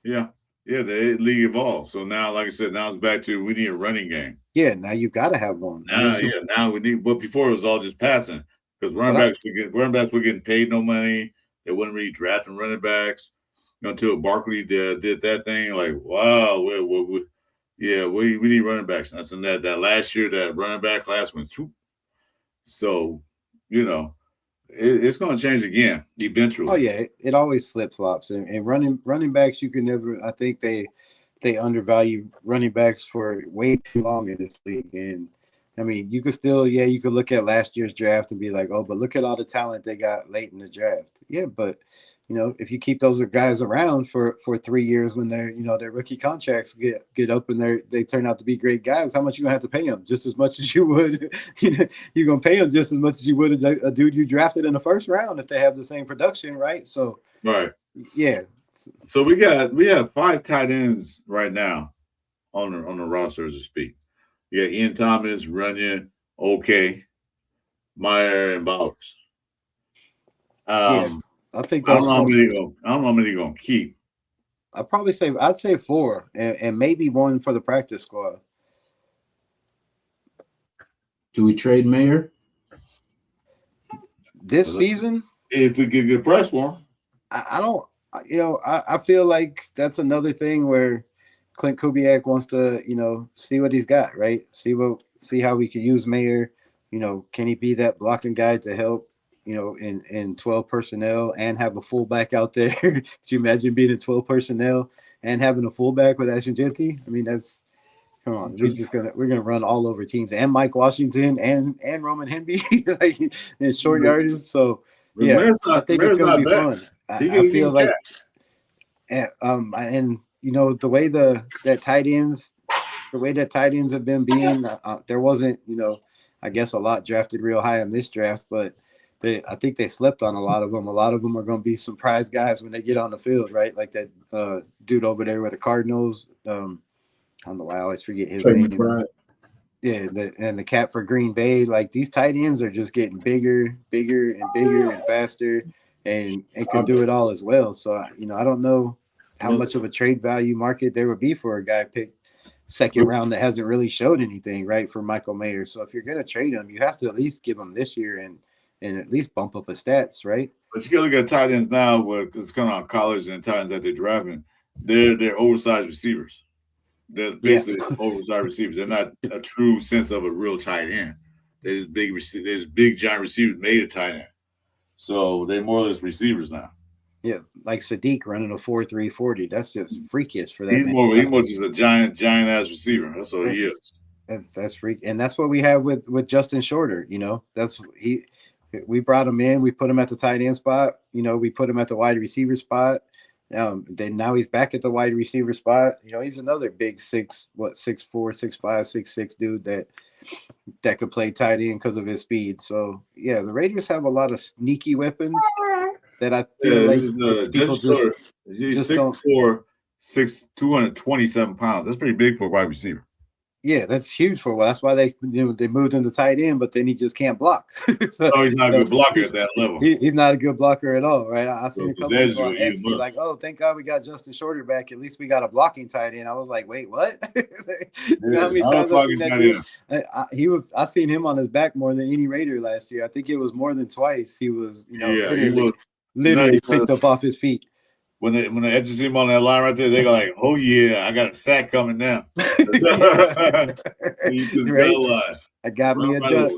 [SPEAKER 1] Yeah, the league evolved. So now, like I said, now it's back to we need a running game.
[SPEAKER 5] Yeah, now you got to have one.
[SPEAKER 1] Now we need. But before it was all just passing because running backs were getting paid no money. They wasn't really drafting running backs until Barkley did that thing. Like, wow, we need running backs. And that last year, that running back class went through. So, it's going to change again eventually.
[SPEAKER 5] Oh yeah, it always flip flops. And running backs, you can never. I think they undervalue running backs for way too long in this league. And I mean, you could still, you could look at last year's draft and be like, oh, but look at all the talent they got late in the draft. Yeah, but if you keep those guys around for 3 years when they're, their rookie contracts get up and they turn out to be great guys, how much you gonna have to pay them? Just as much as you would, you're gonna pay them just as much as you would a dude you drafted in the first round if they have the same production, right? So,
[SPEAKER 1] right,
[SPEAKER 5] yeah.
[SPEAKER 1] So we have 5 tight ends right now on the roster as we speak. Yeah, Ian Thomas, Runyon, OK, Meyer, and Bowers.
[SPEAKER 5] I think
[SPEAKER 1] I don't know how many they're gonna keep.
[SPEAKER 5] I'd say 4 and maybe 1 for the practice squad.
[SPEAKER 2] Do we trade Mayer
[SPEAKER 5] this season?
[SPEAKER 1] If we get good price for him.
[SPEAKER 5] I don't. I feel like that's another thing where Clint Kubiak wants to see what he's got, right? See how we could use Mayer. Can he be that blocking guy to help? In 12 personnel and have a fullback out there. Could you imagine being in 12 personnel and having a fullback with Nation Jasin? I mean, come on. We're gonna run all over teams and Mike Washington and Roman Henby like in short yardage. So I think it's gonna be fun. I feel like and the way that tight ends have been being there wasn't I guess a lot drafted real high in this draft, but I think they slept on a lot of them. A lot of them are going to be surprise guys when they get on the field, right? Like that dude over there with the Cardinals. I don't know why I always forget his name. Yeah, and the cat for Green Bay. Like these tight ends are just getting bigger and bigger and faster. and could do it all as well. So I don't know how
[SPEAKER 1] Well,
[SPEAKER 5] much of a trade value market there would be for a guy picked second round that hasn't really showed anything, right, for Michael Mayer. So if you're going to trade him, you have to at least give him this year and at least bump up his stats, right?
[SPEAKER 1] But you got to look at tight ends now, because it's kind of on college and tight ends that they're drafting. They're oversized receivers. They're basically oversized receivers. They're not a true sense of a real tight end. They're just big giant receivers made a tight end. So they're more or less receivers now.
[SPEAKER 5] Yeah, like Sadiq running a 4.3 40. That's just freakish for that.
[SPEAKER 1] He's more just a giant ass receiver. That's what he is.
[SPEAKER 5] That's freak, and that's what we have with Justin Shorter. That's we brought him in. We put him at the tight end spot. We put him at the wide receiver spot. Then now he's back at the wide receiver spot. He's another big 6'4", 6'5", 6'6" dude that could play tight end because of his speed. So yeah, the Raiders have a lot of sneaky weapons that I feel like people
[SPEAKER 1] he's 6'4", 227 pounds. That's pretty big for a wide receiver.
[SPEAKER 5] Yeah, that's huge for a while. That's why they moved him to tight end, but then he just can't block.
[SPEAKER 1] So, he's not a good blocker at that level.
[SPEAKER 5] He's not a good blocker at all, right? I seen a couple
[SPEAKER 1] of
[SPEAKER 5] people on X be like, "Oh, thank God we got Justin Shorter back. At least we got a blocking tight end." I was like, "Wait, what?" How many times I seen that dude? I seen him on his back more than any Raider last year. I think it was more than twice. He was, literally picked up off his feet.
[SPEAKER 1] When the edges him on that line right there, they go like, "Oh yeah, I got a sack coming now." He just got a line.
[SPEAKER 5] I got me a duck.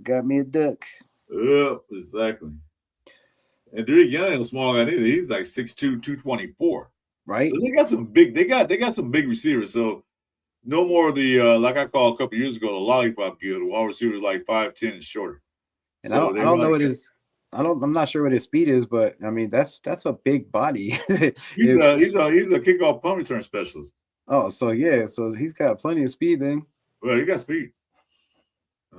[SPEAKER 5] Got me a duck.
[SPEAKER 1] Yeah, exactly. And Derek Young ain't a small guy either. He's like 6'2", 224.
[SPEAKER 5] Right.
[SPEAKER 1] So they got some big. They got some big receivers. So no more of the like I called a couple years ago the lollipop guild. Wide receivers like 5'10" and shorter.
[SPEAKER 5] And so I don't know what his. I'm not sure what his speed is, but I mean that's a big body.
[SPEAKER 1] he's a kickoff punt return specialist.
[SPEAKER 5] Oh, so he's got plenty of speed then.
[SPEAKER 1] Well, he got speed.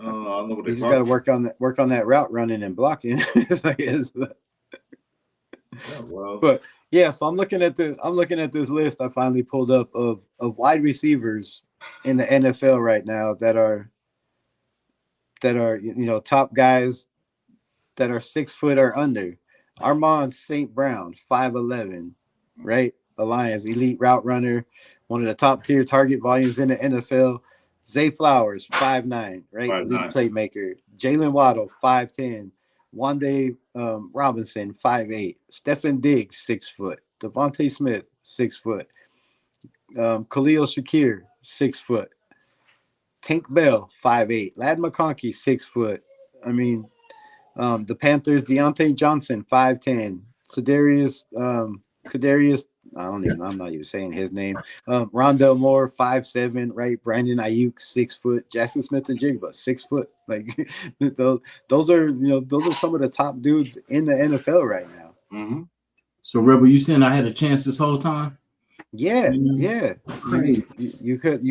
[SPEAKER 1] I don't know what they
[SPEAKER 5] just got to work on that route running and blocking. I guess. But yeah, so I'm looking at this list I finally pulled up of wide receivers in the NFL right now that are top guys that are 6 foot or under. Armand St. Brown, 5'11", right? The Lions, elite route runner, one of the top tier target volumes in the NFL. Zay Flowers, 5'9", right?
[SPEAKER 1] 5'9".
[SPEAKER 5] Elite playmaker. Jalen Waddle, 5'10". Wande Robinson, 5'8". Stephen Diggs, 6 foot. Devontae Smith, 6 foot. Khalil Shakir, 6 foot. Tank Bell, 5'8". Lad McConkey, 6 foot. I mean, the Panthers, Deontay Johnson, 5'10". Kadarius, I'm not even saying his name. Rondell Moore, 5'7", right? Brandon Ayuk, 6 foot. Jackson Smith and Jigba, 6 foot. Like those are some of the top dudes in the NFL right now.
[SPEAKER 1] Mm-hmm.
[SPEAKER 2] So Rebel, you saying I had a chance this whole time?
[SPEAKER 5] Yeah, yeah. You could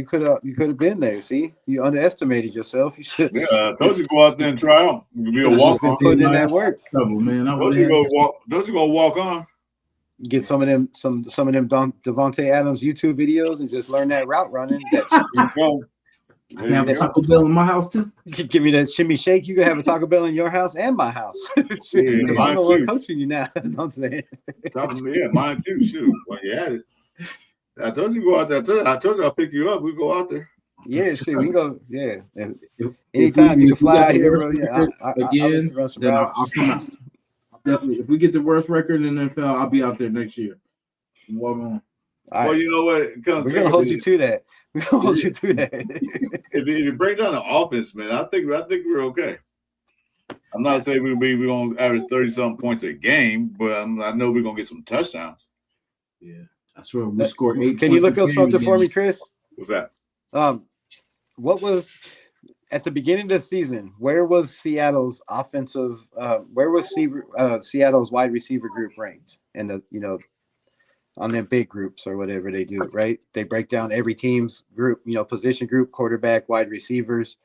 [SPEAKER 5] have been there. See, you underestimated yourself. You should.
[SPEAKER 1] Yeah, I told you to go out there and try out. You be a walk on.
[SPEAKER 5] Put in that work,
[SPEAKER 2] man.
[SPEAKER 1] Those you go walk on.
[SPEAKER 5] Get some of them Devontae Adams YouTube videos and just learn that route running.
[SPEAKER 2] I have a Taco Bell in my house too.
[SPEAKER 5] Give me that shimmy shake. You can have a Taco Bell in your house and my house. I'm the one coaching you now. Don't say
[SPEAKER 1] it. Mine too. Shoot, well, you had it. I told you to go out there. I told you I'll pick you up. We go out there.
[SPEAKER 5] Yeah, shit. We go. Yeah. Anytime you can fly out here, bro. Yeah,
[SPEAKER 2] I'll come out. Definitely. If we get the worst record in the NFL, I'll be out there next year. Walk on.
[SPEAKER 5] Right.
[SPEAKER 1] Well, you know what?
[SPEAKER 5] We're gonna hold you to that. We're gonna hold you to that.
[SPEAKER 1] If you break down the offense, man, I think we're okay. I'm not saying we're gonna average 30-something points a game, but I know we're gonna get some touchdowns.
[SPEAKER 2] Yeah, I swear we scored 8.
[SPEAKER 5] Can you look up something for me, Chris?
[SPEAKER 1] What's that?
[SPEAKER 5] What was at the beginning of the season? Where was Seattle's offensive? Where was Seattle's wide receiver group ranked? And on their big groups or whatever they do, right? They break down every team's group, position group, quarterback, wide receivers.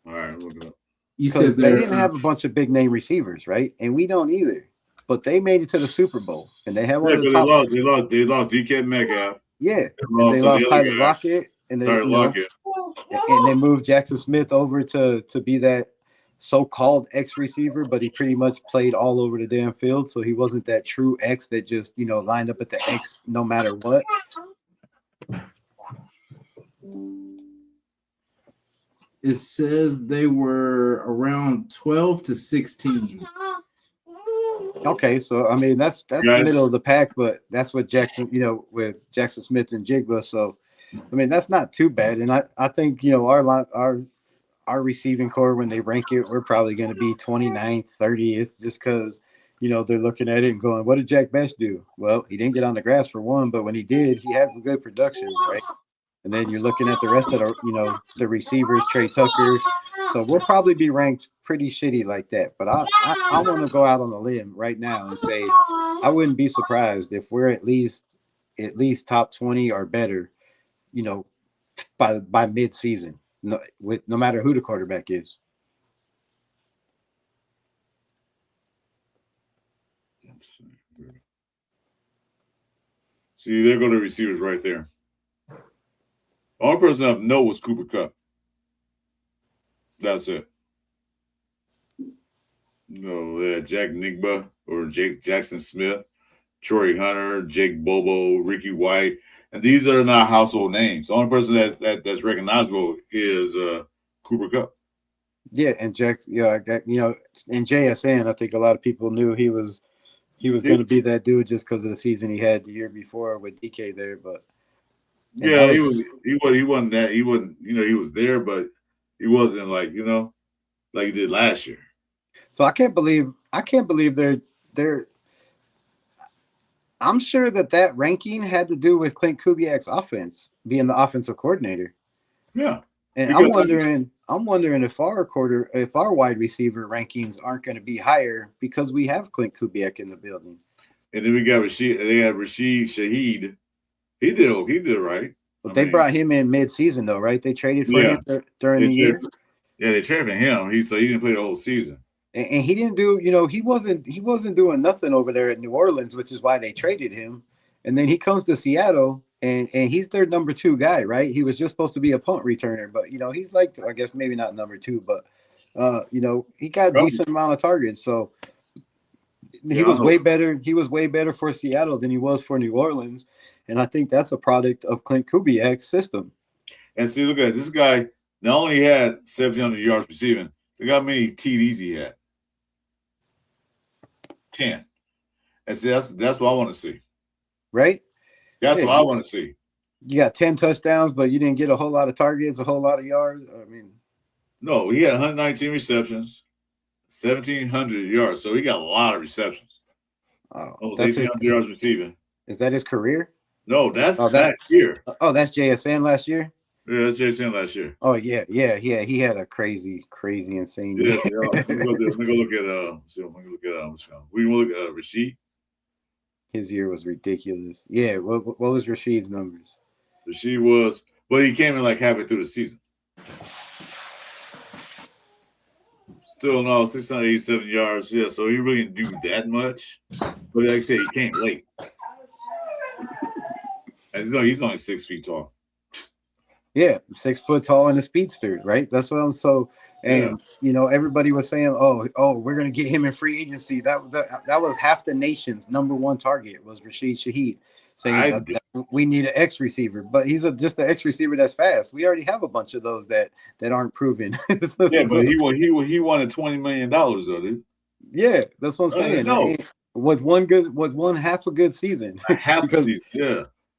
[SPEAKER 1] All right, look it up.
[SPEAKER 5] You said they didn't have a bunch of big name receivers, right? And we don't either. But they made it to the Super Bowl, and they have one of the top.
[SPEAKER 1] They lost DK Metcalf.
[SPEAKER 5] Yeah, they lost Tyler Lockett, and they moved Jackson Smith over to be that so-called X receiver, but he pretty much played all over the damn field. So he wasn't that true X that just, lined up at the X no matter what.
[SPEAKER 2] It says they were around 12 to 16.
[SPEAKER 5] Okay, so I mean that's the middle of the pack, but that's what Jackson, with Jackson Smith and Jigba. So I mean that's not too bad, and I think our receiving core, when they rank it, we're probably going to be 29th, 30th, just because they're looking at it and going, what did Jack Best do? Well, he didn't get on the grass for one, but when he did, he had good production, right? And then you're looking at the rest of the receivers, Trey Tucker. So we'll probably be ranked pretty shitty like that. But I want to go out on a limb right now and say I wouldn't be surprised if we're at least top 20 or better, by mid-season, no matter who the quarterback is.
[SPEAKER 1] See, there go the receivers right there. The only person I know was Cooper Kupp. That's it. No, Jack Nigba or Jackson Smith, Troy Hunter, Jake Bobo, Ricky White, and these are not household names. The only person that's recognizable is Cooper Kupp.
[SPEAKER 5] Yeah, and in JSN, I think a lot of people knew he was going to be that dude just because of the season he had the year before with DK there, but.
[SPEAKER 1] Yeah, he wasn't that. He wasn't, he was there, but he wasn't like he did last year.
[SPEAKER 5] So I can't believe they're. I'm sure that ranking had to do with Clint Kubiak's offense, being the offensive coordinator.
[SPEAKER 1] Yeah,
[SPEAKER 5] and I'm wondering if our wide receiver rankings aren't going to be higher because we have Clint Kubiak in the building.
[SPEAKER 1] And then we got Rashid Shaheed. He did right.
[SPEAKER 5] But they brought him in mid-season though, right? They traded for him during the year.
[SPEAKER 1] Yeah, they traded for him. He didn't play the whole season.
[SPEAKER 5] And he didn't do, he wasn't doing nothing over there at New Orleans, which is why they traded him. And then he comes to Seattle and he's their number 2 guy, right? He was just supposed to be a punt returner, but he's like, I guess maybe not number 2, but he got a decent amount of targets. So he was way better. He was way better for Seattle than he was for New Orleans. And I think that's a product of Clint Kubiak's system.
[SPEAKER 1] And see, look at this guy. Not only had 1,700 yards receiving, look how many TDs he had. 10. And see, that's what I want to see.
[SPEAKER 5] Right?
[SPEAKER 1] That's what I want to see.
[SPEAKER 5] You got 10 touchdowns, but you didn't get a whole lot of targets, a whole lot of yards. I mean,
[SPEAKER 1] no, he had 119 receptions, 1,700 yards. So he got a lot of receptions.
[SPEAKER 5] Almost
[SPEAKER 1] 1,800 yards receiving.
[SPEAKER 5] Is that his career?
[SPEAKER 1] No, that's last year.
[SPEAKER 5] Oh, that's JSN last year?
[SPEAKER 1] Yeah, that's JSN last year.
[SPEAKER 5] Oh, yeah. He had a crazy, insane year.
[SPEAKER 1] Yes, let me go look at what's going on. We want to look at Rashid.
[SPEAKER 5] His year was ridiculous. Yeah, what was Rashid's numbers?
[SPEAKER 1] Rashid was, but he came in like halfway through the season. Still, no, 687 yards. Yeah, so he really didn't do that much. But like I said, he came late. And he's only 6 feet tall.
[SPEAKER 5] Yeah, 6 foot tall and a speedster, right? That's what I'm so. And everybody was saying, "Oh, we're gonna get him in free agency." That was half the nation's number 1 target was Rashid Shaheed, saying that we need an X receiver, but he's just an X receiver that's fast. We already have a bunch of those that aren't proven.
[SPEAKER 1] But he wanted $20 million though, dude.
[SPEAKER 5] Yeah, that's what I'm saying.
[SPEAKER 1] No.
[SPEAKER 5] With one half a good season,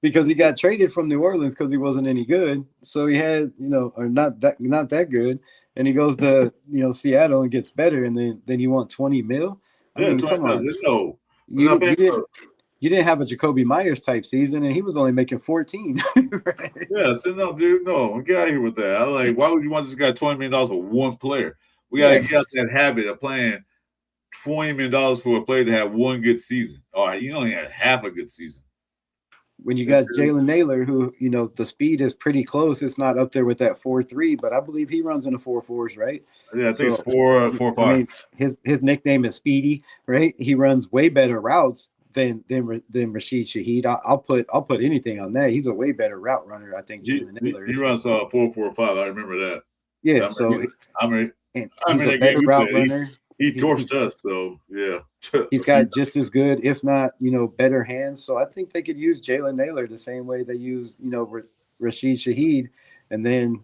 [SPEAKER 5] because he got traded from New Orleans because he wasn't any good. So he had, or not that good. And he goes to, Seattle and gets better. And then you want 20 mil? I mean, come on.
[SPEAKER 1] No.
[SPEAKER 5] You didn't have a Jacoby Myers type season, and he was only making 14.
[SPEAKER 1] Right? Yeah, so no, dude, no. Get out of here with that. I'm like, why would you want this guy $20 million for one player? We got to get out that habit of playing $20 million for a player to have one good season. All right, you only had half a good season.
[SPEAKER 5] When you got Jalen Naylor, who, the speed is pretty close. It's not up there with that 4.3, but I believe he runs in the 4.4s, right?
[SPEAKER 1] Yeah, I think it's 4.5. I mean,
[SPEAKER 5] his nickname is Speedy, right? He runs way better routes than Rashid Shaheed. I'll put anything on that. He's a way better route runner, I think.
[SPEAKER 1] Jalen Naylor. He runs 4.45. I remember that.
[SPEAKER 5] Yeah, and
[SPEAKER 1] I
[SPEAKER 5] he's
[SPEAKER 1] mean,
[SPEAKER 5] a
[SPEAKER 1] that
[SPEAKER 5] better
[SPEAKER 1] game
[SPEAKER 5] route runner.
[SPEAKER 1] he torched us, so yeah.
[SPEAKER 5] He's got just as good, if not, better hands. So I think they could use Jalen Naylor the same way they use, Rashid Shaheed, and then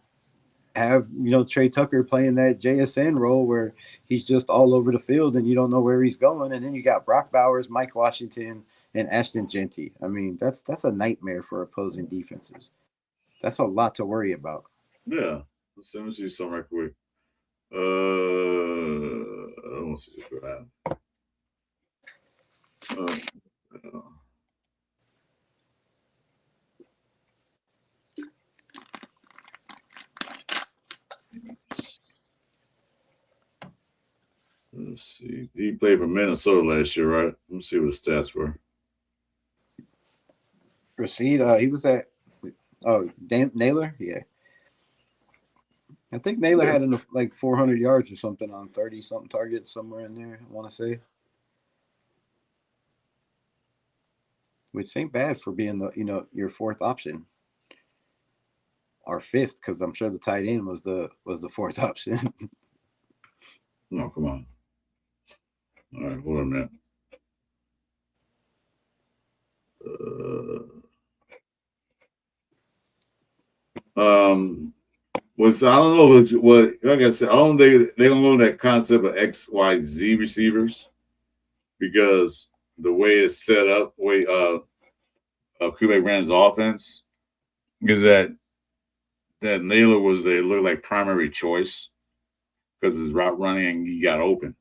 [SPEAKER 5] have Trey Tucker playing that JSN role where he's just all over the field and you don't know where he's going. And then you got Brock Bowers, Mike Washington, and Ashton Genty. I mean, that's a nightmare for opposing defenses. That's a lot to worry about.
[SPEAKER 1] Yeah. Let me see something right quick. I don't see this graph. Let's see. He played for Minnesota last year, right? Let me see what his stats were.
[SPEAKER 5] Rashid, he was at Naylor, yeah. I think Naylor had like 400 yards or something on 30-something targets somewhere in there, I want to say. Which ain't bad for being your fourth option. Or fifth, because I'm sure the tight end was the fourth option.
[SPEAKER 1] No, come on. All right, hold on a minute. Was I don't know what like I said. I don't think they don't know that concept of XYZ receivers because the way it's set up, the way Quebec ran his offense, is that Naylor was looked like primary choice because his route running and he got open.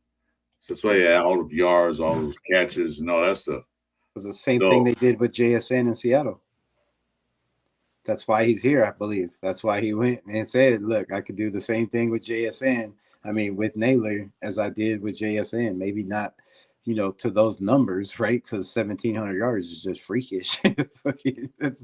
[SPEAKER 1] So that's why he had all the yards, all those catches, and all that stuff.
[SPEAKER 5] It was the same thing they did with JSN in Seattle. That's why he's here, I believe. That's why he went and said, look, I could do the same thing with JSN. I mean, with Naylor as I did with JSN. Maybe not, to those numbers, right? Because 1,700 yards is just freakish. That's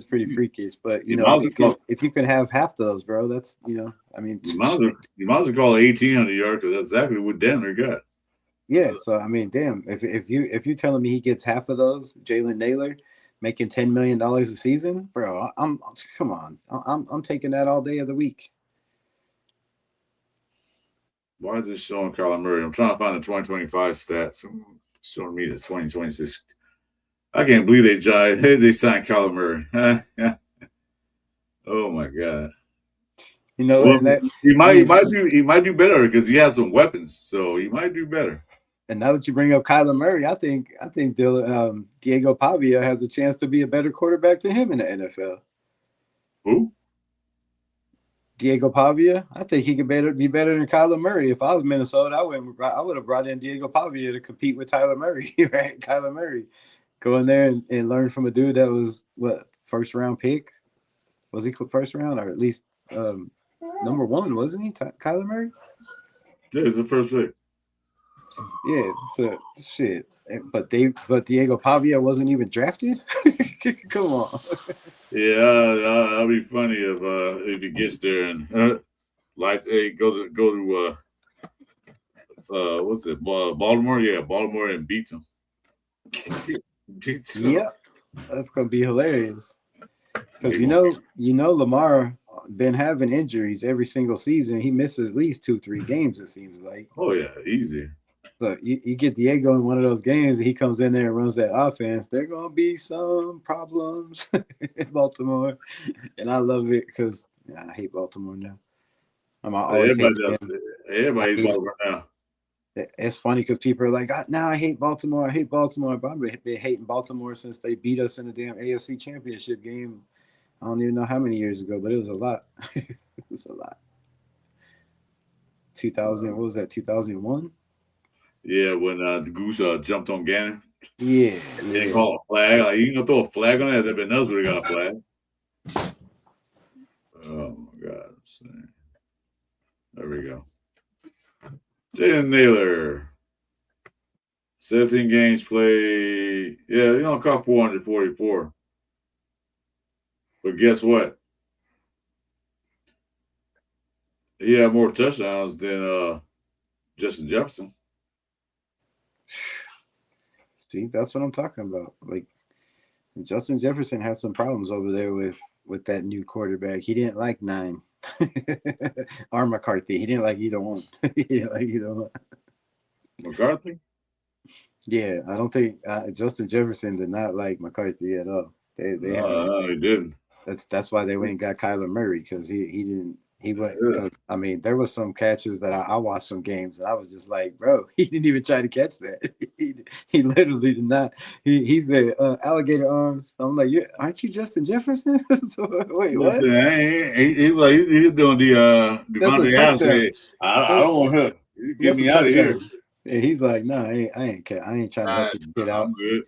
[SPEAKER 5] pretty freakish. But, if you can have half of those, bro, that's,
[SPEAKER 1] you might as well call it 1,800 yards because that's exactly what Denver got.
[SPEAKER 5] Yeah, so I mean, damn, if you're telling me he gets half of those, Jalen Naylor making $10 million a season, bro, come on, I'm taking that all day of the week.
[SPEAKER 1] Why is this showing Kyler Murray? I'm trying to find the 2025 stats. It's showing me the 2026. I can't believe they signed Kyler Murray. Oh my god. He might do better because he has some weapons, so he might do better.
[SPEAKER 5] And now that you bring up Kyler Murray, I think Diego Pavia has a chance to be a better quarterback than him in the NFL.
[SPEAKER 1] Who?
[SPEAKER 5] Diego Pavia. I think he could be better than Kyler Murray. If I was Minnesota, I would have brought in Diego Pavia to compete with Tyler Murray, right? Kyler Murray. Go in there and learn from a dude that was, first round pick? Was he first round or at least number one, wasn't he? Kyler Murray?
[SPEAKER 1] Yeah, he's the first pick.
[SPEAKER 5] Yeah, so shit. But Diego Pavia wasn't even drafted? Come on.
[SPEAKER 1] Yeah, that'll be funny if he gets there and go to what's it, Baltimore? Yeah, Baltimore and beats him.
[SPEAKER 5] Yeah, that's gonna be hilarious. Because Lamar been having injuries every single season. He misses at least 2-3 games. It seems like.
[SPEAKER 1] Oh yeah, easy.
[SPEAKER 5] So you get Diego in one of those games, and he comes in there and runs that offense. There gonna be some problems in Baltimore, and I love it because I hate Baltimore now.
[SPEAKER 1] Everybody hates Baltimore now.
[SPEAKER 5] It's funny because people are like, "Now I hate Baltimore. I hate Baltimore." But I've been hating Baltimore since they beat us in the damn AFC Championship game. I don't even know how many years ago, but it was a lot. It was a lot. 2000, what was that? 2001.
[SPEAKER 1] Yeah, when the Goose jumped on Gannon.
[SPEAKER 5] Yeah.
[SPEAKER 1] They call a flag. Like, you gonna throw a flag on that? There been else would have got a flag. Oh my god! There we go. Jalen Naylor, 17 games played. Yeah, caught 444. But guess what? He had more touchdowns than Justin Jefferson.
[SPEAKER 5] See, that's what I'm talking about. Like, Justin Jefferson had some problems over there with that new quarterback. He didn't like 9. or McCarthy. He didn't like either one. He didn't like either one.
[SPEAKER 1] McCarthy?
[SPEAKER 5] Yeah, I don't think Justin Jefferson did not like McCarthy at all. They had
[SPEAKER 1] No, he didn't.
[SPEAKER 5] that's why they went and got Kyler Murray, because he didn't he went because I mean there was some catches that I watched some games and I was just like, bro, he didn't even try to catch that. he literally did not. He said alligator arms. I'm like, aren't you Justin Jefferson? So, wait, what?
[SPEAKER 1] Listen, he was doing the Devontae Adams thing. I don't want her. Get me out of here.
[SPEAKER 5] Yeah, he's like, no, I ain't trying to help this kid out.
[SPEAKER 1] I'm good.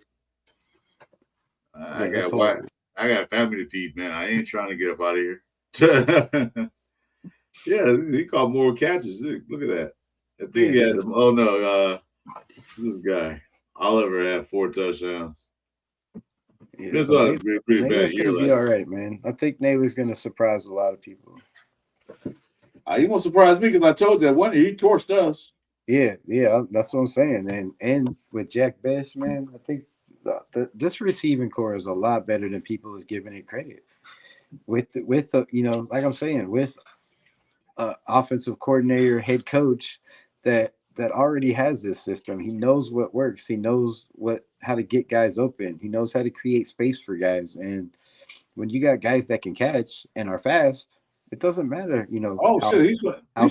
[SPEAKER 1] I got family to feed, man. I ain't trying to get up out of here. Yeah, he caught more catches. Look at that. I think he had them. Oh no, this guy Oliver had 4 touchdowns.
[SPEAKER 5] Yeah,
[SPEAKER 1] this
[SPEAKER 5] so
[SPEAKER 1] was a pretty bad year.
[SPEAKER 5] Gonna be all right, man. I think Naylor's gonna surprise a lot of people.
[SPEAKER 1] He won't surprise me because I told you that one he torched us.
[SPEAKER 5] Yeah, that's what I'm saying. And with Jack Best, man, I think this receiving core is a lot better than people is giving it credit. With you know, like I'm saying, with offensive coordinator, head coach that already has this system. He knows what works. He knows how to get guys open. He knows how to create space for guys. And when you got guys that can catch and are fast, it doesn't matter, you know.
[SPEAKER 1] Oh shit, he's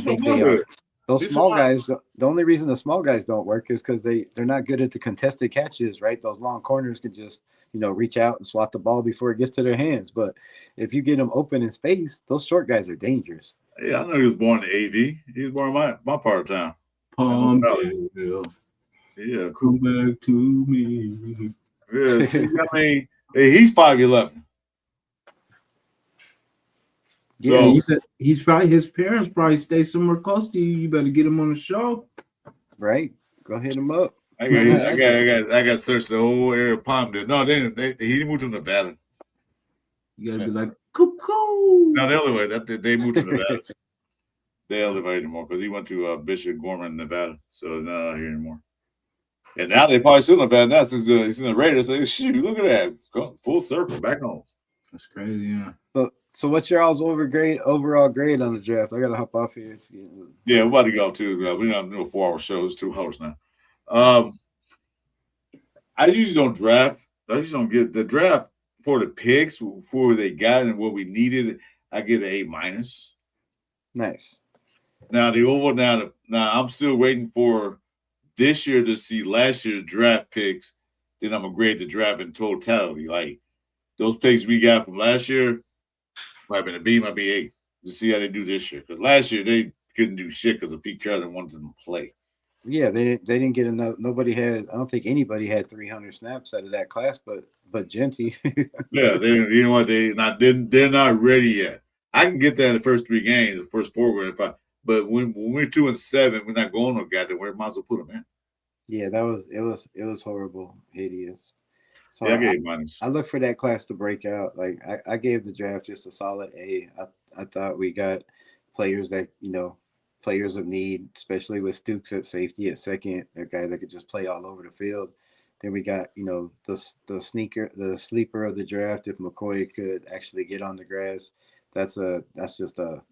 [SPEAKER 1] big they are.
[SPEAKER 5] Those small guys, the only reason the small guys don't work is because they're not good at the contested catches, right? Those long corners can just, you know, reach out and swat the ball before it gets to their hands. But if you get them open in space, those short guys are dangerous.
[SPEAKER 1] Yeah, I know he was born in AV. He was born in my part of town.
[SPEAKER 2] Palmdale.
[SPEAKER 1] Yeah.
[SPEAKER 2] Come back to me.
[SPEAKER 1] Yeah, see, I mean, he's 5'11".
[SPEAKER 2] Yeah, so, he's probably his parents probably stay somewhere close to you. You better get him on the show,
[SPEAKER 5] right? Go hit him up.
[SPEAKER 1] I got searched the whole area of Palmdale. No, he moved to Nevada.
[SPEAKER 2] You gotta be like cuckoo.
[SPEAKER 1] No, the only way that they moved to Nevada. They don't live out anymore because he went to Bishop Gorman, Nevada, so they're not out here anymore. And now they probably still in Nevada now since he's in the Raiders. So shoot, look at that, go full circle back home.
[SPEAKER 2] That's crazy, yeah.
[SPEAKER 5] So what's your all's overall grade on the draft? I gotta hop off here.
[SPEAKER 1] Yeah, we're about to go too. We're not doing a 4-hour show. It's 2 hours now. I usually don't draft. I usually don't get the draft for the picks for they got and what we needed. I get an A-.
[SPEAKER 5] Nice.
[SPEAKER 1] Now the overall now I'm still waiting for this year to see last year's draft picks. Then I'm gonna grade the draft in totality. Like those picks we got from last year. Might have been a B, might be A. To see how they do this year. Because last year they couldn't do shit because of Pete Carroll wanted them to play.
[SPEAKER 5] Yeah, they didn't get enough. Nobody had. I don't think anybody had 300 snaps out of that class, but Genty.
[SPEAKER 1] Yeah, you know what? They're not ready yet. I can get that in the first 3 games, the first 4 were 5. But when we're 2-7, we're not going no goddamn where. Might as well put them in.
[SPEAKER 5] Yeah, it was horrible, hideous. So
[SPEAKER 1] yeah, I gave minus.
[SPEAKER 5] I look for that class to break out. Like I gave the draft just a solid A. I thought we got players that, you know, players of need, especially with Stooks at safety at second, a guy that could just play all over the field. Then we got, you know, the sleeper of the draft. If McCoy could actually get on the grass, that's just a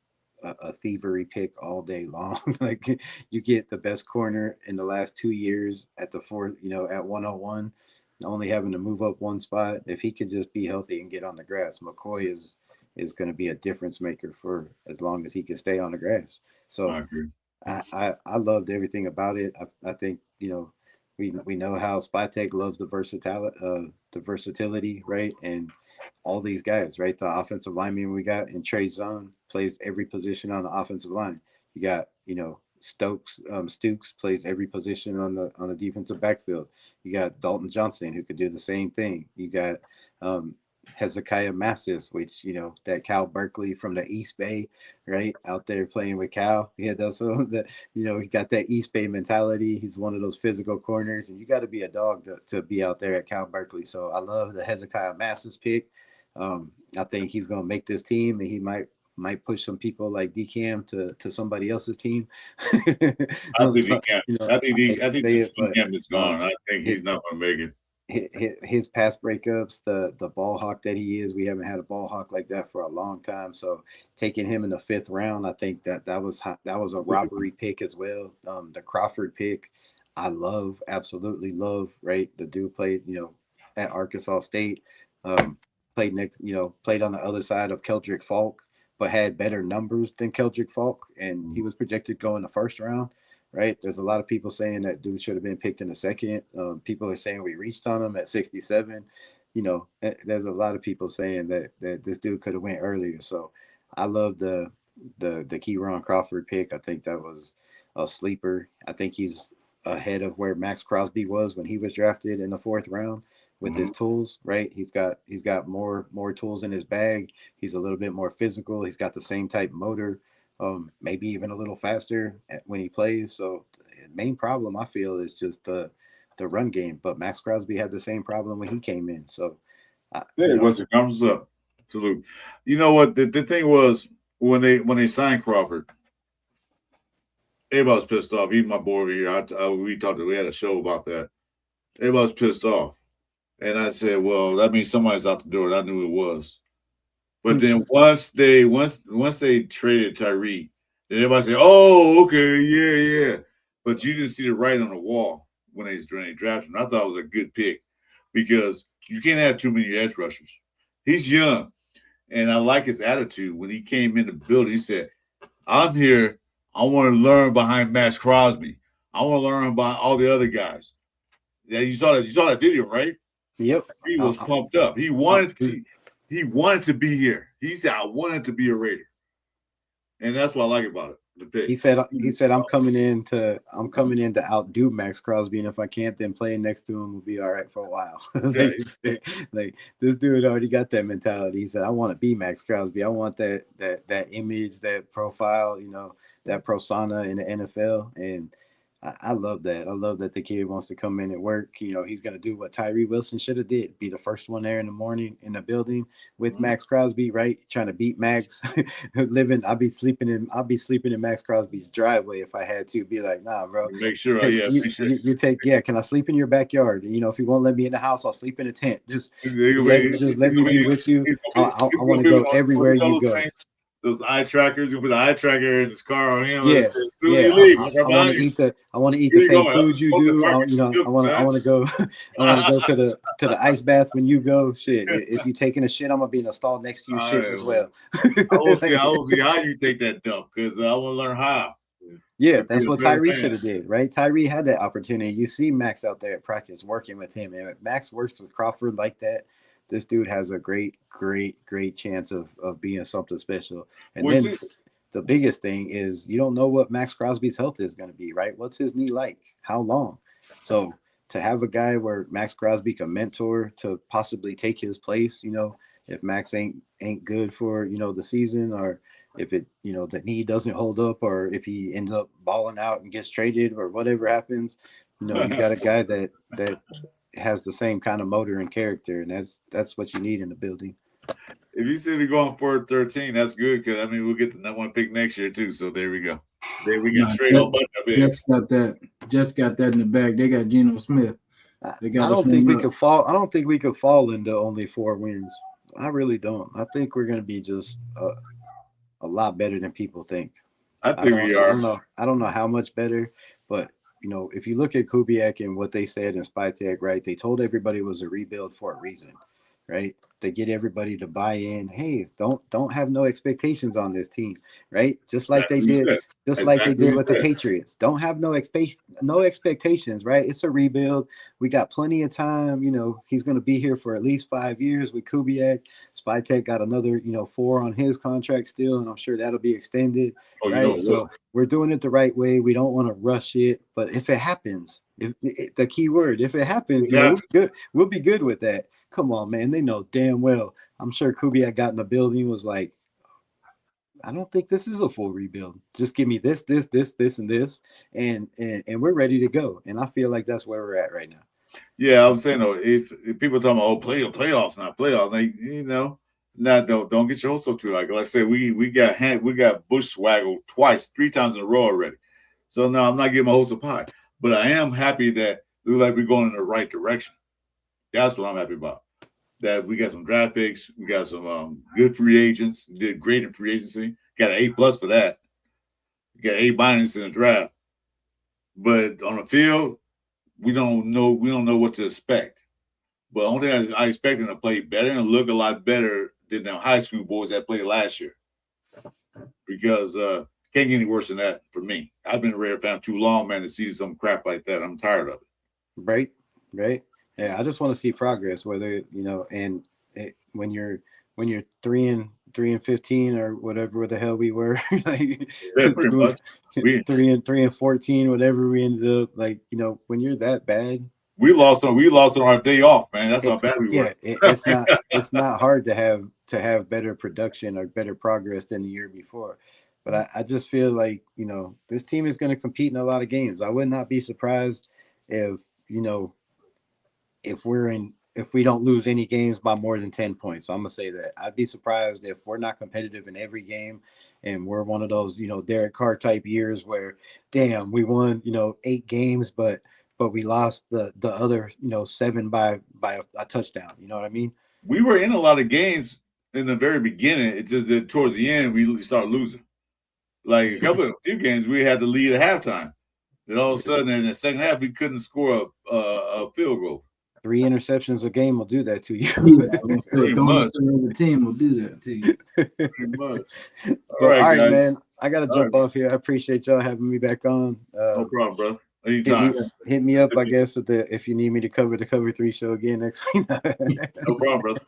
[SPEAKER 5] thievery pick all day long. Like you get the best corner in the last 2 years at the 4th, you know, at 101. Only having to move up 1 spot. If he could just be healthy and get on the grass, McCoy is going to be a difference maker for as long as he can stay on the grass. So
[SPEAKER 1] I agree.
[SPEAKER 5] I loved everything about it. I think, you know, we know how Spytek loves the versatility, right? And all these guys, right? The offensive lineman we got in Trey Zone plays every position on the offensive line. You got, you know, Stokes plays every position on the defensive backfield. You got Dalton Johnson who could do the same thing. You got Hezekiah Massis, which, you know, that Cal Berkeley from the East Bay, right, out there playing with Cal. Yeah, that's that, you know, he got that East Bay mentality. He's one of those physical corners, and you got to be a dog to be out there at Cal Berkeley. So I love the Hezekiah Massis pick. I think he's gonna make this team, and he might push some people like DCam to somebody else's team.
[SPEAKER 1] I think DCam. You know, I think DCam is gone. I think he's not going to make it.
[SPEAKER 5] his pass breakups, the ball hawk that he is. We haven't had a ball hawk like that for a long time. So taking him in the 5th round, I think that was a robbery pick as well. The Crawford pick, I absolutely love. Right, the dude played, at Arkansas State, um, played on the other side of Keldrick Falk, but had better numbers than Keldrick Falk, and he was projected going the 1st round. Right, there's a lot of people saying that dude should have been picked in the 2nd. People are saying we reached on him at 67. There's a lot of people saying that this dude could have went earlier. So I love the Keyron Crawford pick. I think that was a sleeper. I think he's ahead of where Max Crosby was when he was drafted in the 4th round with his tools. Right, he's got more tools in his bag. He's a little bit more physical. He's got the same type motor. Maybe even a little faster when he plays. So the main problem I feel is just the run game. But Max Crosby had the same problem when he came in. So
[SPEAKER 1] what's the conference up? Salute. You know what? The thing was when they signed Crawford, everybody was pissed off. Even my boy over here, we had a show about that. Everybody was pissed off. And I said, well, that means somebody's out the door. And I knew it was. But then once they traded Tyree, then everybody said, "Oh, okay, yeah." But you didn't see the writing on the wall when they drafted him. I thought it was a good pick because you can't have too many edge rushers. He's young, and I like his attitude. When he came in the building, he said, "I'm here. I want to learn behind Max Crosby. I want to learn about all the other guys." Yeah, you saw that video, right?
[SPEAKER 5] Yep.
[SPEAKER 1] He was pumped up. He wanted to be here. He said, "I wanted to be a Raider," and that's what I like about it. The pick.
[SPEAKER 5] He said, "I'm coming in to outdo Max Crosby, and if I can't, then playing next to him will be all right for a while." like this dude already got that mentality. He said, "I want to be Max Crosby. I want that image, that profile, that persona in the NFL." And I love that. I love that the kid wants to come in and work. He's going to do what Tyree Wilson should have did. Be the first one there in the morning in the building with Max Crosby, right? Trying to beat Max. I'll be sleeping in Max Crosby's driveway if I had to. Be like, nah, bro.
[SPEAKER 1] Make sure.
[SPEAKER 5] Can I sleep in your backyard? If you won't let me in the house, I'll sleep in a tent. Just let me be with you. I want to go everywhere you go.
[SPEAKER 1] Those eye trackers. You put the eye tracker in his car on him.
[SPEAKER 5] Yeah. I want to eat the same food you do. I want to go. I want to go to the ice bath when you go. Shit. If you taking a shit, I'm gonna be in the stall next to you. Shit as well.
[SPEAKER 1] I will see how you take that dump because I want to learn how.
[SPEAKER 5] Yeah, that's what Tyree should have did, right? Tyree had that opportunity. You see Max out there at practice working with him, and if Max works with Crawford like that, this dude has a great chance of being something special. And then the biggest thing is you don't know what Max Crosby's health is going to be, right? What's his knee like? How long? So to have a guy where Max Crosby can mentor to possibly take his place, if Max ain't good for, the season, or if it, the knee doesn't hold up, or if he ends up balling out and gets traded or whatever happens, you got a guy that has the same kind of motor and character, and that's what you need in the building.
[SPEAKER 1] If you see me going for 13, that's good because we'll get the number 1 pick next year too. So there we go. Then we can trade a bunch of it.
[SPEAKER 2] Just got that in the bag. They got Geno Smith.
[SPEAKER 5] I don't think we could fall. I don't think we could fall into only 4 wins. I really don't. I think we're going to be just a lot better than people think.
[SPEAKER 1] I think we are.
[SPEAKER 5] I don't know how much better, but if you look at Kubiak and what they said in Spytech, right? They told everybody it was a rebuild for a reason, right? They get everybody to buy in. Hey, don't have no expectations on this team, right? Just like they did with the Patriots. Don't have no expectations, right? It's a rebuild. We got plenty of time. He's going to be here for at least 5 years with Kubiak. Spytech got another, 4 on his contract still, and I'm sure that'll be extended. Right? So we're doing it the right way. We don't want to rush it, but if it happens, if it happens, we'll be good with that. Come on, man. They know damn well. I'm sure Kubiak got in the building, was like, I don't think this is a full rebuild. Just give me this, and this, and we're ready to go. And I feel like that's where we're at right now.
[SPEAKER 1] Yeah, I'm saying though, if people talking about playoffs, not playoffs, don't get your hopes up too. Like I said, we got bushwaggled 3 times in a row already. So no, I'm not getting my hopes up high, but I am happy that it looks like we're going in the right direction. That's what I'm happy about. That we got some draft picks, we got some good free agents. Did great in free agency. Got an A+ for that. Got A- in the draft. But on the field, we don't know what to expect. But the only thing I expect them to play better and look a lot better than the high school boys that played last year. Because can't get any worse than that for me. I've been a Raider fan too long, man, to see some crap like that. I'm tired of it.
[SPEAKER 5] Right. Yeah, I just want to see progress. Whether and when you're 3-15 or whatever the hell we were, like
[SPEAKER 1] Yeah, pretty much.
[SPEAKER 5] 3-14, whatever we ended up. Like when you're that bad,
[SPEAKER 1] we lost on our day off, man. That's how bad we were.
[SPEAKER 5] It's not hard to have better production or better progress than the year before. But I just feel like this team is going to compete in a lot of games. I would not be surprised if if we don't lose any games by more than 10 points. I'm gonna say that. I'd be surprised if we're not competitive in every game and we're one of those, Derek Carr type years where damn, we won, 8 games, but we lost the other, 7 by a touchdown. You know what I mean?
[SPEAKER 1] We were in a lot of games in the very beginning. It's just that towards the end we started losing. Like a few games we had to lead at halftime. Then all of a sudden in the second half we couldn't score a field goal.
[SPEAKER 5] 3 interceptions a game will do that to you.
[SPEAKER 2] The team will do that to you.
[SPEAKER 1] Pretty much.
[SPEAKER 5] All right, man. I gotta jump off here. I appreciate y'all having me back on.
[SPEAKER 1] No problem, bro. Anytime.
[SPEAKER 5] Hit me up, I guess, if you need me to cover the Cover 3 show again next week.
[SPEAKER 1] No problem, brother.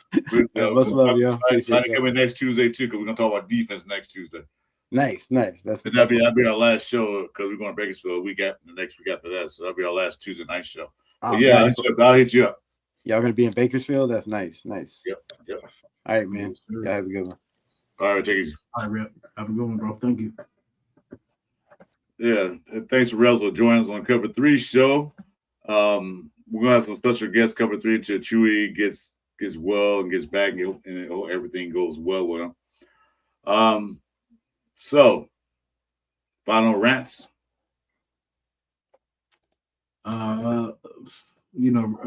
[SPEAKER 5] Much love, y'all.
[SPEAKER 1] Appreciate it. Coming next Tuesday too, because we're gonna talk about defense next Tuesday.
[SPEAKER 5] Nice.
[SPEAKER 1] That'll be our last show because we're going to Bakersfield the next week after that. So that'll be our last Tuesday night show. I'll hit you up.
[SPEAKER 5] Y'all gonna be in Bakersfield? That's nice.
[SPEAKER 1] Yep.
[SPEAKER 5] All right, man. Y'all have a good one.
[SPEAKER 1] All right, take it easy.
[SPEAKER 2] All right, Rep. Have a good one, bro. Thank you.
[SPEAKER 1] Yeah, thanks for Rels for joining us on Cover 3 show. We're gonna have some special guests Cover 3 until Chuy gets well and gets back and everything goes well with him. So final rants.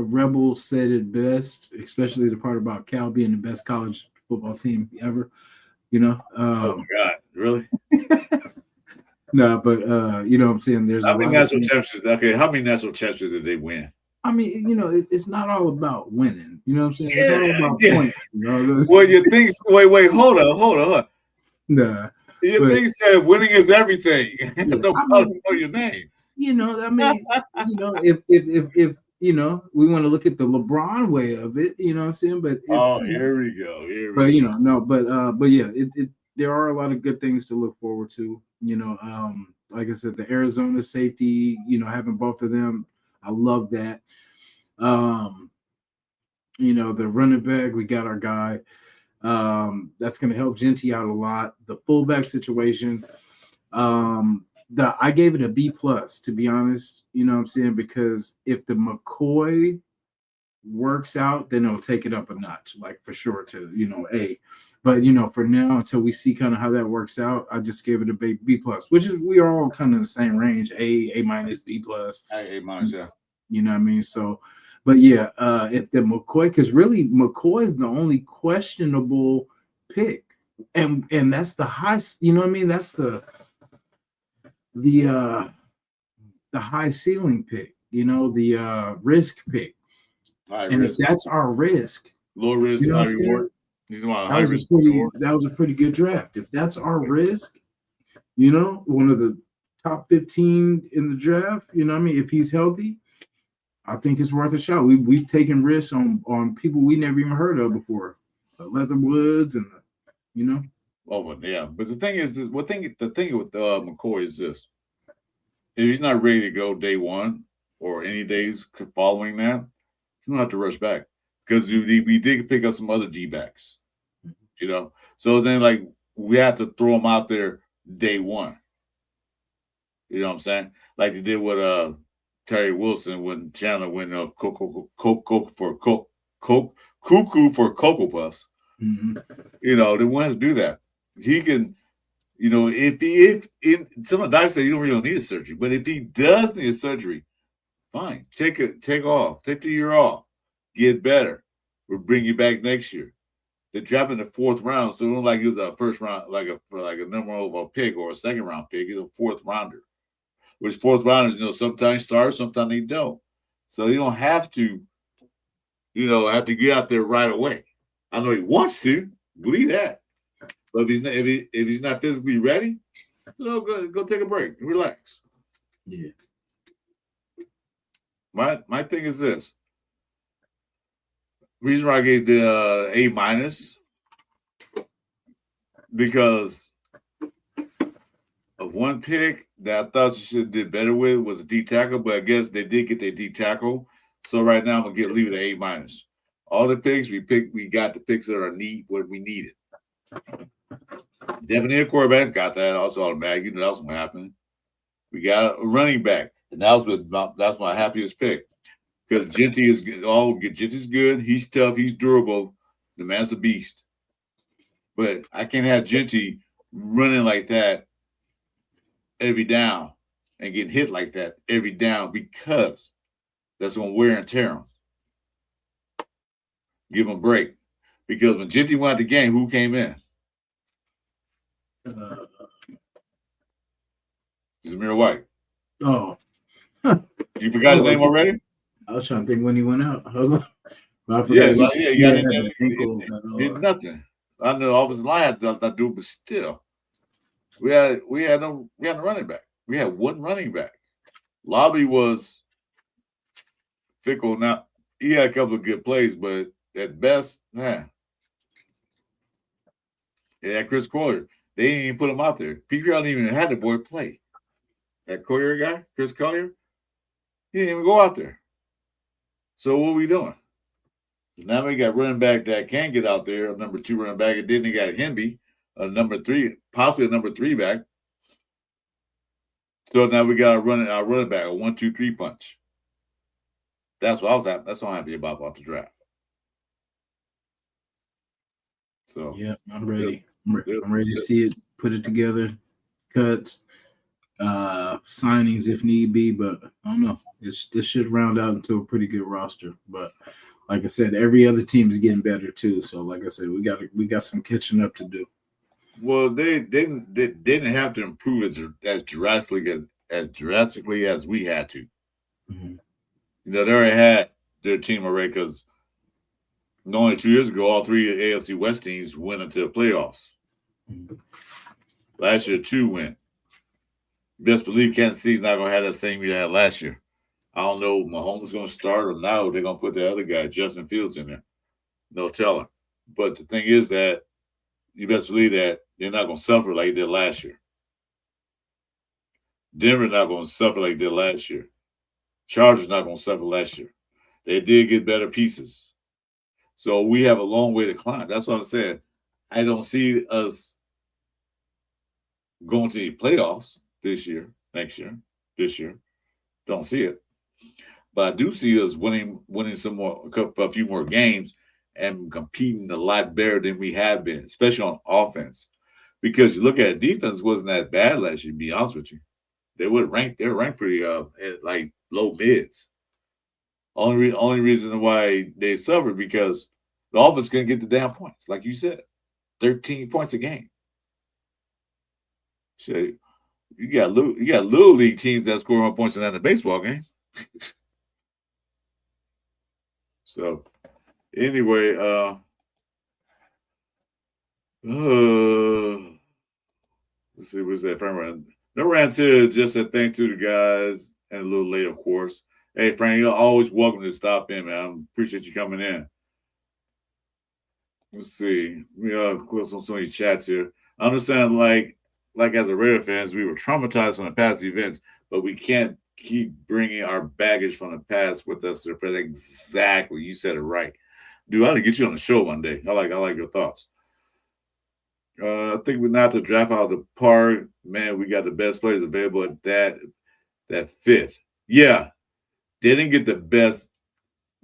[SPEAKER 2] Rebel said it best, especially the part about Cal being the best college football team ever.
[SPEAKER 1] Oh my God, really?
[SPEAKER 2] No, but you know what I'm saying? There's
[SPEAKER 1] how many national championships? Okay, how many national championships did they win?
[SPEAKER 2] I mean, it's not all about winning. You know what I'm saying? It's all about points.
[SPEAKER 1] Well, you think? Wait, hold on.
[SPEAKER 2] Nah.
[SPEAKER 1] You think said winning is everything. Don't know your name.
[SPEAKER 2] If we want to look at the LeBron way of it, you know what I'm saying? But
[SPEAKER 1] here we go.
[SPEAKER 2] But yeah, there are a lot of good things to look forward to. Like I said, the Arizona safety, having both of them, I love that. The running back, we got our guy. That's going to help Genty out a lot. The fullback situation, I gave it a B+, to be honest. You know what I'm saying? Because if the McCoy works out, then it'll take it up a notch, like for sure to A. But for now, until we see kind of how that works out, I just gave it a B+, which is we are all kind of in the same range, A-, B+.
[SPEAKER 1] A-, yeah.
[SPEAKER 2] You know what I mean? So, but yeah, if the McCoy, because really McCoy is the only questionable pick, and that's the high. You know what I mean? That's the high ceiling pick. The risk pick. If that's our risk,
[SPEAKER 1] low risk, high reward.
[SPEAKER 2] That was a pretty good draft. If that's our risk, one of the top 15 in the draft. You know what I mean? If he's healthy, I think it's worth a shot. We've taken risks on people we never even heard of before, Leatherwoods and
[SPEAKER 1] Oh, but yeah. But the thing is, the thing with McCoy is this: if he's not ready to go day one or any days following that, you don't have to rush back because we did pick up some other D-backs, So then, we have to throw him out there day one. You know what I'm saying? Like they did with Terry Wilson when Chandler went up cuckoo for Cocoa Puffs.
[SPEAKER 2] Mm-hmm.
[SPEAKER 1] They want to do that. He can, if some of the doctors say you don't really need a surgery, but if he does need a surgery, fine, take the year off, get better. We'll bring you back next year. They dropped in the 4th round, so it wasn't like it was a first round, like a number of a pick or a second round pick. It's a 4th rounder. Which 4th rounders, sometimes start, sometimes they don't. So you don't have to, have to get out there right away. I know he wants to, believe that. But if he's not physically ready, go take a break, relax.
[SPEAKER 2] Yeah.
[SPEAKER 1] My thing is this. Reason why I gave the A- because of one pick that I thought you should have did better with was a D tackle, but I guess they did get their D tackle. So right now I'm gonna leave it an A-. All the picks we got the picks that are what we needed. Definitely a quarterback, got that also automatic. That was what happened. We got a running back, and that's my happiest pick. Because Genty is good. Genty's good. He's tough. He's durable. The man's a beast. But I can't have Genty running like that every down and getting hit like that every down because that's going to wear and tear him. Give him a break. Because when Genty went out the game, who came in? Zamir White.
[SPEAKER 2] Oh.
[SPEAKER 1] You forgot his name already?
[SPEAKER 2] I was trying to think when he went out. I was like,
[SPEAKER 1] did nothing. I know offensive line had to do, but still, we had no running back. We had one running back. Lobby was fickle. Now he had a couple of good plays, but at best, man. Yeah, Chris Collier. They didn't even put him out there. Pete Carroll didn't even had the boy play. That Collier guy, Chris Collier, he didn't even go out there. So what are we doing? Now we got running back that can get out there, a number 2 running back, and then they got Hemby, a number 3, possibly a number 3 back. So now we got our running back, a 1-2-3 punch. That's what I was happy. That's what I'm happy about the draft. So
[SPEAKER 2] yeah, I'm ready. I'm ready to see it, put it together, cuts, signings if need be. But I don't know. This should round out into a pretty good roster. But like I said, every other team is getting better too. So like I said, we got some catching up to do.
[SPEAKER 1] Well, they didn't have to improve as drastically as we had to.
[SPEAKER 2] Mm-hmm.
[SPEAKER 1] They already had their team already because only 2 years ago, all 3 AFC West teams went into the playoffs.
[SPEAKER 2] Mm-hmm.
[SPEAKER 1] Last year, 2 went. Best believe Kansas City's not going to have that same year they had last year. I don't know if Mahomes is going to start or now they're going to put the other guy, Justin Fields, in there. No telling. But the thing is that you best believe that they're not going to suffer like they did last year. Denver's not going to suffer like they did last year. Chargers not going to suffer last year. They did get better pieces. So we have a long way to climb. That's what I'm saying. I don't see us going to the playoffs this year, next year, this year. Don't see it. But I do see us winning a few more games and competing a lot better than we have been, especially on offense. Because you look at defense wasn't that bad last year, to be honest with you. They're ranked pretty at like low mids. Only reason why they suffered because the offense couldn't get the damn points, like you said. 13 points a game. So you got little league teams that score more points than that in a baseball game. So anyway, let's see, what's that? Frank no rants here. Just said thanks to the guys and a little late, of course. Hey, Frank, you're always welcome to stop in, man. I appreciate you coming in. Let's see. We close on some of these chats here. I understand, like as a Raider fans, we were traumatized from the past events, but we can't keep bringing our baggage from the past with us to the present. Exactly, you said it right, dude. I ought to get you on the show one day. I like your thoughts. I think we're not to draft out of the park, man. We got the best players available at that fits. Yeah, they didn't get the best.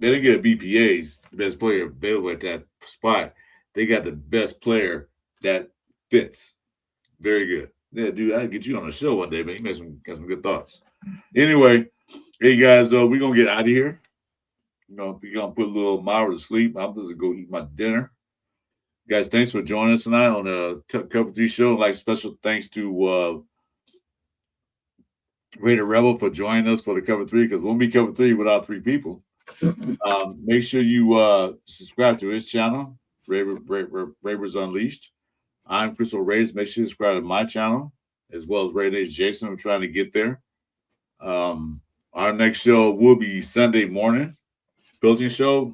[SPEAKER 1] They didn't get a BPA's the best player available at that spot. They got the best player that fits. Very good. Yeah, dude, I'll get you on the show one day, man. You got some good thoughts. Anyway, hey guys, we're gonna get out of here. You know, we're gonna put a little Myra to sleep. I'm just gonna go eat my dinner. Guys, thanks for joining us tonight on the Cover 3 show. Like special thanks to Raider Rebel for joining us for the Cover 3, because we'll be Cover 3 without 3 people. Make sure you subscribe to his channel, Ravers Unleashed. I'm Crystal Raiders. Make sure you subscribe to my channel as well as Nation Jasin. I'm trying to get there. Our next show will be Sunday morning, building show.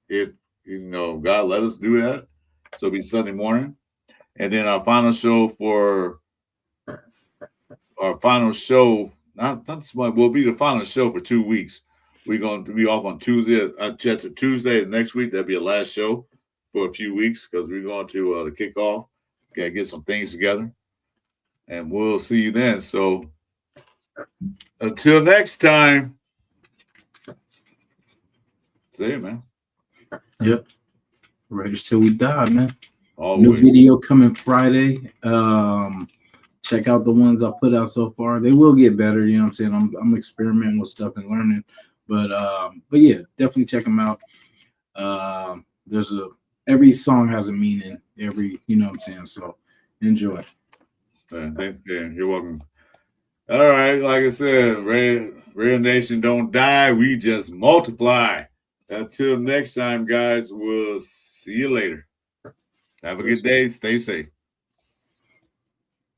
[SPEAKER 1] If you know God let us do that, so it'll be Sunday morning, and then our final show will be the final show for 2 weeks. We're going to be off on Tuesday. Tuesday next week. That'll be a last show for a few weeks because we're going to the kickoff. Got to get some things together, and we'll see you then. So until next time, see you, man.
[SPEAKER 2] Yep. Raiders till we die, man.
[SPEAKER 1] Always.
[SPEAKER 2] New video coming Friday. Check out the ones I put out so far. They will get better. You know what I'm saying? I'm experimenting with stuff and learning. But yeah, definitely check them out. Every song has a meaning. You know what I'm saying? So enjoy.
[SPEAKER 1] Thanks again. You're welcome. All right, like I said, Raider Nation don't die. We just multiply. Until next time, guys, we'll see you later. Have a good day. Stay safe.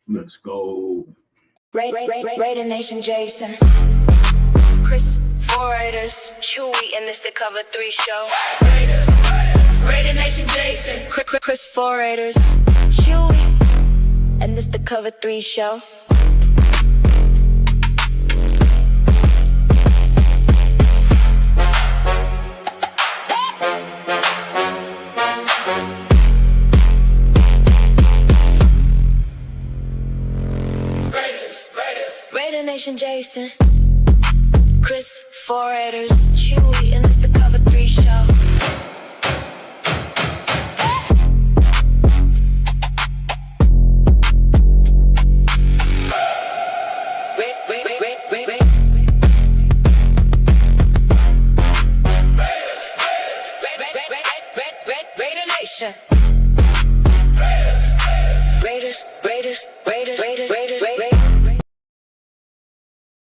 [SPEAKER 2] Let's go.
[SPEAKER 3] Raider Nation Jasin. Chris, 4 Raiders. Chuy, and this the Cover 3 show. Raider Nation Jasin. Chris, 4 Raiders. Chuy, and this the Cover 3 show. Raider Nation Jasin. Chris, 4 Raiders. Chuy, and this the Cover 3 show.